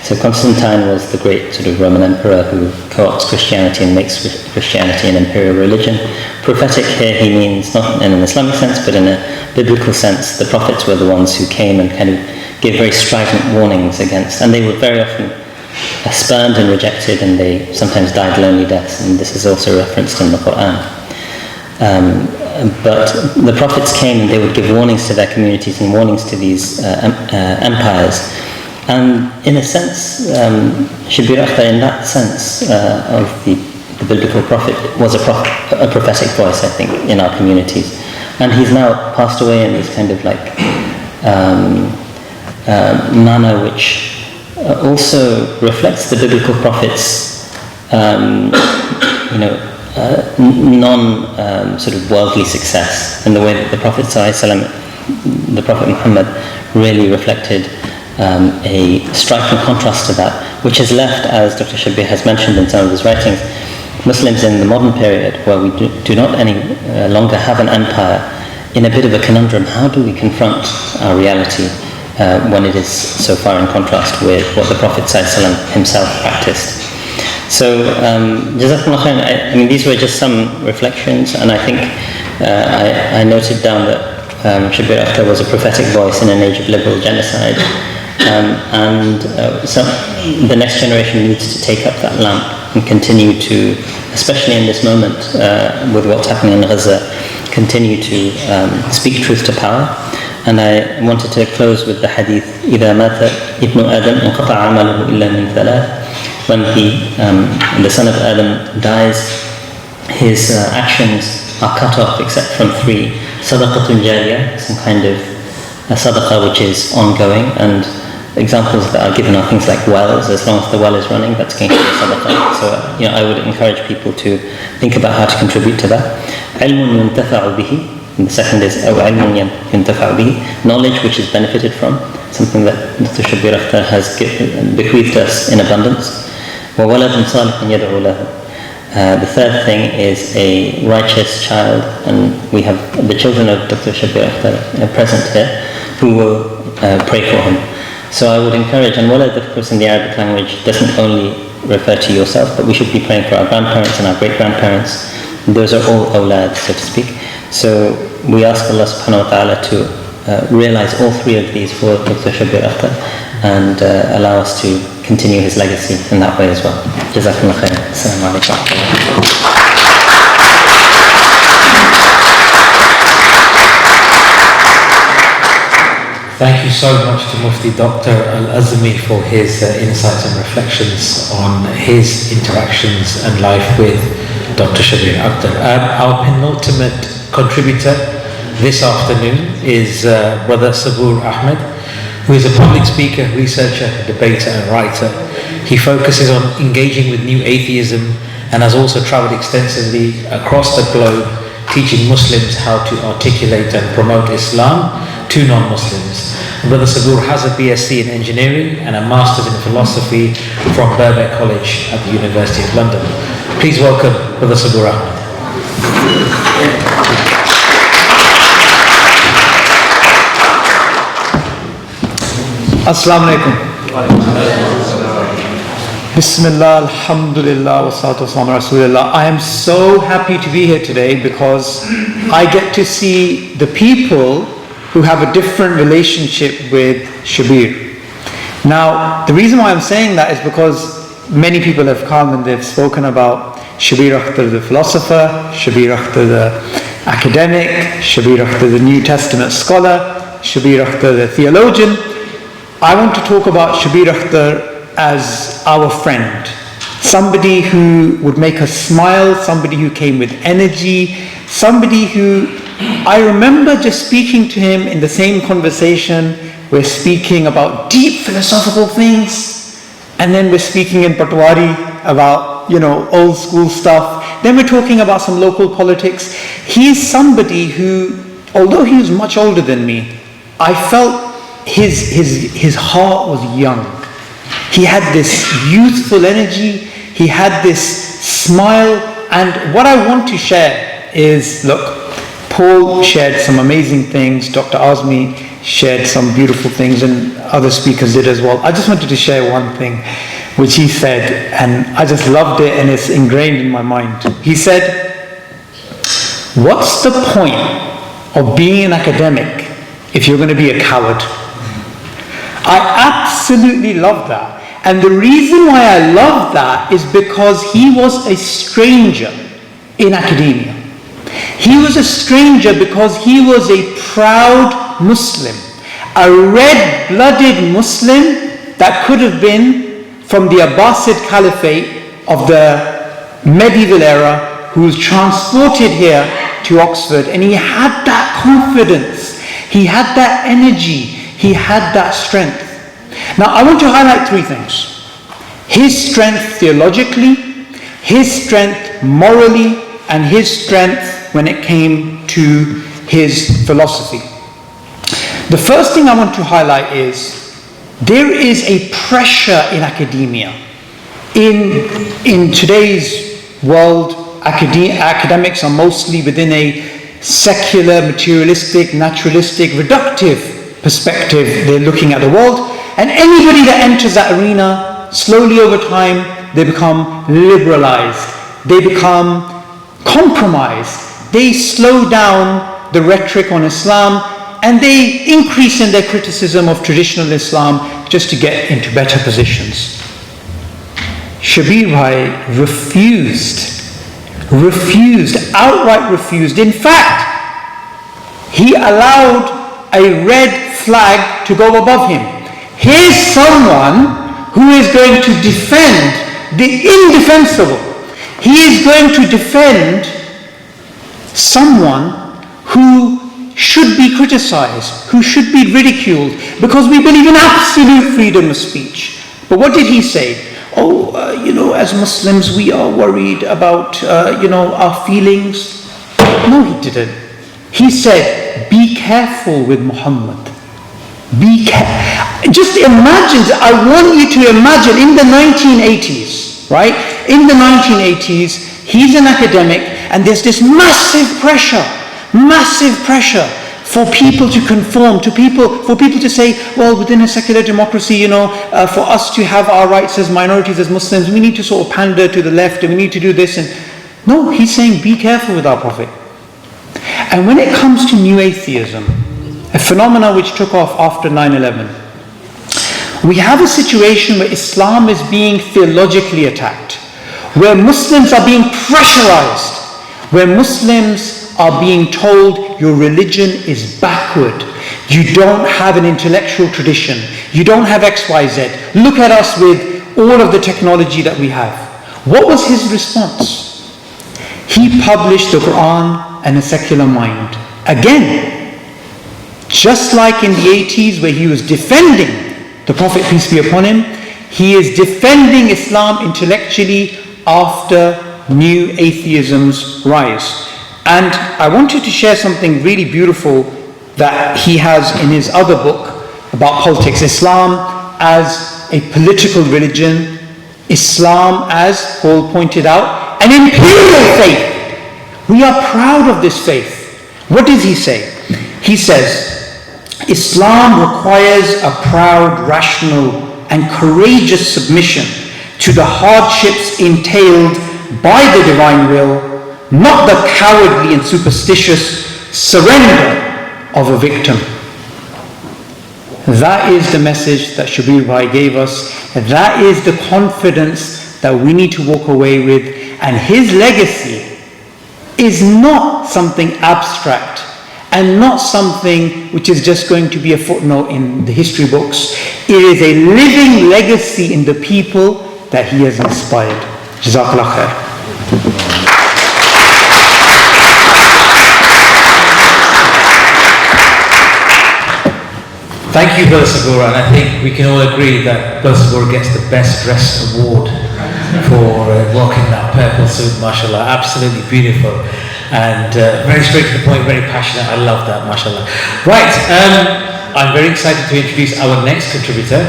So Constantine was the great sort of Roman emperor who co-opts Christianity and makes Christianity an imperial religion. Prophetic here he means not in an Islamic sense, but in a biblical sense. The prophets were the ones who came and kind of gave very strident warnings against, and they were very often spurned and rejected, and they sometimes died lonely deaths, and this is also referenced in the Quran. But the prophets came and they would give warnings to their communities and warnings to these empires. And in a sense, Shabbir Akhtar, in that sense of the biblical prophet, was a prophetic voice, I think, in our communities. And he's now passed away in this kind of manner which also reflects the biblical prophet's, sort of worldly success, in the way that the Prophet ﷺ, the Prophet Muhammad, really reflected a striking contrast to that, which has left, as Dr. Shabbir has mentioned in some of his writings, Muslims in the modern period, where we do not any longer have an empire, in a bit of a conundrum. How do we confront our reality when it is so far in contrast with what the Prophet ﷺ himself practiced? So, Jazakumullah khairan. I mean, these were just some reflections, and I think I noted down that Shabbir Akhtar was a prophetic voice in an age of liberal genocide. So the next generation needs to take up that lamp and continue to, especially in this moment with what's happening in Gaza, continue to speak truth to power. And I wanted to close with the hadith, إِذَا مَاتَ ابْنُ آدَمْ انْقَطَعَ عَمَلُهُ إِلَّا مِنْ ثَلَاثٍ. When the son of Adam dies, his actions are cut off except from three. Sadaqatun jariyah, some kind of sadaqah which is ongoing, and examples that are given are things like wells. As long as the well is running, that's going to be a sadaqah. So I would encourage people to think about how to contribute to that. علم ينتفع به. And the second is أو علم ينتفع به, knowledge which is benefited from, something that Dr. Shabbir Akhtar has bequeathed us in abundance. وولد صالح يدعو له. The third thing is a righteous child, and we have the children of Dr. Shabbir Akhtar present here who will pray for him. So I would encourage, and walad, of course, in the Arabic language doesn't only refer to yourself, but we should be praying for our grandparents and our great-grandparents. Those are all awlad, so to speak. So we ask Allah subhanahu wa ta'ala to realize all three of these for Dr. Shabbir Akhtar and allow us to continue his legacy in that way as well. Jazakumullah khair. Assalamu alaikum. Thank you so much to Mufti Dr. Al-Azmi for his insights and reflections on his interactions and life with Dr. Shabbir Akhtar. Our penultimate contributor this afternoon is Brother Shabbir Ahmed, who is a public speaker, researcher, debater and writer. He focuses on engaging with new atheism and has also travelled extensively across the globe teaching Muslims how to articulate and promote Islam to non-Muslims. Brother Shabbir has a BSc in engineering and a master's in philosophy from Birkbeck College at the University of London. Please welcome Brother Shabbir Ahmed. Assalamu alaikum. Bismillah, alhamdulillah, wa salatu wa salam rasulillah. I am so happy to be here today because I get to see the people who have a different relationship with Shabbir. Now, the reason why I'm saying that is because many people have come and they've spoken about Shabbir Akhtar the philosopher, Shabbir Akhtar the academic, Shabbir Akhtar the New Testament scholar, Shabbir Akhtar the theologian. I want to talk about Shabbir Akhtar as our friend, somebody who would make us smile, somebody who came with energy, somebody who I remember just speaking to him in the same conversation. We're speaking about deep philosophical things, and then we're speaking in Patwari about, old school stuff. Then we're talking about some local politics. He's somebody who, although he was much older than me, I felt his heart was young. He had this youthful energy, he had this smile, and what I want to share is, look, Paul shared some amazing things, Dr. Azmi shared some beautiful things, and other speakers did as well. I just wanted to share one thing which he said, and I just loved it and it's ingrained in my mind. He said, what's the point of being an academic if you're going to be a coward? I absolutely love that. And the reason why I love that is because he was a stranger in academia. He was a stranger because he was a proud Muslim, a red-blooded Muslim that could have been from the Abbasid Caliphate of the medieval era, who was transported here to Oxford, and he had that confidence, he had that energy, he had that strength. Now I want to highlight three things: his strength theologically, his strength morally, and his strength when it came to his philosophy. The first thing I want to highlight is there is a pressure in academia. In today's world, academics are mostly within a secular, materialistic, naturalistic, reductive perspective. They're looking at the world, and anybody that enters that arena, slowly over time, they become liberalized, they become compromised, they slow down the rhetoric on Islam, and they increase in their criticism of traditional Islam just to get into better positions. Shabbir Bhai outright refused. In fact, he allowed a red flag to go above him. Here's someone who is going to defend the indefensible. He is going to defend someone who should be criticized, who should be ridiculed, because we believe in absolute freedom of speech. But what did he say? As Muslims we are worried about, our feelings. No, he didn't. He said, be careful with Muhammad. Just imagine, I want you to imagine in the 1980s, right? In the 1980s, he's an academic and there's this massive pressure for people to conform, for people to say, well, within a secular democracy, for us to have our rights as minorities, as Muslims, we need to sort of pander to the left and we need to do this. And no, he's saying, be careful with our Prophet. And when it comes to new atheism, a phenomena which took off after 9/11, we have a situation where Islam is being theologically attacked, where Muslims are being pressurized, where Muslims are being told your religion is backward. You don't have an intellectual tradition. You don't have XYZ. Look at us with all of the technology that we have. What was his response? He published the Quran and a secular mind. Again, just like in the 80s where he was defending the Prophet, peace be upon him, he is defending Islam intellectually after new atheism's rise. And I wanted to share something really beautiful that he has in his other book about politics. Islam as a political religion, Islam, as Paul pointed out, an imperial faith. We are proud of this faith. What does he say? He says, Islam requires a proud, rational, and courageous submission to the hardships entailed by the divine will, not the cowardly and superstitious surrender of a victim. That is the message that Shabbir Bhai gave us. That is the confidence that we need to walk away with. And his legacy is not something abstract and not something which is just going to be a footnote in the history books. It is a living legacy in the people that he has inspired. Jazakallah khair. Thank you, Brother Sabura, and I think we can all agree that Brother Sabura gets the Best Dressed Award for rocking that purple suit, mashallah. Absolutely beautiful and very straight to the point, very passionate. I love that, mashallah. Right, I'm very excited to introduce our next contributor,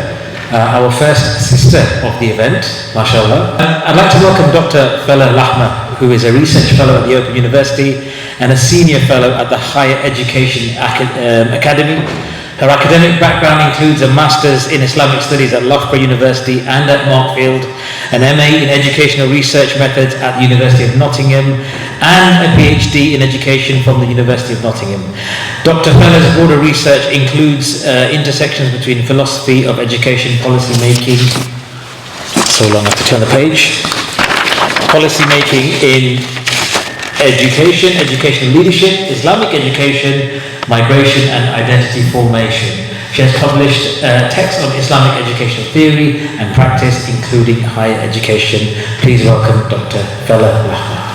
our first sister of the event, mashallah. I'd like to welcome Dr. Fela Lahma, who is a research fellow at the Open University and a senior fellow at the Higher Education Academy. Her academic background includes a Master's in Islamic Studies at Loughborough University and at Markfield, an MA in Educational Research Methods at the University of Nottingham, and a PhD in Education from the University of Nottingham. Dr. Fela's broader research includes intersections between philosophy of education policy making, so long I have to turn the page, policy making in education, educational leadership, Islamic education, migration and identity formation. She has published texts on Islamic educational theory and practice, including higher education. Please welcome Dr. Fela Lahma.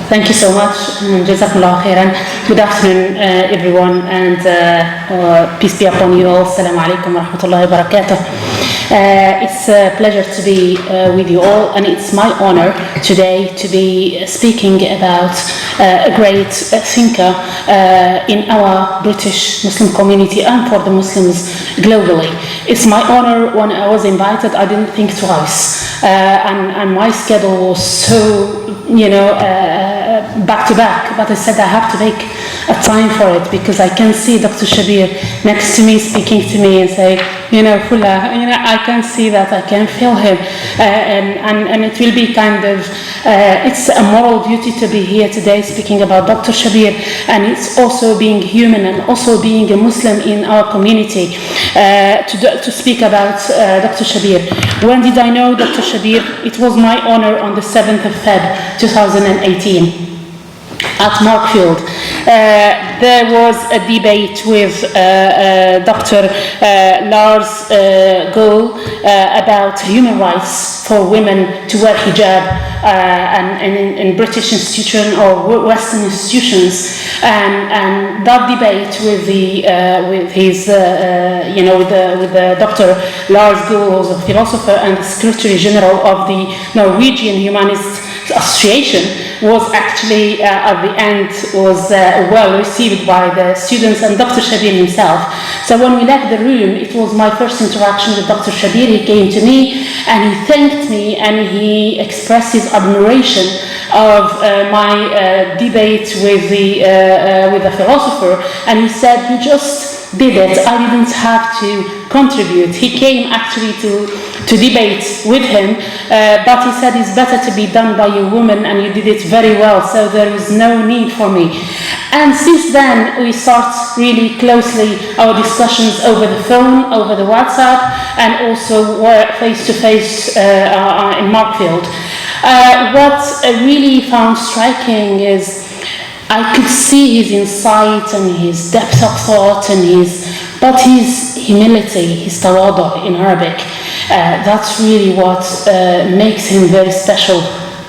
Thank you so much. Jazakallah khairan. Good afternoon, everyone, and peace be upon you all. Assalamu alaikum wa rahmatullahi wa barakatuh. It's a pleasure to be with you all, and it's my honor today to be speaking about a great thinker in our British Muslim community and for the Muslims globally. It's my honor. When I was invited, I didn't think twice, and my schedule was so, back to back, but I said I have to make a time for it because I can see Dr. Shabbir next to me speaking to me and say, I can see that, I can feel him, and it will be kind of, it's a moral duty to be here today speaking about Dr. Shabbir, and it's also being human and also being a Muslim in our community, to speak about Dr. Shabbir. When did I know Dr. Shabbir? It was my honor on the 7th of Feb 2018. At Markfield, there was a debate with Dr. Lars Gohl about human rights for women to wear hijab and in British institutions or Western institutions, and that debate with Dr. Lars Gohl, who's a philosopher and the Secretary General of the Norwegian Humanist Association, was actually at the end was well received by the students and Dr. Shabbir himself. So when we left the room, it was my first interaction with Dr. Shabbir. He came to me and he thanked me and he expressed his admiration of my debate with the philosopher, and he said he just did it. I didn't have to contribute. He came actually to debate with him, but he said it's better to be done by a woman, and you did it very well, so there is no need for me. And since then, we start really closely our discussions over the phone, over the WhatsApp, and also face-to-face in Markfield. What I really found striking is I could see his insight and his depth of thought and his humility, his tawadu in Arabic. That's really what makes him very special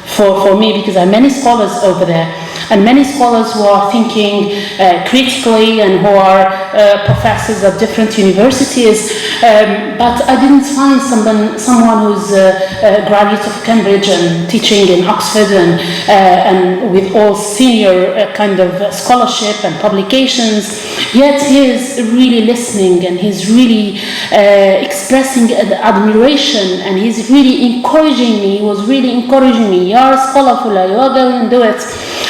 for me, because there are many scholars over there, and many scholars who are thinking critically and who are professors at different universities, but I didn't find someone who's a graduate of Cambridge and teaching in Oxford and with all senior kind of scholarship and publications, yet he's really listening and he's really expressing admiration, and he's really encouraging me. He was really encouraging me. You are a scholar, Fula, you are going and do it.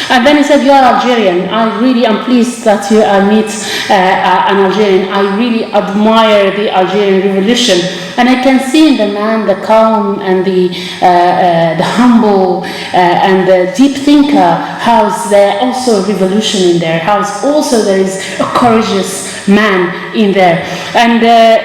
And then he said, you are Algerian. I really am pleased that you meet an Algerian. I really admire the Algerian revolution. And I can see in the man the calm and the humble and the deep thinker, how there also a revolution in there, how also there is a courageous man in there. And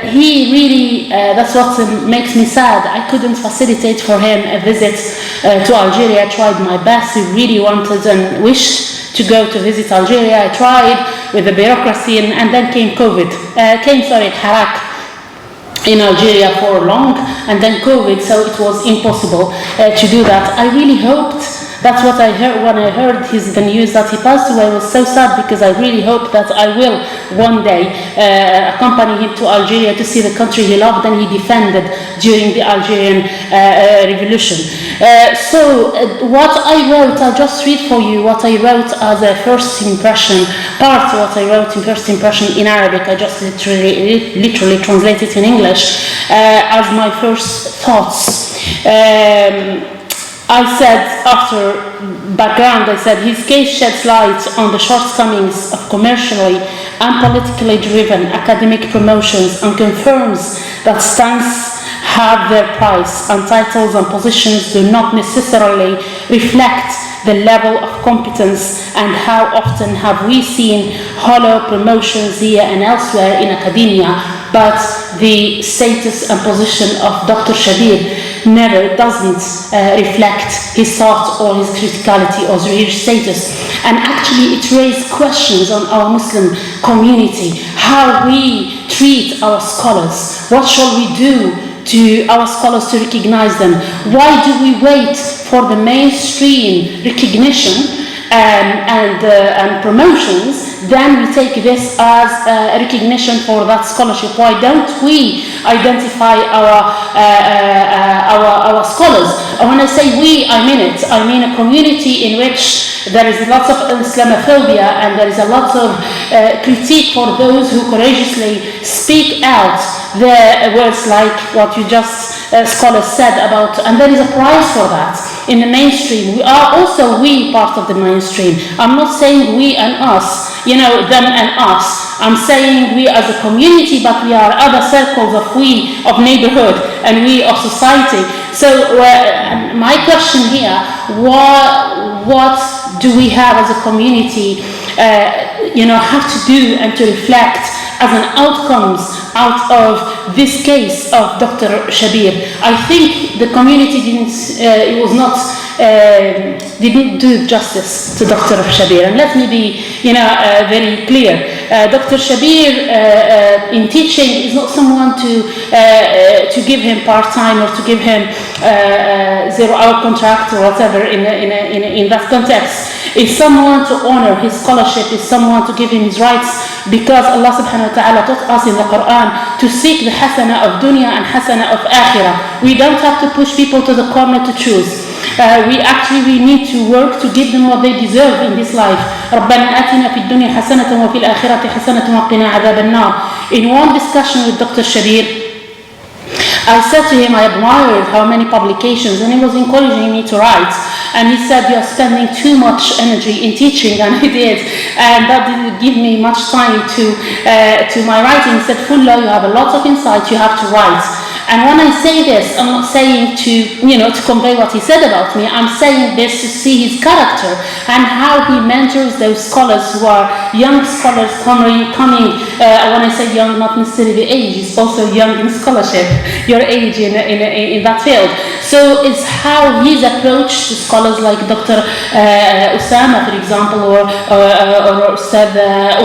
he really, that's what makes me sad. I couldn't facilitate for him a visit to Algeria. I tried my best. He really wanted and wished to go to visit Algeria. I tried with the bureaucracy, and then came Harak in Algeria for long, and then COVID, so it was impossible to do that. I really hoped, that's what I heard when I heard the news that he passed away. I was so sad, because I really hope that I will one day accompany him to Algeria to see the country he loved and he defended during the Algerian revolution. So what I wrote, I'll just read for you what I wrote as a first impression, part of what I wrote in first impression in Arabic. I just literally translated it in English as my first thoughts. I said, after background, I said, his case sheds light on the shortcomings of commercially and politically driven academic promotions and confirms that stunts have their price, and titles and positions do not necessarily reflect the level of competence. And how often have we seen hollow promotions here and elsewhere in academia, but the status and position of Dr. Shabbir doesn't reflect his thought or his criticality or his status. And actually it raised questions on our Muslim community, how we treat our scholars. What shall we do to our scholars to recognize them? Why do we wait for the mainstream recognition and promotions, then we take this as a recognition for that scholarship? Why don't we identify our scholars? And when I say we, I mean it. I mean a community in which there is lots of Islamophobia, and there is a lot of critique for those who courageously speak out the words like what you just scholars said about, and there is a prize for that in the mainstream. We are also part of the mainstream. I'm not saying we and us, them and us. I'm saying we as a community, but we are other circles of neighborhood and we of society. So my question here, what do we have as a community, have to do and to reflect as an outcomes out of this case of Dr. Shabbir? I think the community didn't do justice to Dr. Shabbir. And let me be, very clear. Dr. Shabbir in teaching is not someone to give him part-time or to give him 0-hour contract or whatever in that context. Is someone to honor his scholarship, is someone to give him his rights, because Allah subhanahu wa ta'ala taught us in the Quran to seek the hasana of dunya and hasana of akhirah. We don't have to push people to the corner to choose. We need to work to give them what they deserve in this life. رَبَّنَا آتِنَا فِي الدُّنْيَا حَسَنَةً وَفِي الْآخِرَةِ حَسَنَةً وَقِنَا عَذَابَ النَّارِ. In one discussion with Dr. Shabbir, I said to him I admired how many publications, and he was encouraging me to write. And he said, "You are spending too much energy in teaching," and I did. And that didn't give me much time to my writing. He said, "Fulla, you have a lot of insight, you have to write." And when I say this, I'm not saying to convey what he said about me. I'm saying this to see his character and how he mentors those scholars who are young scholars coming. When I say young, not necessarily the age, it's also young in scholarship, your age in that field. So it's how his approach to scholars like Dr. Usama, for example, or Ustad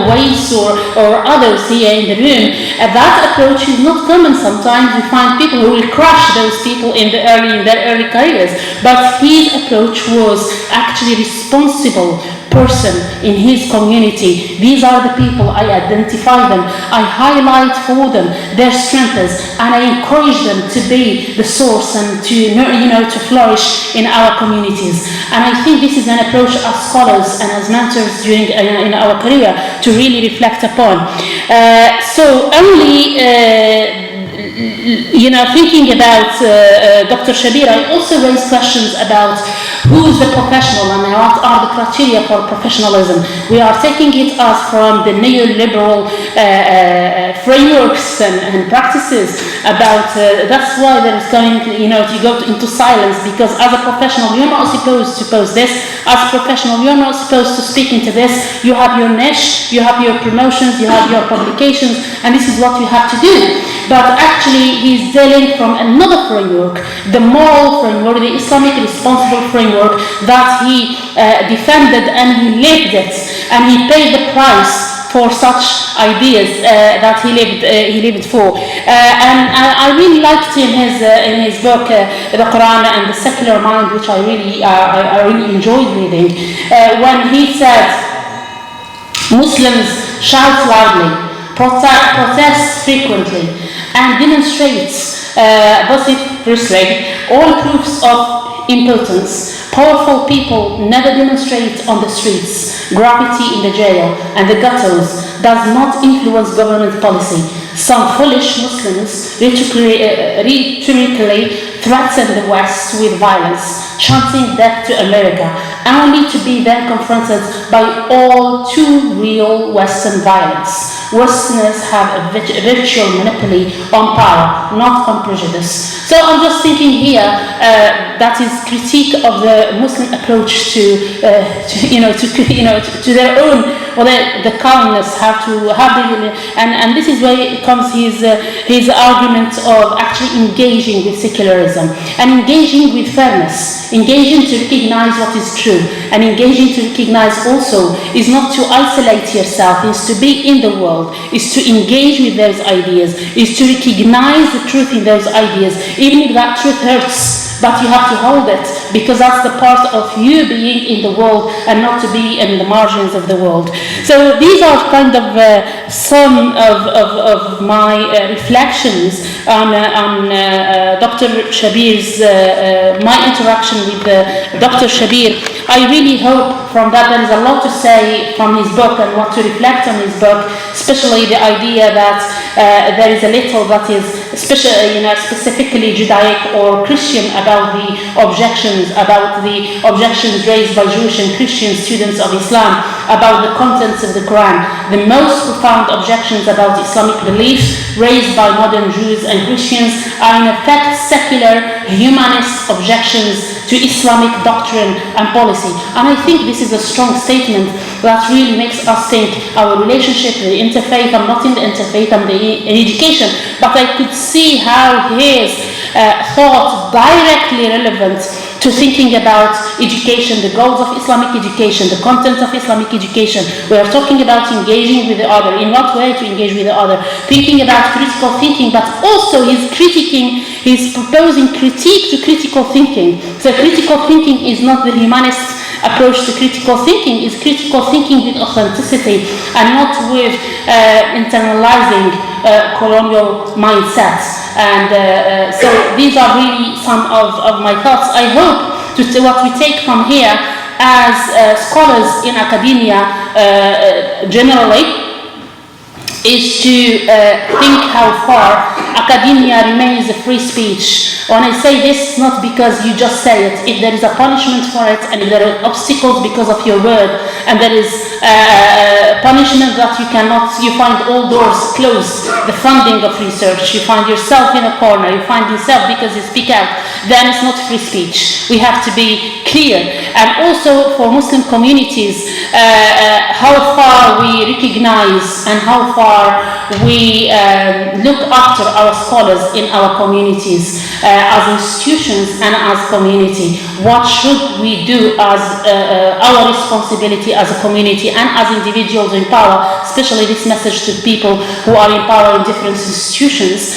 Uwais or others here in the room. That approach is not common. Sometimes you find people who will crush those people in their early careers. But his approach was actually responsible person in his community. These are the people, I identify them, I highlight for them their strengths, and I encourage them to be the source and to flourish in our communities. And I think this is an approach as scholars and as mentors during in our career to really reflect upon. Thinking about Dr. Shabbir, I also raised questions about who is the professional and what are the criteria for professionalism. We are taking it as from the neoliberal frameworks and practices about, that's why there is going, to go into silence, because as a professional, you're not supposed to post this. As a professional, you're not supposed to speak into this. You have your niche, you have your promotions, you have your publications, and this is what you have to do. But actually, he's dealing from another framework, the moral framework, the Islamic responsible framework that he defended, and he lived it, and he paid the price for such ideas that he lived for. And I really liked in his book, The Quran and the Secular Mind, which I really enjoyed reading, when he said, Muslims shout loudly, protest frequently, and demonstrates vociferously all proofs of impotence. Powerful people never demonstrate on the streets. Gravity in the jail and the ghettos does not influence government policy. Some foolish Muslims rhetorically threaten the West with violence, chanting death to America, only to be then confronted by all too real Western violence. Westerners have a virtual monopoly on power, not on prejudice. So I'm just thinking here that is critique of the Muslim approach to their own, or the calmness, and this is where it comes his argument of actually engaging with secularism and engaging with fairness, engaging to recognize what is true, and engaging to recognize also is not to isolate yourself, is to be in the world, is to engage with those ideas, is to recognize the truth in those ideas, even if that truth hurts. But you have to hold it, because that's the part of you being in the world and not to be in the margins of the world. So these are kind of some of my reflections on Dr. Shabbir's, my interaction with Dr. Shabbir. I really hope from that there is a lot to say from his book and what to reflect on his book, especially the idea that there is a little that is especially, specifically Judaic or Christian, about the objections raised by Jewish and Christian students of Islam about the contents of the Quran. The most profound objections about Islamic beliefs raised by modern Jews and Christians are in effect secular, humanist objections to Islamic doctrine and policy. And I think this is a strong statement that really makes us think our relationship with the interfaith. I'm not in the interfaith, I'm in education, but I could see how his thought directly relevant to thinking about education, the goals of Islamic education, the content of Islamic education. We are talking about engaging with the other. In what way to engage with the other? Thinking about critical thinking, but also he's proposing critique to critical thinking. So critical thinking is not the humanist approach to critical thinking, is critical thinking with authenticity and not with internalizing colonial mindsets. And so these are really some of my thoughts. I hope what we take from here as scholars in academia generally is to think how far academia remains a free speech. When I say this, not because you just say it. If there is a punishment for it, and if there are obstacles because of your word, and there is punishment that you find all doors closed, the funding of research, you find yourself in a corner, you find yourself because you speak out, then it's not free speech. We have to be clear. And also for Muslim communities, how far we recognize and how far we look after our scholars in our communities as institutions and as community. What should we do as our responsibility as a community and as individuals in power, especially this message to people who are in power in different institutions?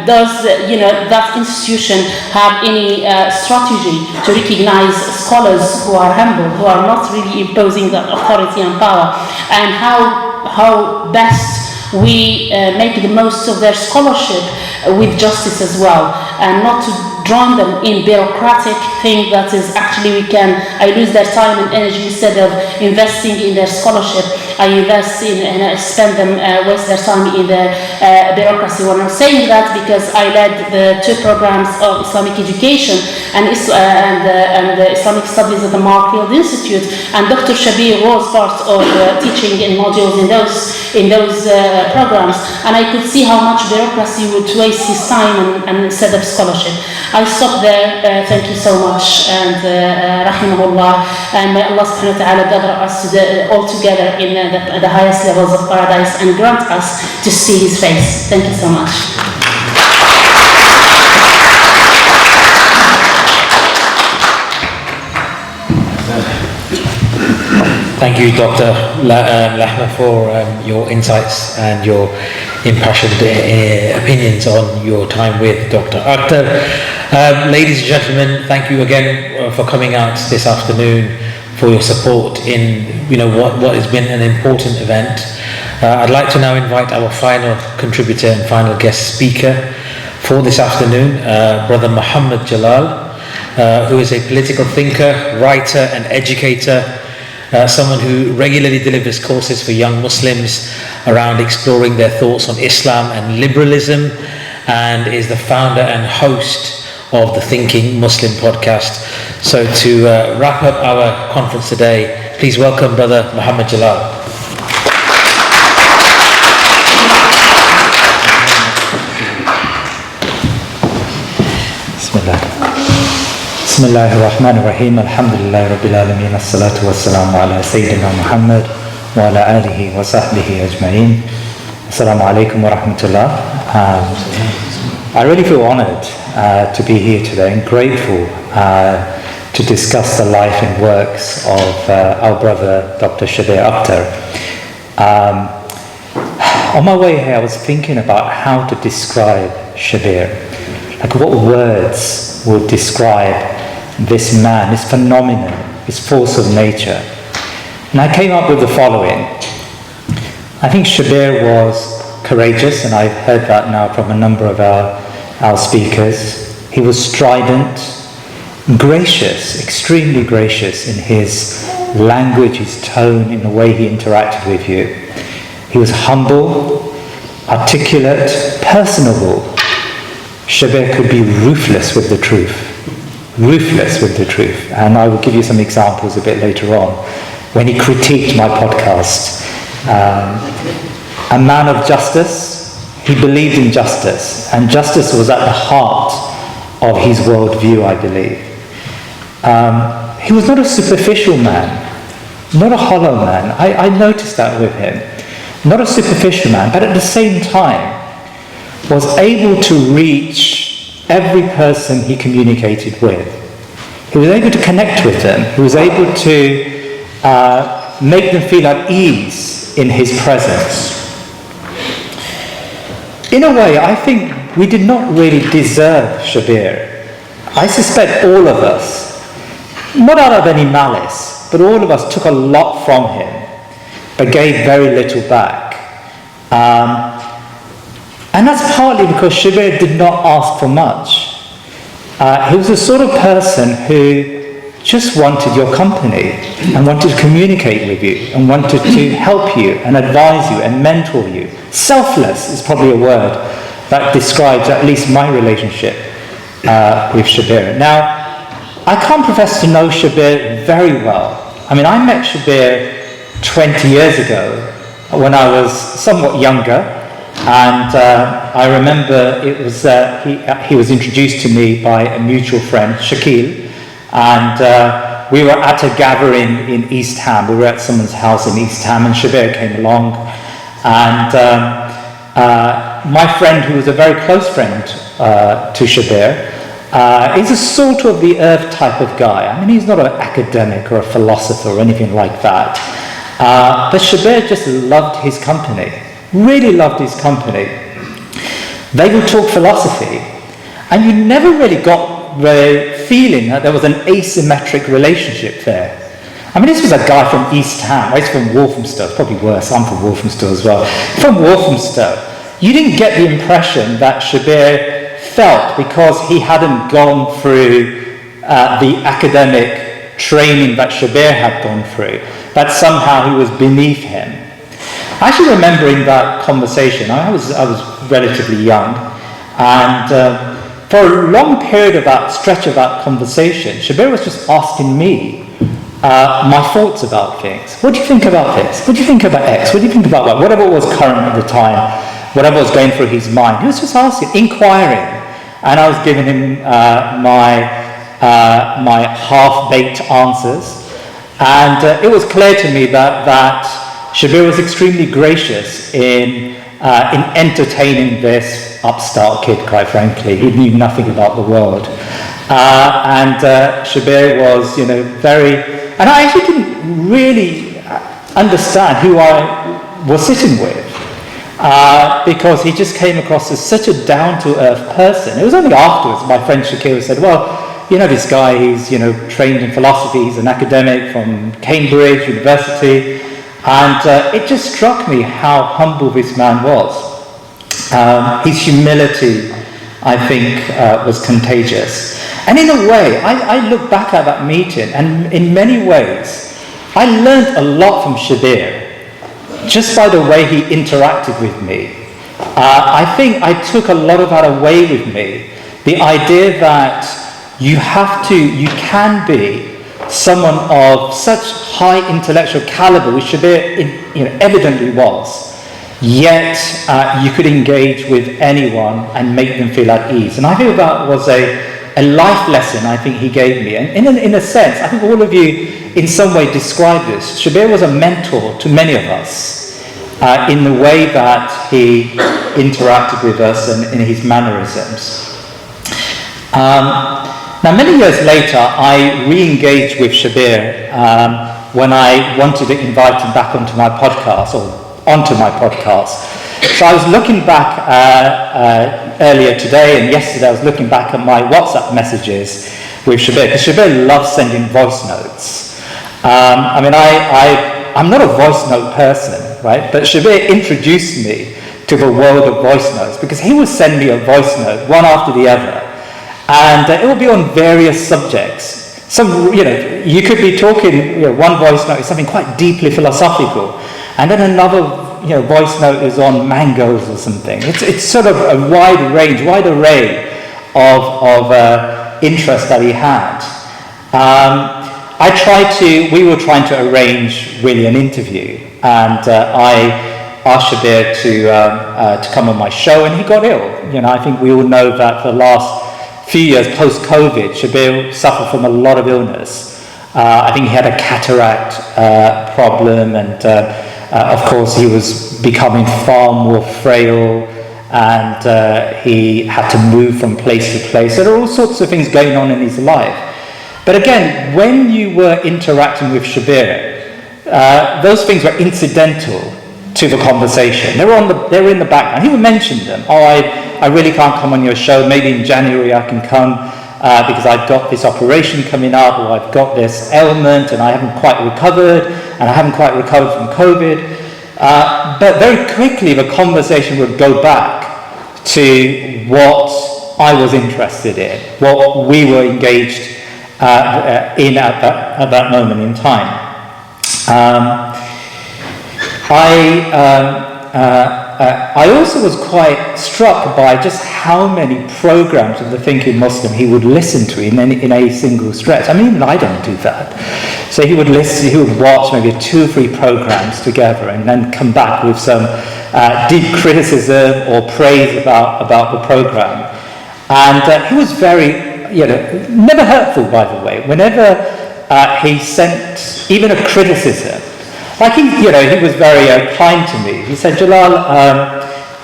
Does that institution have any strategy to recognize scholars who are humble, who are not really imposing that authority and power, and how best we make the most of their scholarship with justice as well, and not to drown them in bureaucratic thing that is actually I lose their time and energy instead of investing in their scholarship. I invest in and spend them waste their time in the bureaucracy. When I'm saying that, because I led the 2 programs of Islamic education and the Islamic studies at the Marfield Institute, and Dr. Shabbir was part of teaching in modules in those programs, and I could see how much bureaucracy would waste his time and instead of scholarship. I stop there. Thank you so much, and rahimahullah, and may Allah subhanahu wa ta'ala gather us all together in the highest levels of paradise and grant us to see his face. Thank you so much. Thank you, Dr. Lahma, for your insights and your impassioned opinions on your time with Dr. Akhtar. Ladies and gentlemen, thank you again for coming out this afternoon, for your support in what has been an important event. I'd like to now invite our final contributor and final guest speaker for this afternoon, Brother Muhammad Jalal, who is a political thinker, writer and educator, someone who regularly delivers courses for young Muslims around exploring their thoughts on Islam and liberalism, and is the founder and host of the Thinking Muslim podcast. So to wrap up our conference today, please welcome Brother Muhammad Jalal. بسم الله الرحمن الرحيم الحمد لله رب العالمين الصلاة والسلام على سيدنا محمد وعلى آله وصحبه أجمعين. Assalamu alaikum wa rahmatullah. I really feel honored to be here today and grateful to discuss the life and works of our brother Dr. Shabbir Akhtar. On my way here I was thinking about how to describe Shabbir, like what words would describe this man, this phenomenon, this force of nature. And I came up with the following. I think Shabbir was courageous, and I've heard that now from a number of our speakers. He was strident, gracious, extremely gracious in his language, his tone, in the way he interacted with you. He was humble, articulate, personable, Shabbir could be ruthless with the truth. Ruthless with the truth. And I will give you some examples a bit later on. When he critiqued my podcast, a man of justice, he believed in justice, and justice was at the heart of his worldview, I believe. He was not a superficial man, not a hollow man. I noticed that with him. Not a superficial man, but at the same time was able to reach every person he communicated with. He was able to connect with them. He was able to make them feel at ease in his presence. In a way, I think we did not really deserve Shabbir. I suspect all of us, not out of any malice, but all of us took a lot from him, but gave very little back. And that's partly because Shabbir did not ask for much. He was the sort of person who just wanted your company and wanted to communicate with you and wanted to help you and advise you and mentor you. Selfless is probably a word that describes at least my relationship with Shabbir. Now, I can't profess to know Shabbir very well. I mean, I met Shabbir 20 years ago when I was somewhat younger, and I remember it was he was introduced to me by a mutual friend, Shakil, and we were at a gathering in East Ham. We were at someone's house in East Ham, and Shabbir came along, and my friend, who was a very close friend to Shabbir, is a sort of the earth type of guy. I mean, he's not an academic or a philosopher or anything like that. But Shabbir just loved his company, really loved his company. They would talk philosophy, and you never really got the feeling that there was an asymmetric relationship there. I mean, this was a guy from East Ham. He's from Walthamstow. It's probably worse. I'm from Walthamstow as well. From Walthamstow. You didn't get the impression that Shabbir felt, because he hadn't gone through the academic training that Shabbir had gone through, that somehow he was beneath him. Actually, remembering that conversation, I was relatively young, and for a long period of that stretch of that conversation, Shabbir was just asking me my thoughts about things. What do you think about this? What do you think about X? What do you think about that? Whatever was current at the time, whatever was going through his mind, he was just asking, inquiring, and I was giving him my half-baked answers, and it was clear to me that Shabbir was extremely gracious in entertaining this upstart kid, quite frankly, who knew nothing about the world. And Shabbir was, very... And I actually didn't really understand who I was sitting with, because he just came across as such a down-to-earth person. It was only afterwards my friend Shakir said, well, this guy, he's, trained in philosophy, he's an academic from Cambridge University, and it just struck me how humble this man was. His humility, I think, was contagious. And in a way, I look back at that meeting, and in many ways, I learned a lot from Shabbir, just by the way he interacted with me. I think I took a lot of that away with me. The idea that you can be someone of such high intellectual caliber, which Shabbir evidently was, yet you could engage with anyone and make them feel at ease. And I think that was a life lesson I think he gave me. And in a sense, I think all of you in some way describe this. Shabbir was a mentor to many of us in the way that he interacted with us and in his mannerisms. Now, many years later, I re-engaged with Shabbir when I wanted to invite him back onto my podcast. So I was looking back earlier today and yesterday, I was looking back at my WhatsApp messages with Shabbir, because Shabbir loves sending voice notes. I'm not a voice note person, right? But Shabbir introduced me to the world of voice notes, because he would send me a voice note, one after the other. And it will be on various subjects. You could be talking, one voice note is something quite deeply philosophical, and then another, voice note is on mangoes or something. It's sort of a wide array of interest that he had. We were trying to arrange really an interview, and I asked Shabbir to come on my show, and he got ill. You know, I think we all know that the last few years post-COVID, Shabbir suffered from a lot of illness. I think he had a cataract problem, and of course he was becoming far more frail, and he had to move from place to place. So there are all sorts of things going on in his life. But again, when you were interacting with Shabbir, those things were incidental to the conversation. They were in the background. He would mention them. Oh, I really can't come on your show. Maybe in January I can come because I've got this operation coming up, or I've got this ailment and I haven't quite recovered, and I haven't quite recovered from COVID. But very quickly the conversation would go back to what I was interested in, what we were engaged in at that moment in time. I also was quite struck by just how many programs of the Thinking Muslim he would listen to in a single stretch. I mean, even I don't do that. So he would watch maybe 2 or 3 programs together, and then come back with some deep criticism or praise about the program. And he was very, never hurtful, by the way. Whenever he sent even a criticism, like he was very kind to me. He said, Jalal,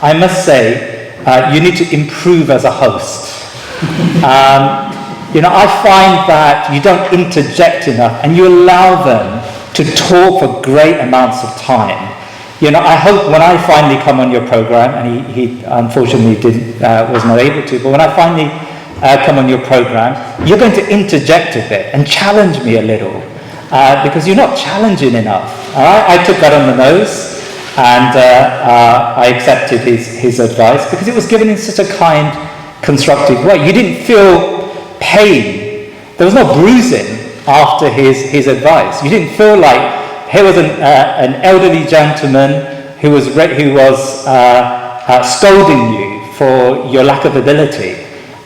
I must say, you need to improve as a host. I find that you don't interject enough, and you allow them to talk for great amounts of time. I hope when I finally come on your program, and he unfortunately was not able to, but when I finally come on your program, you're going to interject a bit and challenge me a little, because you're not challenging enough. All right? I took that on the nose, and I accepted his advice, because it was given in such a kind, constructive way. You didn't feel pain. There was no bruising after his advice. You didn't feel like here was an elderly gentleman who was scolding you for your lack of ability,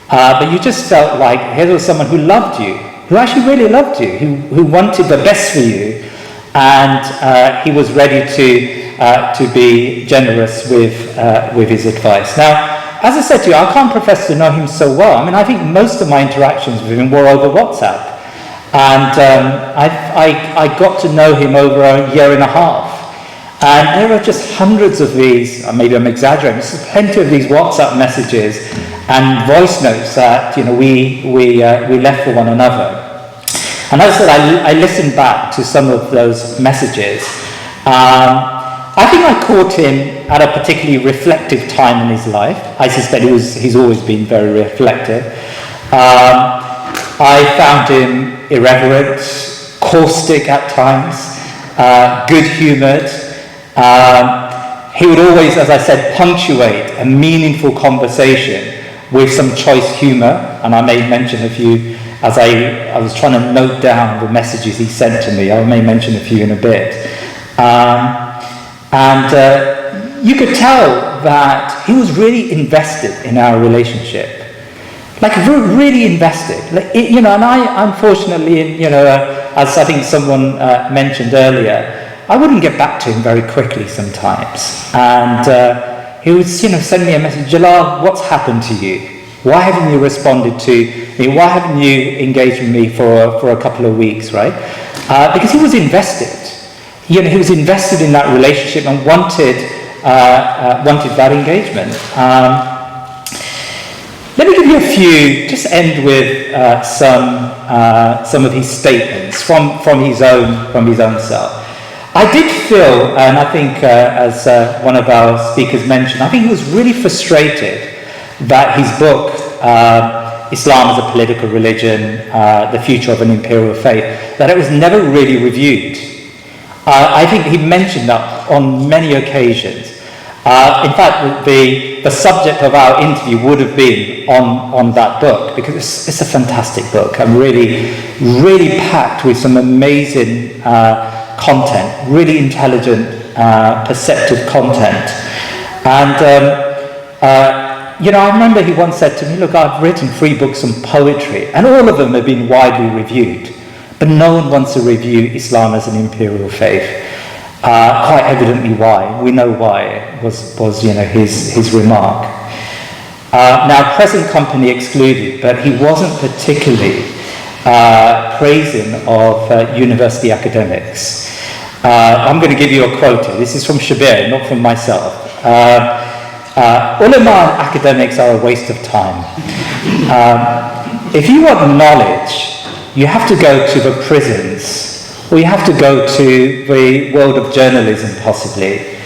but you just felt like here was someone who loved you, who actually really loved you, who wanted the best for you, and he was ready to be generous with his advice. Now, as I said to you, I can't profess to know him so well. I mean, I think most of my interactions with him were over WhatsApp. And I got to know him over a year and a half. And there are just hundreds of these, or maybe I'm exaggerating, there's plenty of these WhatsApp messages and voice notes that we left for one another. And as I said, I listened back to some of those messages. I think I caught him at a particularly reflective time in his life. I suspect he's always been very reflective. I found him irreverent, caustic at times, good-humoured. He would always, as I said, punctuate a meaningful conversation with some choice humour, and I may mention a few as I was trying to note down the messages he sent to me. I may mention a few in a bit. And you could tell that he was really invested in our relationship. Like really invested, and I unfortunately, as I think someone mentioned earlier, I wouldn't get back to him very quickly sometimes, and he would, send me a message, Jalal, what's happened to you? Why haven't you responded to me? Why haven't you engaged with me for a couple of weeks, right? Because he was invested. He was invested in that relationship and wanted that engagement. Let me give you a few, just end with some of his statements from his own self. I did feel, and I think as one of our speakers mentioned, I think he was really frustrated that his book, Islam as a Political Religion, The Future of an Imperial Faith, that it was never really reviewed. I think he mentioned that on many occasions. In fact, the subject of our interview would have been on that book, because it's a fantastic book and really packed with some amazing content, really intelligent, perceptive content. And I remember he once said to me, look, I've written 3 books on poetry, and all of them have been widely reviewed, but no one wants to review Islam as an imperial faith. Quite evidently why. We know why was his remark. Now, present company excluded, but he wasn't particularly praising of university academics. I'm going to give you a quote here. This is from Shabbir, not from myself. Ulama and academics are a waste of time. If you want knowledge, you have to go to the prisons, or you have to go to the world of journalism, possibly.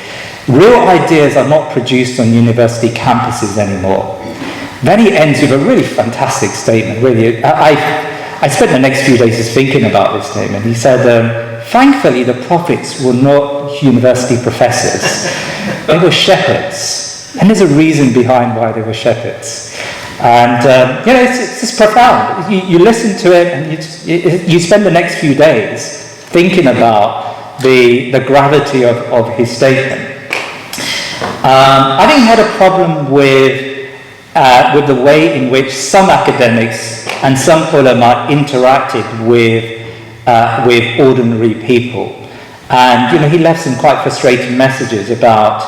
Real ideas are not produced on university campuses anymore. Then he ends with a really fantastic statement. Really, I spent the next few days just thinking about this statement. He said, thankfully, the prophets were not university professors. They were shepherds. And there's a reason behind why they were shepherds. And, it's just profound. You listen to it and you spend the next few days thinking about the gravity of his statement. I think he had a problem with the way in which some academics and some ulama interacted with ordinary people. And, he left some quite frustrating messages about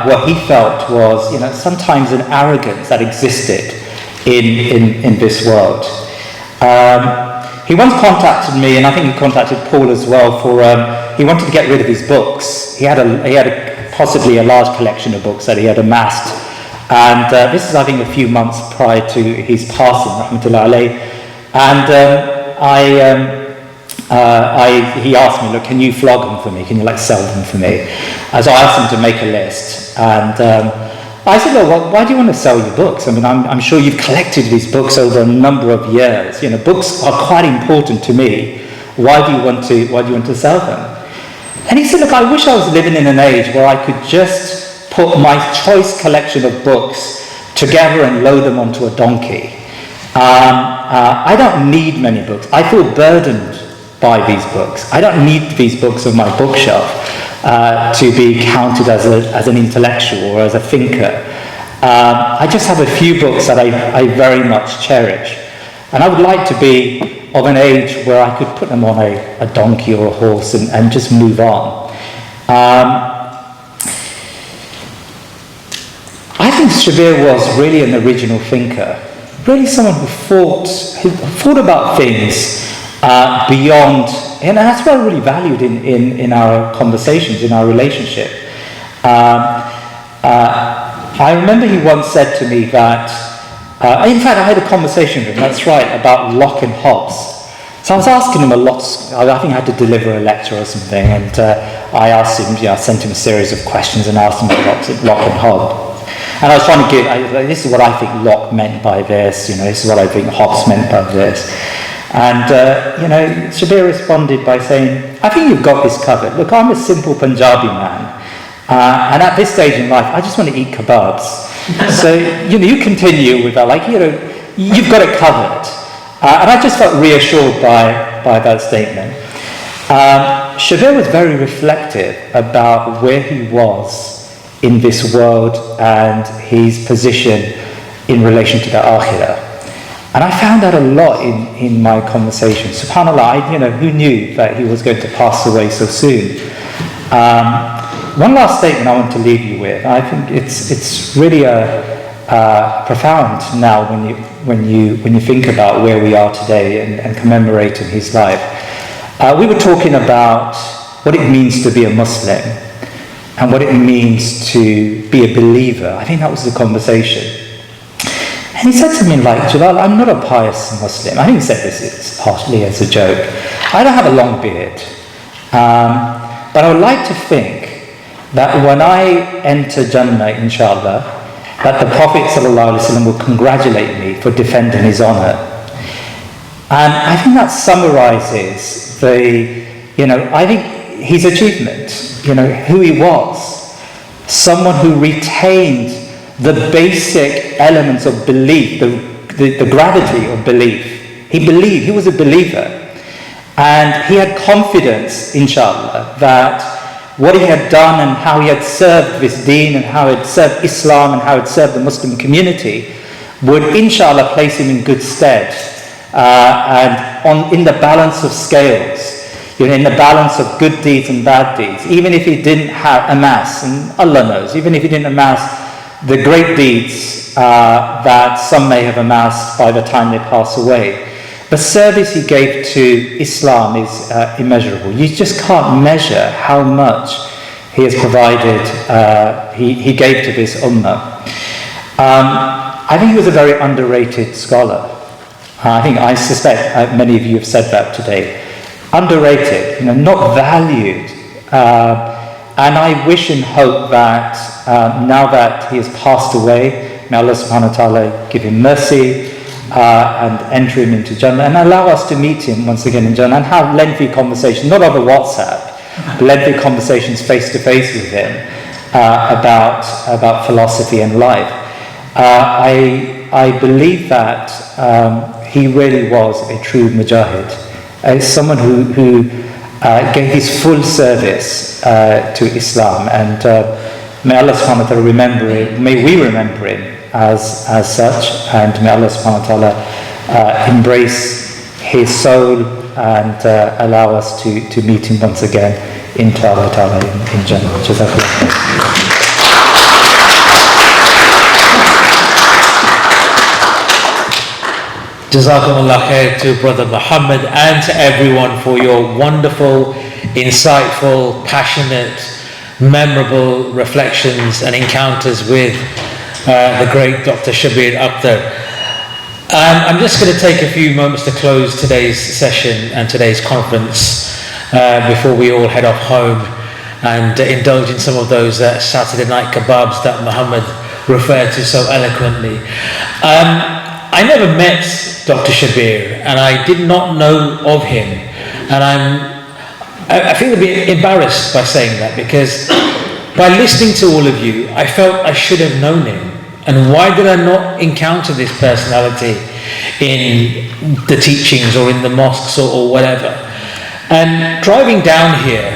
what he felt was, sometimes an arrogance that existed in this world. He once contacted me, and I think he contacted Paul as well, he wanted to get rid of his books. He had possibly a large collection of books that he had amassed. And this is, I think, a few months prior to his passing, rahmatullah alayh. And he asked me, look, can you flog them for me? Can you sell them for me? So I asked him to make a list. And I said, well, why do you want to sell your books? I mean, I'm sure you've collected these books over a number of years. Books are quite important to me. Why do you want to sell them? And he said, look, I wish I was living in an age where I could just put my choice collection of books together and load them onto a donkey. I don't need many books. I feel burdened by these books. I don't need these books on my bookshelf to be counted as an intellectual or as a thinker. I just have a few books that I very much cherish. And I would like to be of an age where I could put them on a donkey or a horse and just move on. I think Shabbir was really an original thinker, really someone who thought about things beyond, and that's what I really valued in our conversations, in our relationship. I remember he once said to me that, in fact, I had a conversation with him, that's right, about Locke and Hobbes. So I was asking him a lot. I think I had to deliver a lecture or something, and I asked him, I sent him a series of questions and asked him about Locke and Hobbes. And I was trying to this is what I think Locke meant by this, this is what I think Hobbes meant by this. And, Shabbir responded by saying, I think you've got this covered. Look, I'm a simple Punjabi man. And at this stage in life, I just want to eat kebabs. So, you continue with that, you've got it covered. And I just felt reassured by that statement. Shabbir was very reflective about where he was in this world and his position in relation to the akhirah. And I found that a lot in my conversations. SubhanAllah, who knew that he was going to pass away so soon? One last statement I want to leave you with. I think it's really profound now when you think about where we are today and commemorating his life. We were talking about what it means to be a Muslim and what it means to be a believer. I think that was the conversation. And he said to me, Jalal, I'm not a pious Muslim. I think he said this partly as a joke. I don't have a long beard. But I would like to think that when I enter Jannah, inshallah, that the Prophet ﷺ will congratulate me for defending his honor. And I think that summarizes I think his achievement, who he was. Someone who retained the basic elements of belief, the gravity of belief. He believed, he was a believer. And he had confidence, inshallah, that what he had done and how he had served this deen and how he had served Islam and how he had served the Muslim community would inshallah place him in good stead and in the balance of scales, in the balance of good deeds and bad deeds, even if he didn't amass, and Allah knows, even if he didn't amass the great deeds that some may have amassed by the time they pass away. The service he gave to Islam is immeasurable. You just can't measure how much he has provided, he gave to this ummah. I think he was a very underrated scholar. I suspect many of you have said that today. Underrated, not valued. And I wish and hope that now that he has passed away, may Allah subhanahu wa ta'ala give him mercy and enter him into Jannah and allow us to meet him once again in Jannah and have lengthy conversations, not over WhatsApp, but lengthy conversations face to face with him about philosophy and life. I believe that he really was a true mujahid, someone who gave his full service to Islam, and may Allah subhanahu wa ta'ala remember him, may we remember him as such, and may Allah subhanahu wa ta'ala embrace his soul and allow us to meet him once again inshallah ta'ala in Jannah. Jazakallah. Jazakumullah khair to Brother Muhammad and to everyone for your wonderful, insightful, passionate, memorable reflections and encounters with the great Dr. Shabbir Akhtar. I'm just going to take a few moments to close today's session and today's conference before we all head off home and indulge in some of those Saturday night kebabs that Muhammad referred to so eloquently. I never met Dr. Shabbir, and I did not know of him, and I feel a bit embarrassed by saying that, because by listening to all of you, I felt I should have known him. And why did I not encounter this personality in the teachings or in the mosques or whatever? And driving down here,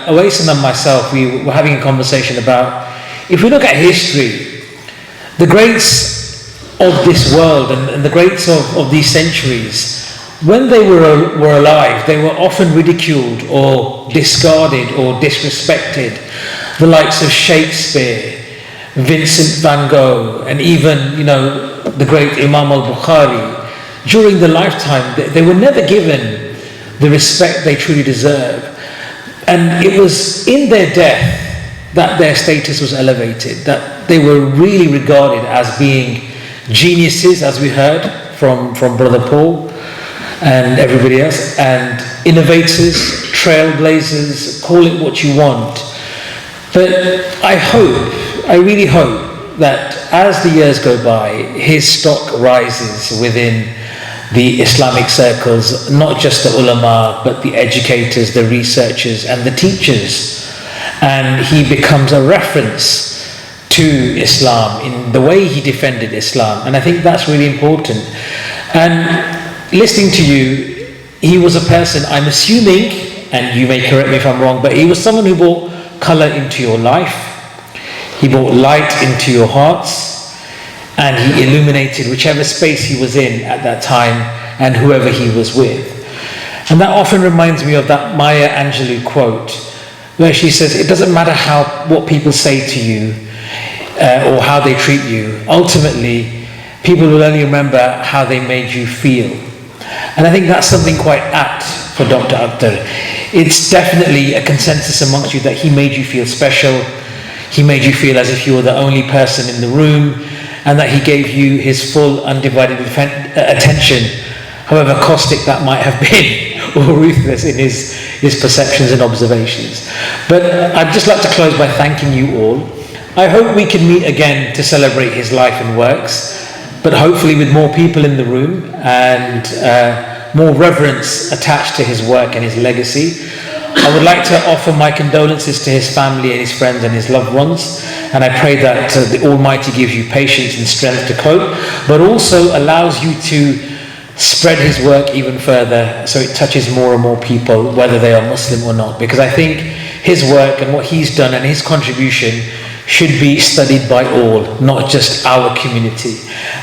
Awaisim and myself, we were having a conversation about, if we look at history, the greats of this world and the greats of these centuries, when they were alive, they were often ridiculed or discarded or disrespected. The likes of Shakespeare, Vincent van Gogh, and even the great Imam al-Bukhari, during their lifetime, they were never given the respect they truly deserve. And it was in their death that their status was elevated, that they were really regarded as being geniuses, as we heard from Brother Paul and everybody else, and innovators, trailblazers, call it what you want. But I really hope that as the years go by, his stock rises within the Islamic circles, not just the ulama, but the educators, the researchers, and the teachers. And he becomes a reference to Islam in the way he defended Islam. And I think that's really important. And listening to you, he was a person, I'm assuming, and you may correct me if I'm wrong, but he was someone who brought colour into your life, he brought light into your hearts, and he illuminated whichever space he was in at that time and whoever he was with. And that often reminds me of that Maya Angelou quote, where she says, it doesn't matter what people say to you or how they treat you. Ultimately, people will only remember how they made you feel. And I think that's something quite apt for Dr. Akhtar. It's definitely a consensus amongst you that he made you feel special, he made you feel as if you were the only person in the room, and that he gave you his full undivided attention, however caustic that might have been, or ruthless in his perceptions and observations. But I'd just like to close by thanking you all. I hope we can meet again to celebrate his life and works, but hopefully with more people in the room and more reverence attached to his work and his legacy. I would like to offer my condolences to his family and his friends and his loved ones, and I pray that the Almighty gives you patience and strength to cope, but also allows you to spread his work even further so it touches more and more people, whether they are Muslim or not, because I think his work and what he's done and his contribution should be studied by all, not just our community.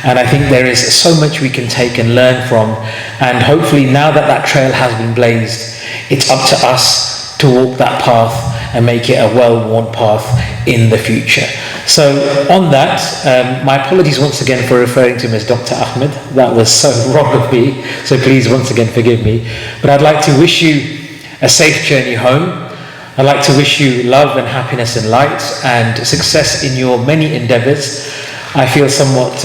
And I think there is so much we can take and learn from, and hopefully now that that trail has been blazed, it's up to us to walk that path and make it a well-worn path in the future. So on that, my apologies once again for referring to him as Dr. Ahmed. That was so wrong of me, so please once again forgive me. But I'd like to wish you a safe journey home. I'd like to wish you love and happiness and light and success in your many endeavours. I feel somewhat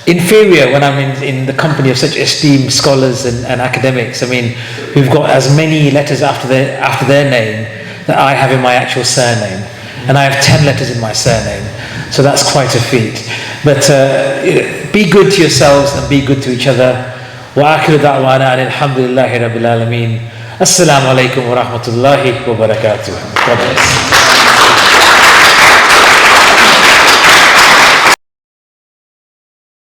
inferior when I'm in the company of such esteemed scholars and academics. I mean, who've got as many letters after their name that I have in my actual surname. And I have 10 letters in my surname. So that's quite a feat. But be good to yourselves and be good to each other. وآخر دعوانا أن الحمد لله رب العالمين. Assalamu alaikum wa rahmatullahi wa barakatuh. God bless.